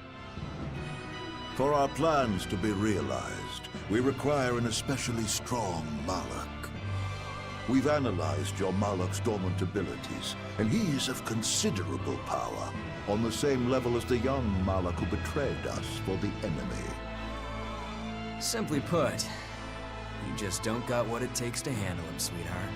For our plans to be realized, we require an especially strong Malak. We've analyzed your Malak's dormant abilities, and he is of considerable power, on the same level as the young Malak who betrayed us for the enemy. Simply put, you just don't got what it takes to handle him, sweetheart.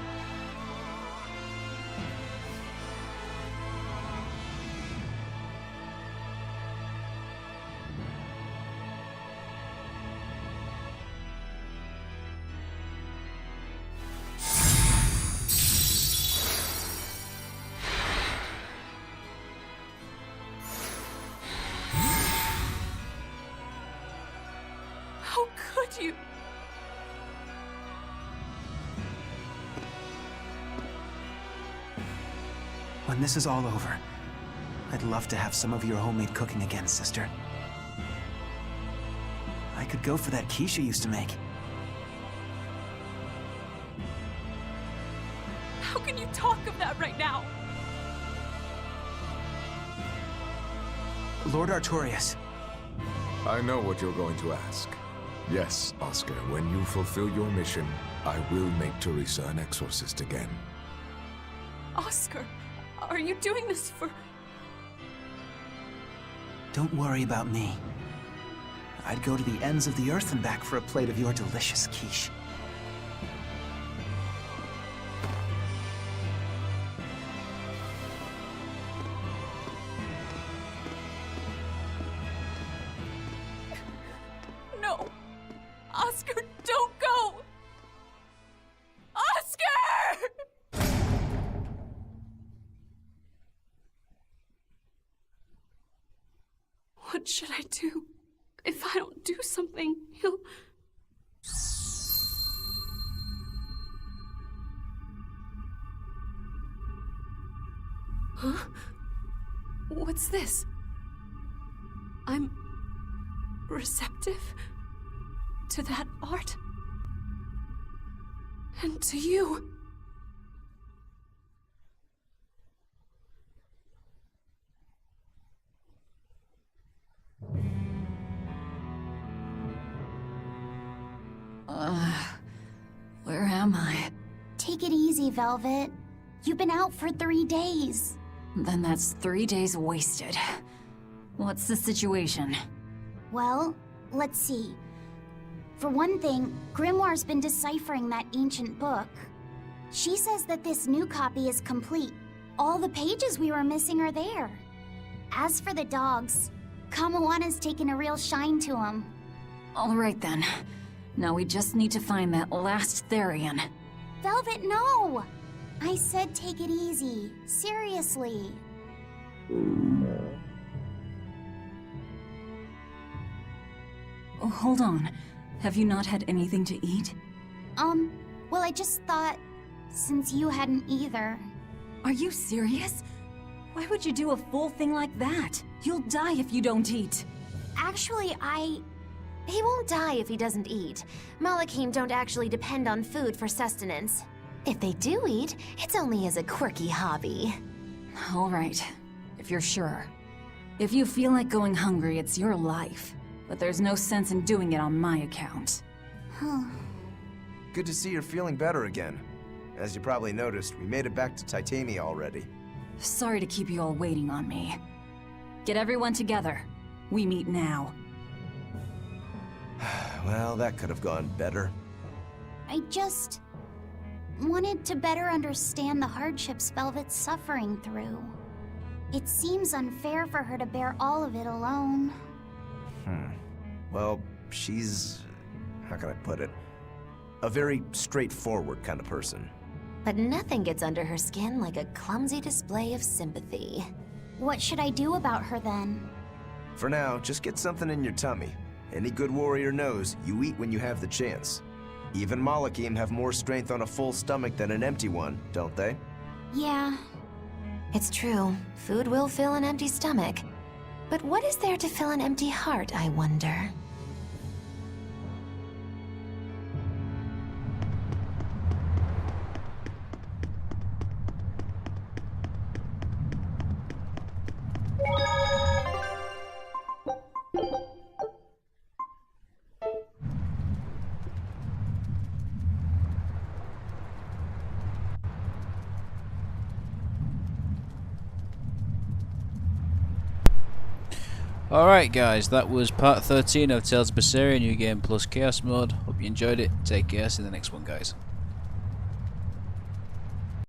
How could you? When this is all over, I'd love to have some of your homemade cooking again, sister. I could go for that quiche you used to make. How can you talk of that right now? Lord Artorias. I know what you're going to ask. Yes, Oscar, when you fulfill your mission, I will make Teresa an exorcist again. Oscar, are you doing this for... Don't worry about me. I'd go to the ends of the earth and back for a plate of your delicious quiche. No! Oscar, don't go! Oscar! What should I do? If I don't do something, he'll... Huh? What's this? I'm... receptive to that art? And to you? Where am I? Take it easy, Velvet. You've been out for 3 days. Then that's 3 days wasted. What's the situation? Well, let's see. For one thing, Grimoire's been deciphering that ancient book. She says that this new copy is complete. All the pages we were missing are there. As for the dogs, Kamawaна's taken a real shine to them. All right then. Now we just need to find that last Therian. Velvet, no! I said take it easy. Seriously. Oh, hold on. Have you not had anything to eat? Well, I just thought, since you hadn't either. Are you serious? Why would you do a full thing like that? You'll die if you don't eat. Actually, He won't die if he doesn't eat. Malachim don't actually depend on food for sustenance. If they do eat, it's only as a quirky hobby. All right, if you're sure. If you feel like going hungry, it's your life. but there's no sense in doing it on my account. Good to see you're feeling better again. As you probably noticed, we made it back to Titania already. Sorry to keep you all waiting on me. Get everyone together. We meet now. Well, that could have gone better. I just wanted to better understand the hardships Velvet's suffering through. It seems unfair for her to bear all of it alone. Well, she's... how can I put it? A very straightforward kind of person. But nothing gets under her skin like a clumsy display of sympathy. What should I do about her then? For now, just get something in your tummy. Any good warrior knows you eat when you have the chance. Even Malakim have more strength on a full stomach than an empty one, don't they? Yeah. It's true. Food will fill an empty stomach. But what is there to fill an empty heart, I wonder? Alright guys, that was part 13 of Tales of Berseria New Game Plus Chaos Mode. Hope you enjoyed it. Take care, see you in the next one guys.